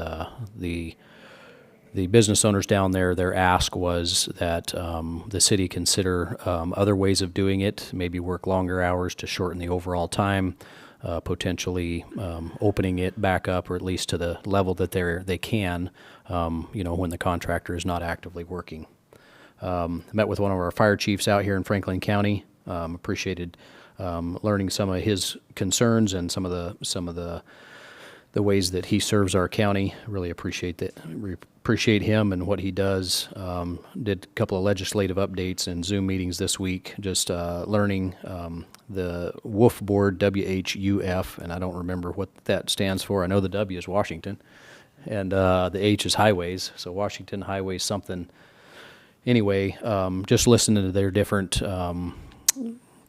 the business owners down there, their ask was that the city consider other ways of doing it, maybe work longer hours to shorten the overall time, potentially opening it back up, or at least to the level that they can, when the contractor is not actively working. Met with one of our fire chiefs out here in Franklin County. Appreciated learning some of his concerns and some of the ways that he serves our county. Really appreciate him and what he does. Did a couple of legislative updates and Zoom meetings this week, just learning the WUF board, WHUF, and I don't remember what that stands for. I know the W is Washington, and the H is highways, so Washington Highways something. Anyway, just listening to their different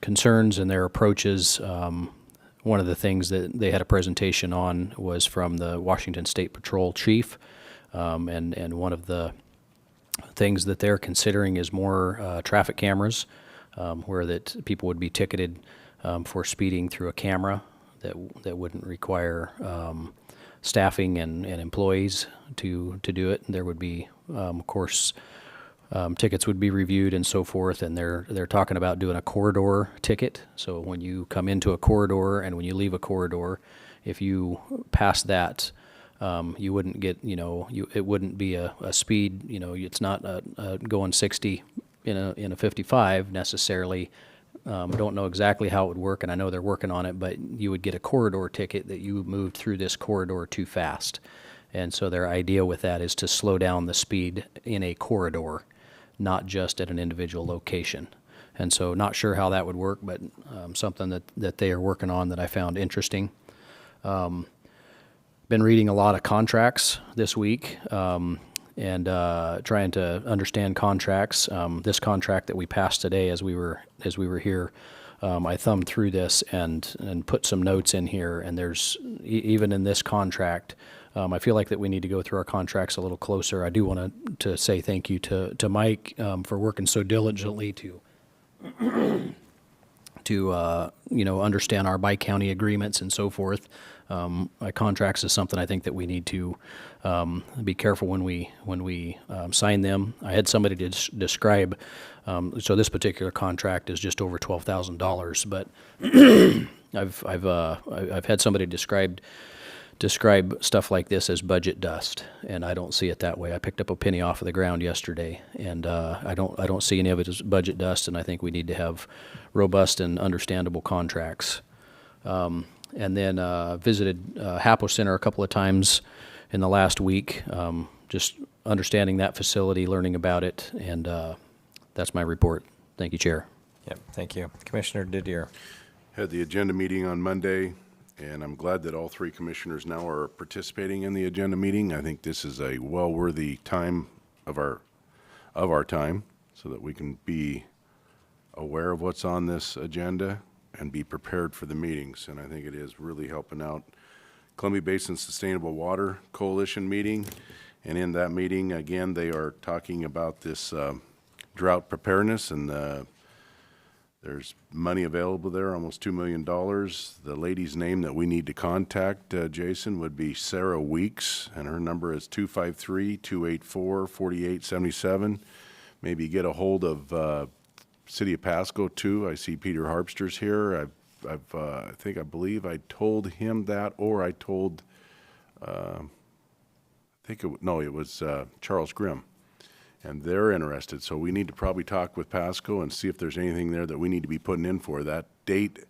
concerns and their approaches. One of the things that they had a presentation on was from the Washington State Patrol chief, and one of the things that they're considering is more traffic cameras, where that people would be ticketed for speeding through a camera that wouldn't require staffing and employees to do it. And there would be, of course, tickets would be reviewed and so forth, and they're talking about doing a corridor ticket. So when you come into a corridor and when you leave a corridor, if you pass that, you wouldn't get, it wouldn't be a speed, it's not going 60 in a 55 necessarily. Don't know exactly how it would work, and I know they're working on it, but you would get a corridor ticket that you moved through this corridor too fast. And so their idea with that is to slow down the speed in a corridor, not just at an individual location. And so not sure how that would work, but something that they are working on that I found interesting. Been reading a lot of contracts this week, and trying to understand contracts. This contract that we passed today as we were here, I thumbed through this and put some notes in here, and there's, even in this contract, I feel like that we need to go through our contracts a little closer. I do want to say thank you to Mike for working so diligently to understand our bi-county agreements and so forth. Contracts is something I think that we need to be careful when we sign them. I had somebody describe, so this particular contract is just over $12,000, but I've had somebody describe stuff like this as budget dust, and I don't see it that way. I picked up a penny off of the ground yesterday, and I don't see any of it as budget dust, and I think we need to have robust and understandable contracts. And then visited Hapo Center a couple of times in the last week, just understanding that facility, learning about it, and that's my report. Thank you, Chair. Yep, thank you. Commissioner Didier. Had the agenda meeting on Monday, and I'm glad that all three commissioners now are participating in the agenda meeting. I think this is a well-worthy time of our time, so that we can be aware of what's on this agenda and be prepared for the meetings. And I think it is really helping out. Columbia Basin Sustainable Water Coalition meeting, and in that meeting, again, they are talking about this drought preparedness, and there's money available there, almost $2 million. The lady's name that we need to contact, Jason, would be Sarah Weeks, and her number is 253-284-4877. Maybe get a hold of City of Pasco too. I see Peter Harpster's here. I believe I told him that, or I told, it was Charles Grimm. And they're interested, so we need to probably talk with Pasco and see if there's anything there that we need to be putting in for. That date,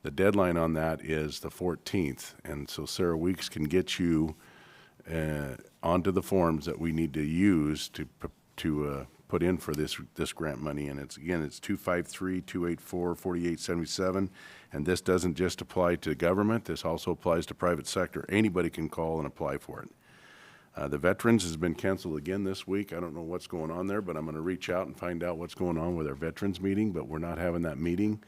the deadline on that is the 14th, and so Sarah Weeks can get you onto the forms that we need to use to put in for this grant money. And it's 253-284-4877, and this doesn't just apply to government, this also applies to private sector. Anybody can call and apply for it. The Veterans has been canceled again this week. I don't know what's going on there, but I'm going to reach out and find out what's going on with our Veterans meeting, but we're not having that meeting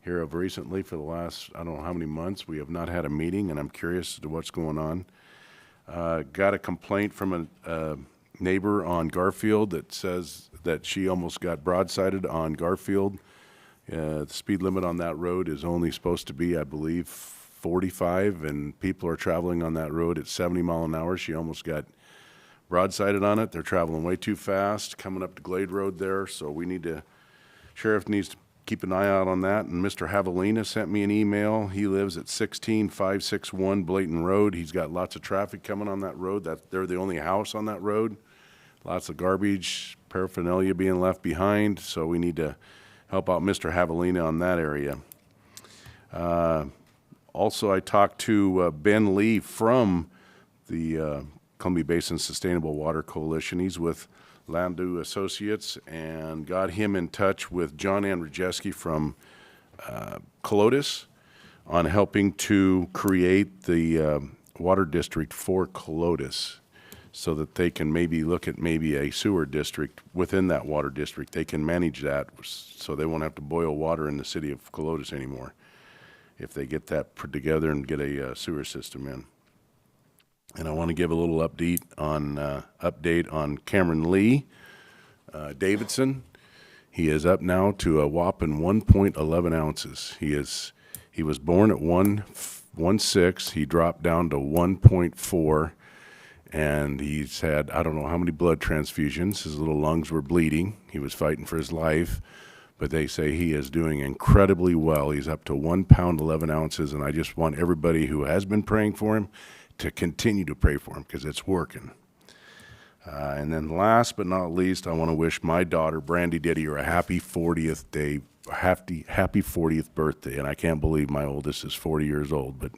here of recently for the last, I don't know how many months. We have not had a meeting, and I'm curious as to what's going on. Got a complaint from a neighbor on Garfield that says that she almost got broadsided on Garfield. The speed limit on that road is only supposed to be, I believe, 45, and people are traveling on that road at 70 mile an hour. She almost got broadsided on it. They're traveling way too fast coming up to Glade Road there, so we need to, sheriff needs to keep an eye out on that. And Mr. Javelina sent me an email. He lives at 16561 Blayton Road. He's got lots of traffic coming on that road. They're the only house on that road. Lots of garbage, paraphernalia being left behind, so we need to help out Mr. Javelina on that area. Also, I talked to Ben Lee from the Columbia Basin Sustainable Water Coalition. He's with Landu Associates, and got him in touch with John Andrzejewski from Colotis on helping to create the water district for Colotis so that they can maybe look at maybe a sewer district within that water district. They can manage that so they won't have to boil water in the city of Colotis anymore if they get that put together and get a sewer system in. And I want to give a little update on Cameron Lee Davidson. He is up now to a whopping 1.11 ounces. He was born at 1.6. He dropped down to 1.4, and he's had I don't know how many blood transfusions. His little lungs were bleeding. He was fighting for his life. But they say he is doing incredibly well. He's up to 1 pound, 11 ounces, and I just want everybody who has been praying for him to continue to pray for him because it's working. And then last but not least, I want to wish my daughter, Brandy Didier, a happy 40th day, happy 40th birthday. And I can't believe my oldest is 40 years old, but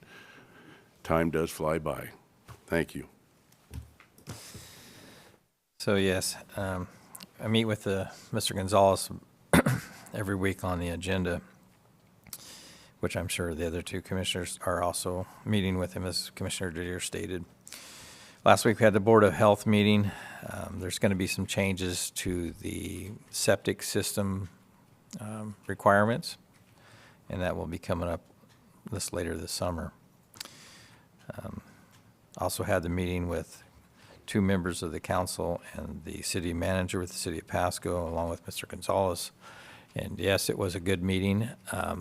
time does fly by. Thank you. So yes, I meet with Mr. Gonzalez every week on the agenda, which I'm sure the other two commissioners are also meeting with him, as Commissioner Didier stated. Last week we had the Board of Health meeting. There's going to be some changes to the septic system requirements, and that will be coming up later this summer. Also had the meeting with two members of the council and the city manager with the city of Pasco, along with Mr. Gonzalez. And yes, it was a good meeting. I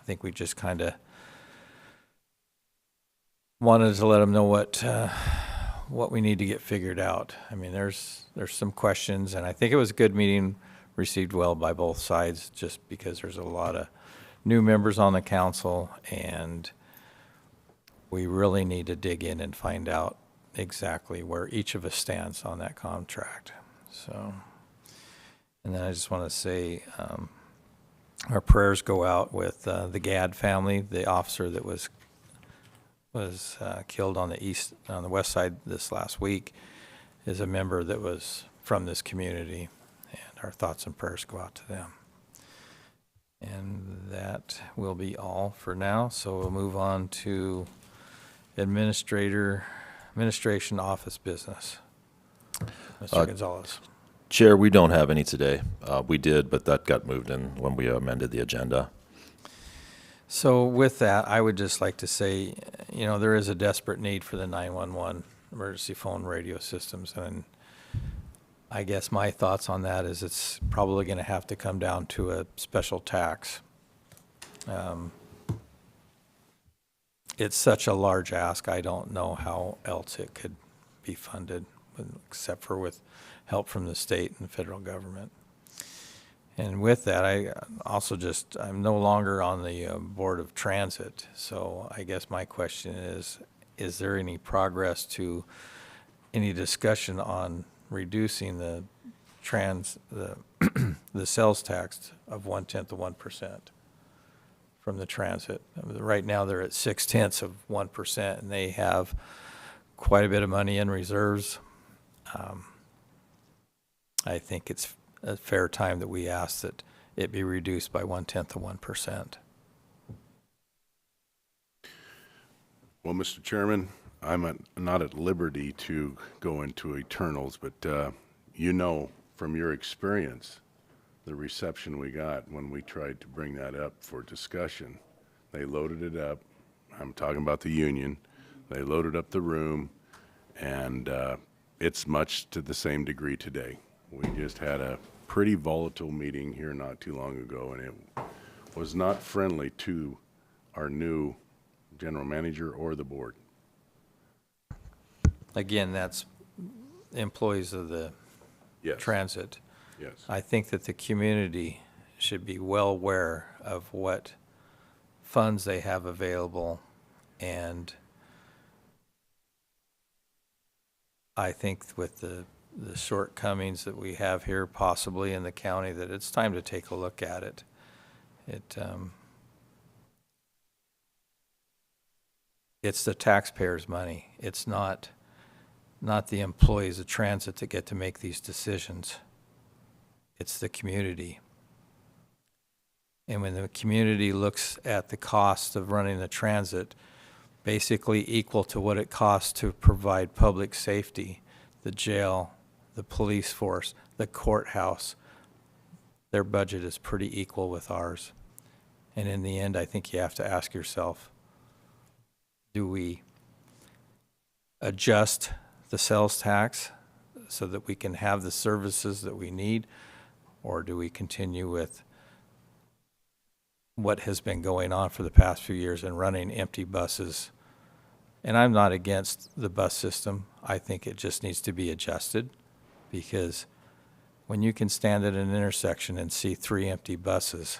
think we just kind of wanted to let them know what we need to get figured out. I mean, there's some questions, and I think it was a good meeting, received well by both sides, just because there's a lot of new members on the council, and we really need to dig in and find out exactly where each of us stands on that contract. So, and then I just want to say our prayers go out with the Gadd family, the officer that was killed on the west side this last week, is a member that was from this community, and our thoughts and prayers go out to them. And that will be all for now. So we'll move on to administration office business. Mr. Gonzalez. Chair, we don't have any today. We did, but that got moved in when we amended the agenda. So with that, I would just like to say, there is a desperate need for the 911 emergency phone radio systems. And I guess my thoughts on that is it's probably going to have to come down to a special tax. It's such a large ask, I don't know how else it could be funded, except for with help from the state and the federal government. And with that, I'm no longer on the Board of Transit, so I guess my question is there any progress to any discussion on reducing the sales tax of 1/10 of 1% from the transit? Right now, they're at 0.6 of 1%, and they have quite a bit of money in reserves. I think it's a fair time that we ask that it be reduced by 1/10 of 1%. Well, Mr. Chairman, not at liberty to go into eternals, but you know from your experience the reception we got when we tried to bring that up for discussion. They loaded it up. I'm talking about the union. They loaded up the room, and it's much to the same degree today. We just had a pretty volatile meeting here not too long ago, and it was not friendly to our new general manager or the board. Again, that's employees of the Yes. transit. Yes. I think that the community should be well aware of what funds they have available, and I think with the shortcomings that we have here possibly in the county, that it's time to take a look at it. It's the taxpayers' money. It's not the employees of transit that get to make these decisions. It's the community. And when the community looks at the cost of running the transit, basically equal to what it costs to provide public safety, the jail, the police force, the courthouse, their budget is pretty equal with ours. And in the end, I think you have to ask yourself, do we adjust the sales tax so that we can have the services that we need, or do we continue with what has been going on for the past few years and running empty buses? And I'm not against the bus system. I think it just needs to be adjusted, because when you can stand at an intersection and see 3 empty buses,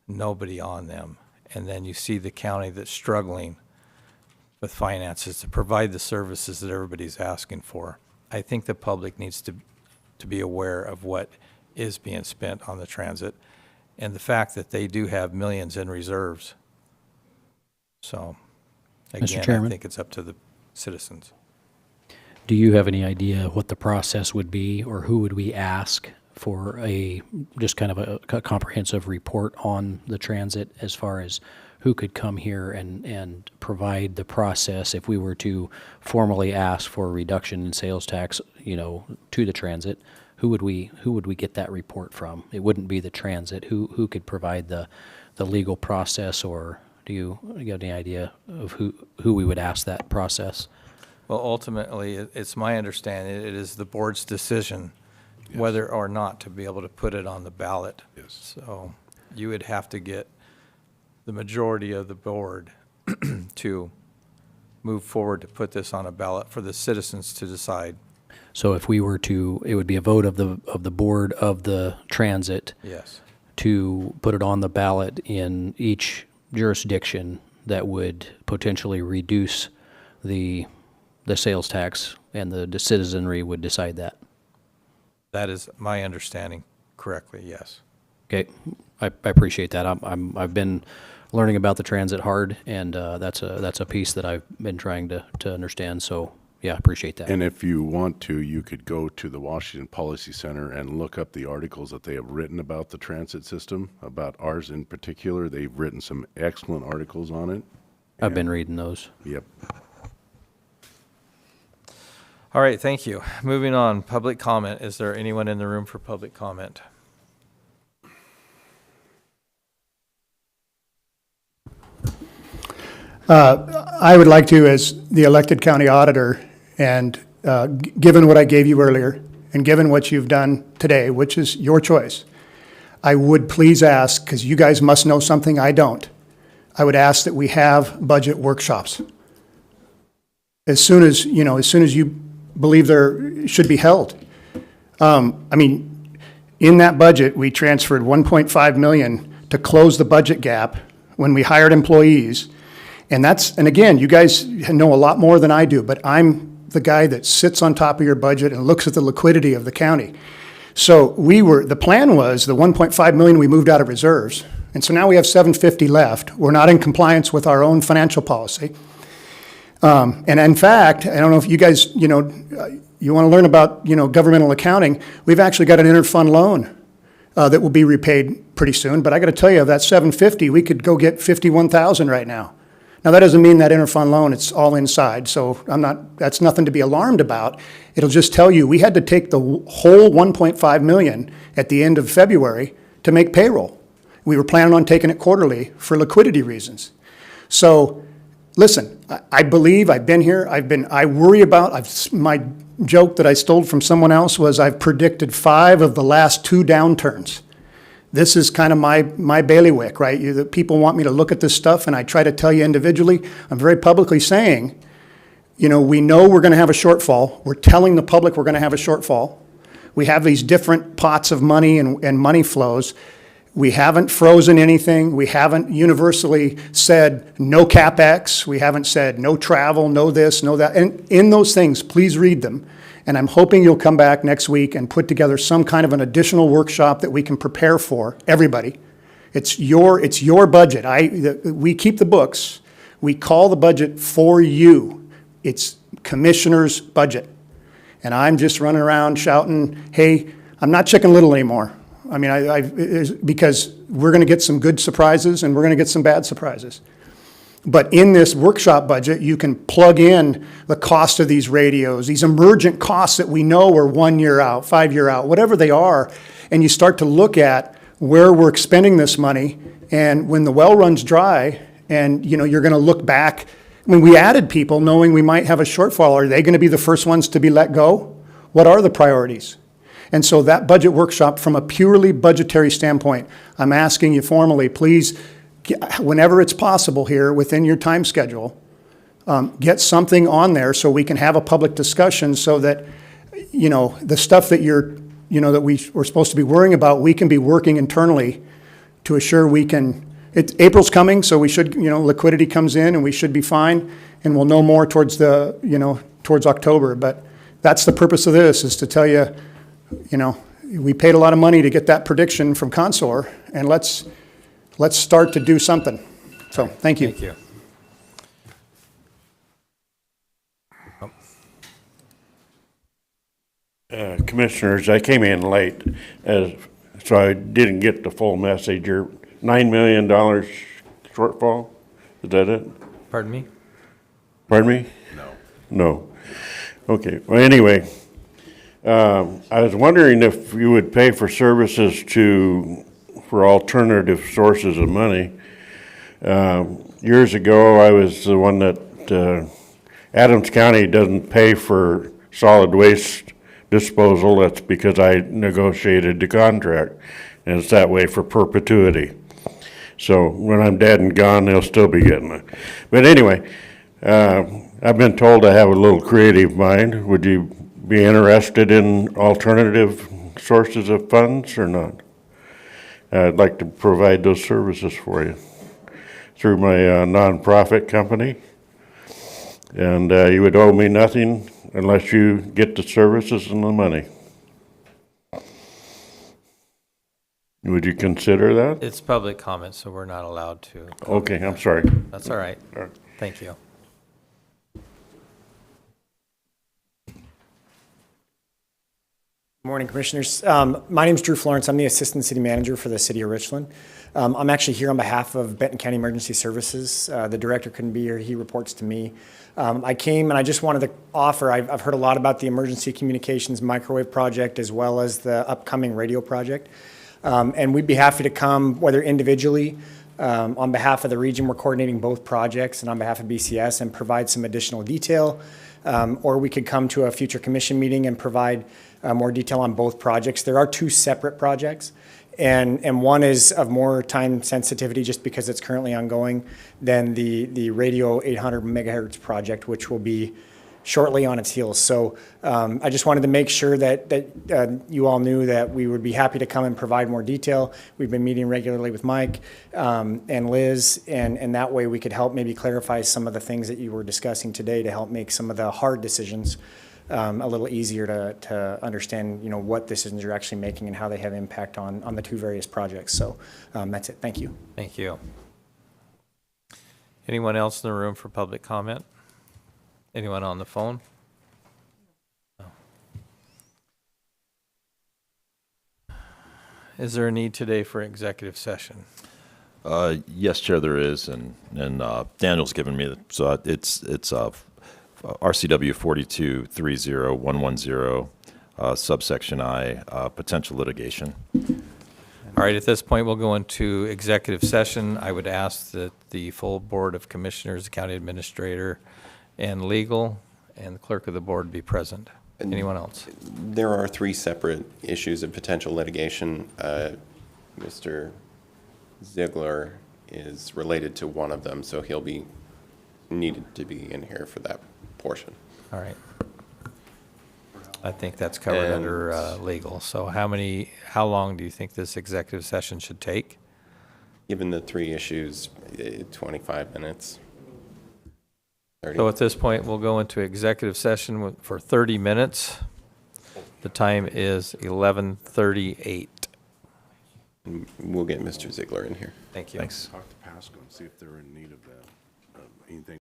nobody on them, and then you see the county that's struggling with finances to provide the services that everybody's asking for, I think the public needs to be aware of what is being spent on the transit and the fact that they do have millions in reserves. So, again, I Chairman? think it's up to the citizens. Do you have any idea what the process would be, or who would we ask for just kind of a comprehensive report on the transit, as far as who could come here and provide the process if we were to formally ask for a reduction in sales tax, to the transit? Who would we get that report from? It wouldn't be the transit. Who could provide the legal process, or do you have any idea of who we would ask that process? Well, ultimately, it's my understanding it is the board's decision whether or not to be able to put it on the ballot. Yes. So you would have to get the majority of the board to move forward to put this on a ballot for the citizens to decide. So if we were to, it would be a vote of the board of the transit Yes. to put it on the ballot in each jurisdiction that would potentially reduce the sales tax, and the citizenry would decide that. That is my understanding correctly, yes. Okay, I appreciate that. I've been learning about the transit hard, and that's a piece that I've been trying to understand. So yeah, I appreciate that. And if you want to, you could go to the Washington Policy Center and look up the articles that they have written about the transit system, about ours in particular. They've written some excellent articles on it. I've been reading those. Yep. All right, thank you. Moving on, public comment. Is there anyone in the room for public comment? I would like to, as the elected county auditor, and given what I gave you earlier, and given what you've done today, which is your choice, I would please ask, because you guys must know something I don't, I would ask that we have budget workshops. As soon as you believe there should be held. In that budget, we transferred $1.5 million to close the budget gap when we hired employees. And again, you guys know a lot more than I do, but I'm the guy that sits on top of your budget and looks at the liquidity of the county. So the plan was the $1.5 million we moved out of reserves. And so now we have $750 left. We're not in compliance with our own financial policy. And in fact, I don't know if you guys, you want to learn about, governmental accounting. We've actually got an interfund loan that will be repaid pretty soon. But I got to tell you, of that $750, we could go get $51,000 right now. Now, that doesn't mean that interfund loan, it's all inside, so that's nothing to be alarmed about. It'll just tell you, we had to take the whole 1.5 million at the end of February to make payroll. We were planning on taking it quarterly for liquidity reasons. So, listen, I believe, I've been here, I worry about, my joke that I stole from someone else was I've predicted 5 of the last 2 downturns. This is kind of my bailiwick, right? The people want me to look at this stuff, and I try to tell you individually. I'm very publicly saying, we know we're going to have a shortfall. We're telling the public we're going to have a shortfall. We have these different pots of money and money flows. We haven't frozen anything. We haven't universally said no CapEx. We haven't said no travel, no this, no that. And in those things, please read them. And I'm hoping you'll come back next week and put together some kind of an additional workshop that we can prepare for everybody. It's your budget. We keep the books. We call the budget for you. It's commissioner's budget. And I'm just running around shouting, hey, I'm not Chicken Little anymore. I mean, because we're going to get some good surprises and we're going to get some bad surprises. But in this workshop budget, you can plug in the cost of these radios, these emergent costs that we know are 1 year out, 5 year out, whatever they are, and you start to look at where we're expending this money. And when the well runs dry and you're going to look back, I mean, we added people knowing we might have a shortfall. Are they going to be the first ones to be let go? What are the priorities? And so that budget workshop, from a purely budgetary standpoint, I'm asking you formally, please, whenever it's possible here within your time schedule, get something on there so we can have a public discussion so that, the stuff that that we're supposed to be worrying about, we can be working internally to assure we can. April's coming, so we should, liquidity comes in and we should be fine, and we'll know more towards towards October. But that's the purpose of this, is to tell you, we paid a lot of money to get that prediction from Consor, and let's start to do something. So, thank you. Thank you. Commissioners, I came in late, so I didn't get the full message. Your $9 million shortfall, is that it? Pardon me? Pardon me? No. Okay, well, anyway, I was wondering if you would pay for services for alternative sources of money. Years ago, I was the one that Adams County doesn't pay for solid waste disposal. That's because I negotiated the contract, and it's that way for perpetuity. So when I'm dead and gone, they'll still be getting it. But anyway, I've been told I have a little creative mind. Would you be interested in alternative sources of funds or not? I'd like to provide those services for you through my nonprofit company. And you would owe me nothing unless you get the services and the money. Would you consider that? It's public comment, so we're not allowed to. Okay, I'm sorry. That's all right. Thank you. Morning, Commissioners. My name is Drew Florence. I'm the Assistant City Manager for the City of Richland. I'm actually here on behalf of Benton County Emergency Services. The Director couldn't be here. He reports to me. I came and I just wanted to offer, I've heard a lot about the Emergency Communications Microwave Project as well as the upcoming radio project. And we'd be happy to come, whether individually, on behalf of the region, we're coordinating both projects, and on behalf of BCS, and provide some additional detail. Or we could come to a future commission meeting and provide more detail on both projects. There are 2 separate projects, and one is of more time sensitivity just because it's currently ongoing than the radio 800 megahertz project, which will be shortly on its heels. So I just wanted to make sure that you all knew that we would be happy to come and provide more detail. We've been meeting regularly with Mike and Liz, and that way we could help maybe clarify some of the things that you were discussing today to help make some of the hard decisions a little easier to understand, what decisions you're actually making and how they have impact on the 2 various projects. So that's it. Thank you. Thank you. Anyone else in the room for public comment? Anyone on the phone? No. Is there a need today for executive session? Yes, Chair, there is, and Daniel's given me, so it's RCW 4230110, subsection I, potential litigation. All right, at this point, we'll go into executive session. I would ask that the full Board of Commissioners, the County Administrator, and Legal, and the Clerk of the Board be present. Anyone else? There are 3 separate issues of potential litigation. Mr. Ziegler is related to one of them, so he'll be needed to be in here for that portion. All right. I think that's covered And- under legal. So how long do you think this executive session should take? Given the 3 issues, 25 minutes. 30. So at this point, we'll go into executive session for 30 minutes. The time is 11:38. And we'll get Mr. Ziegler in here. Thank you. Thanks. Talk to Pasco and see if they're in need of that, anything.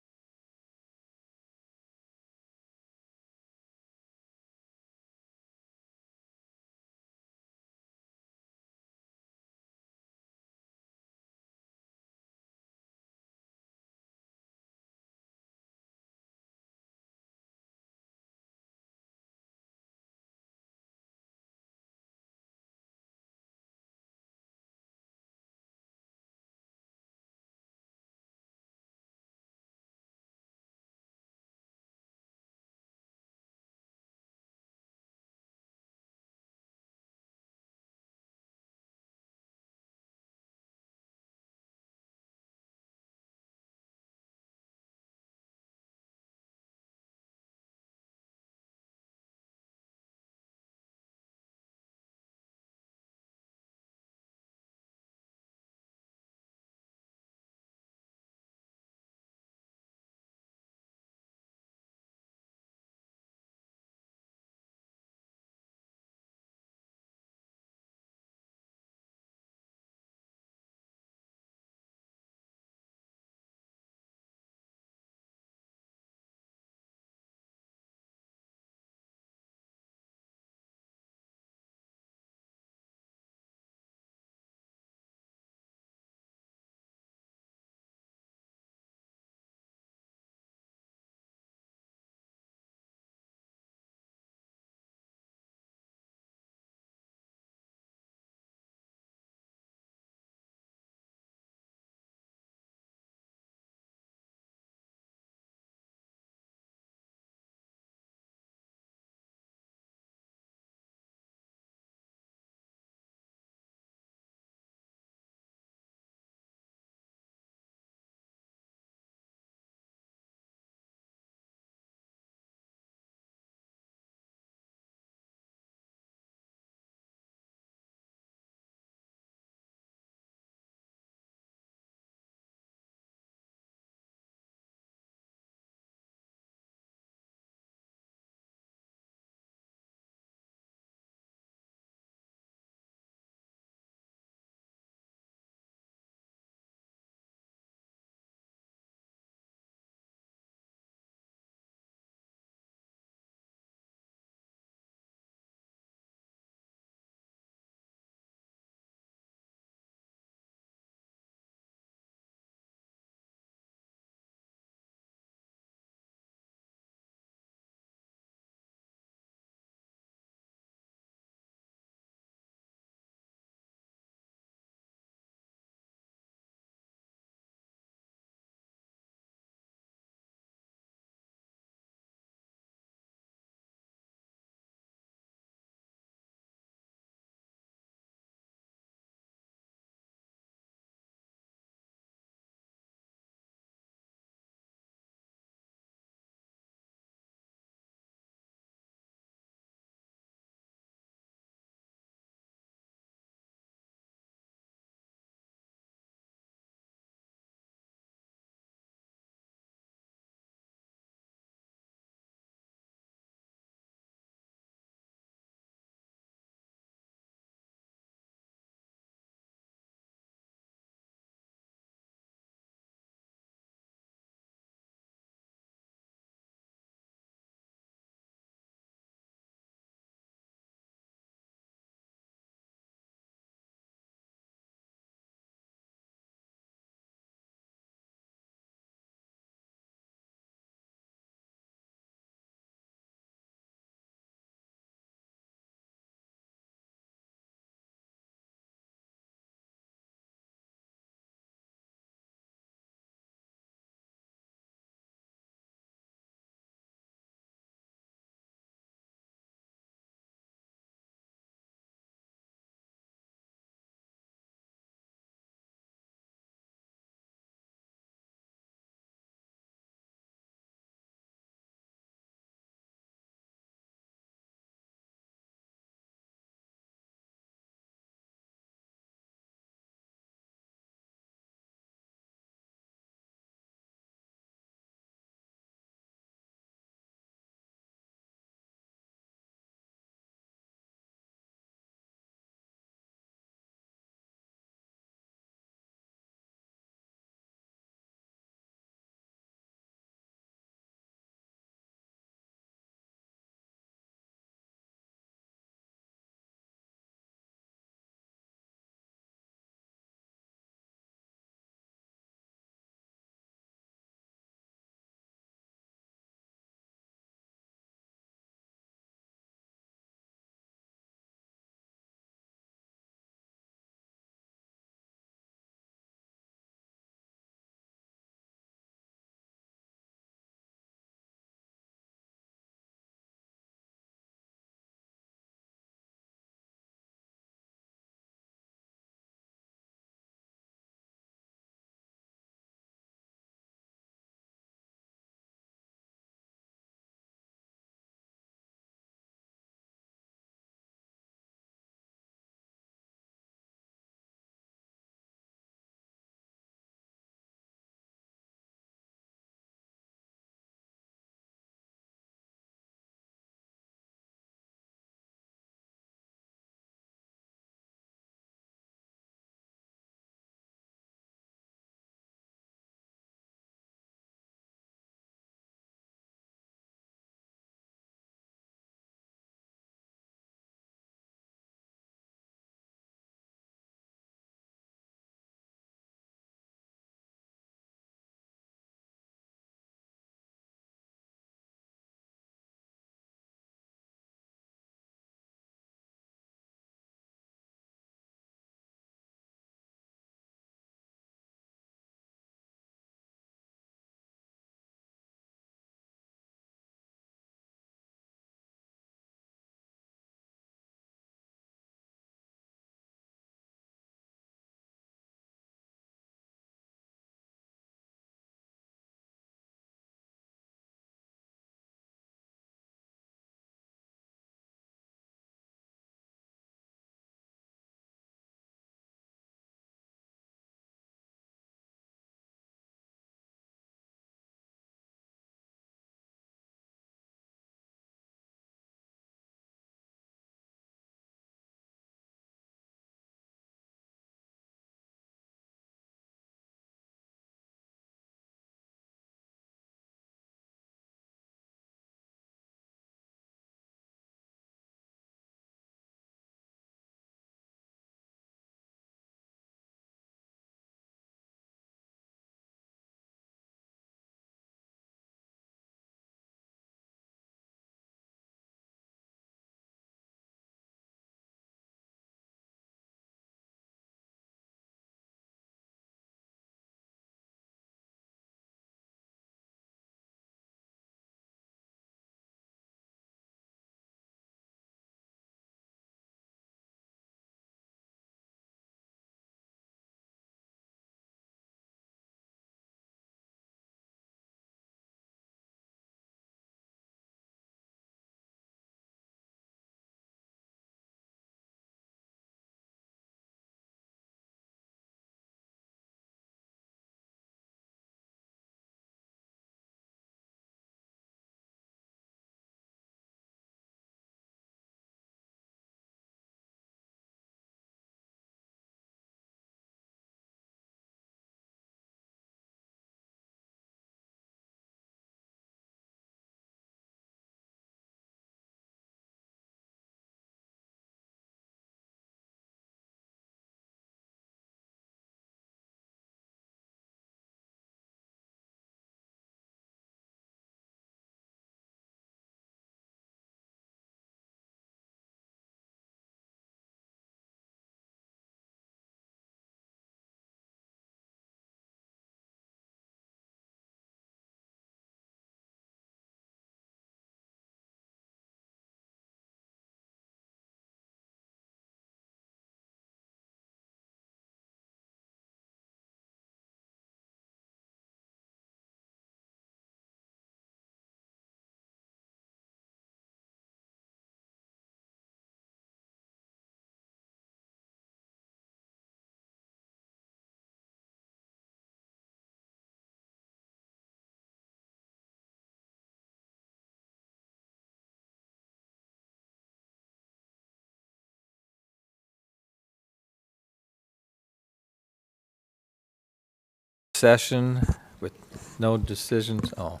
session with no decisions. Oh.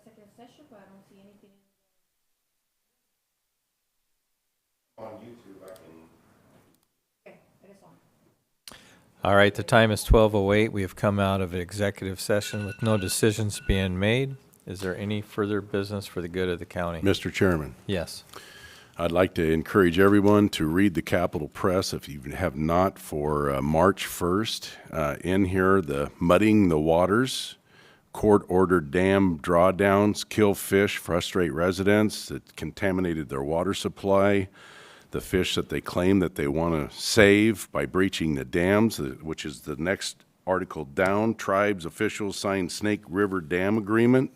Executive session, but I don't see anything. On YouTube, I can. Okay, it is on. All right, the time is 12:08. We have come out of an executive session with no decisions being made. Is there any further business for the good of the county? Mr. Chairman, Yes. I'd like to encourage everyone to read the Capitol Press if you have not for March 1st. In here, the Mudding the Waters, court-ordered dam drawdowns, kill fish, frustrate residents that contaminated their water supply, the fish that they claim that they want to save by breaching the dams, which is the next article down. Tribes officials signed Snake River Dam Agreement.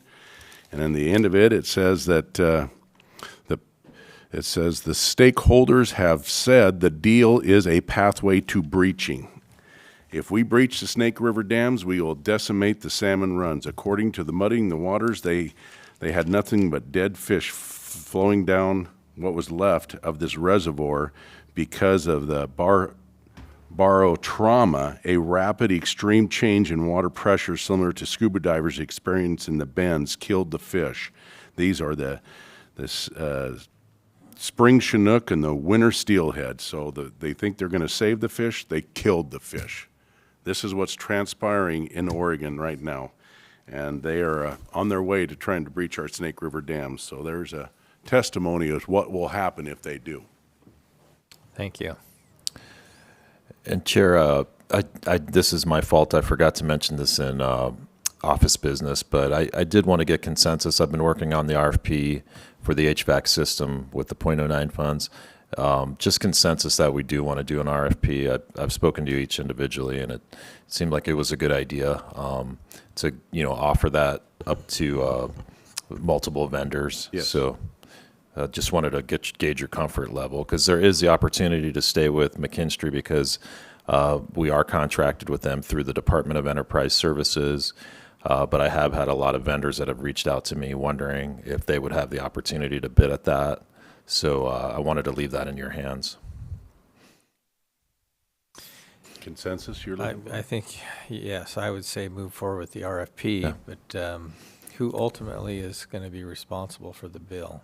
And in the end of it, it says that the stakeholders have said the deal is a pathway to breaching. If we breach the Snake River dams, we will decimate the salmon runs. According to the Mudding the Waters, they had nothing but dead fish flowing down what was left of this reservoir because of the barotrauma, a rapid extreme change in water pressure similar to scuba divers experience in the bends, killed the fish. These are the spring chinook and the winter steelhead. So they think they're going to save the fish. They killed the fish. This is what's transpiring in Oregon right now. And they are on their way to trying to breach our Snake River dams. So there's a testimony of what will happen if they do. Thank you. And Chair, this is my fault. I forgot to mention this in office business, but I did want to get consensus. I've been working on the RFP for the HVAC system with the .09 funds. Just consensus that we do want to do an RFP. I've spoken to each individually, and it seemed like it was a good idea to offer that up to multiple vendors. Yes. So just wanted to gauge your comfort level, because there is the opportunity to stay with McKinstry because we are contracted with them through the Department of Enterprise Services. But I have had a lot of vendors that have reached out to me wondering if they would have the opportunity to bid at that. So I wanted to leave that in your hands. Consensus you're looking for? I think, yes, I would say move forward with the RFP, Yeah. but who ultimately is going to be responsible for the bill?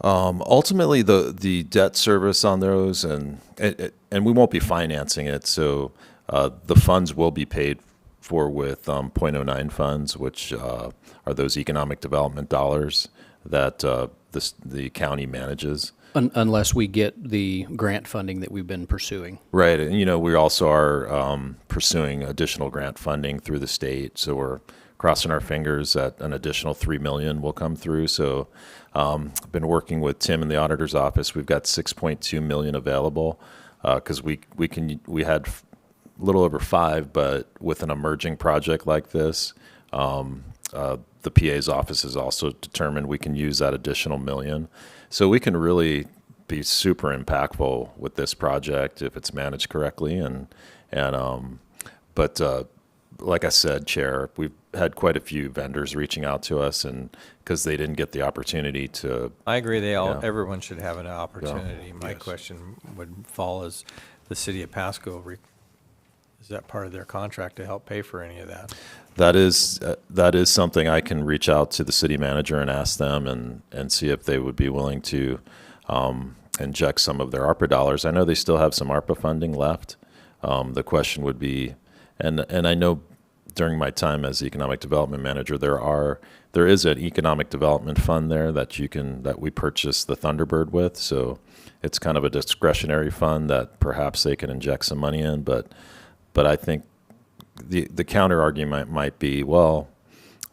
Ultimately, the debt service on those, and we won't be financing it, so the funds will be paid for with .09 funds, which are those economic development dollars that the county manages. Unless we get the grant funding that we've been pursuing. Right, and we also are pursuing additional grant funding through the state, so we're crossing our fingers that an additional $3 million will come through. So I've been working with Tim in the auditor's office. We've got $6.2 million available because we had a little over 5, but with an emerging project like this, the PA's office has also determined we can use that additional $1 million. So we can really be super impactful with this project if it's managed correctly. But like I said, Chair, we've had quite a few vendors reaching out to us, and because they didn't get the opportunity to. I agree. Yeah. Everyone should have an opportunity. Yeah. My question would fall as the city of Pasco. Is that part of their contract to help pay for any of that? That is something I can reach out to the city manager and ask them and see if they would be willing to inject some of their ARPA dollars. I know they still have some ARPA funding left. The question would be, and I know during my time as economic development manager, there is an economic development fund there that we purchased the Thunderbird with. So it's kind of a discretionary fund that perhaps they can inject some money in. But I think the counter argument might be, well,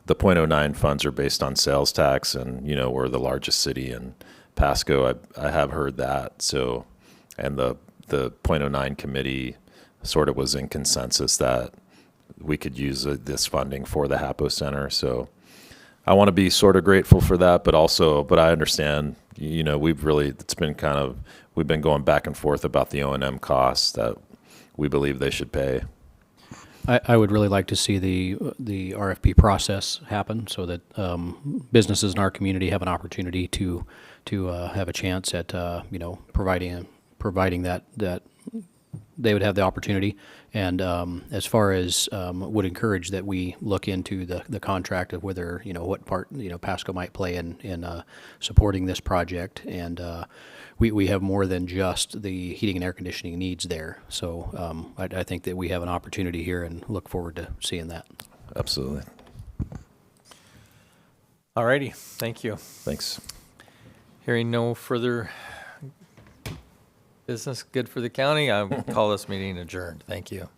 the .09 funds are based on sales tax, and we're the largest city in Pasco. I have heard that. So, and the .09 committee sort of was in consensus that we could use this funding for the HAPO Center. So I want to be sort of grateful for that, but I understand, we've been going back and forth about the O&M costs that we believe they should pay. I would really like to see the RFP process happen so that businesses in our community have an opportunity to have a chance at providing that they would have the opportunity. And as far as would encourage that we look into the contract of whether what part Pasco might play in supporting this project. And we have more than just the heating and air conditioning needs there. So I think that we have an opportunity here and look forward to seeing that. Absolutely. All righty, thank you. Thanks. Hearing no further business good for the county, I will call this meeting adjourned. Thank you.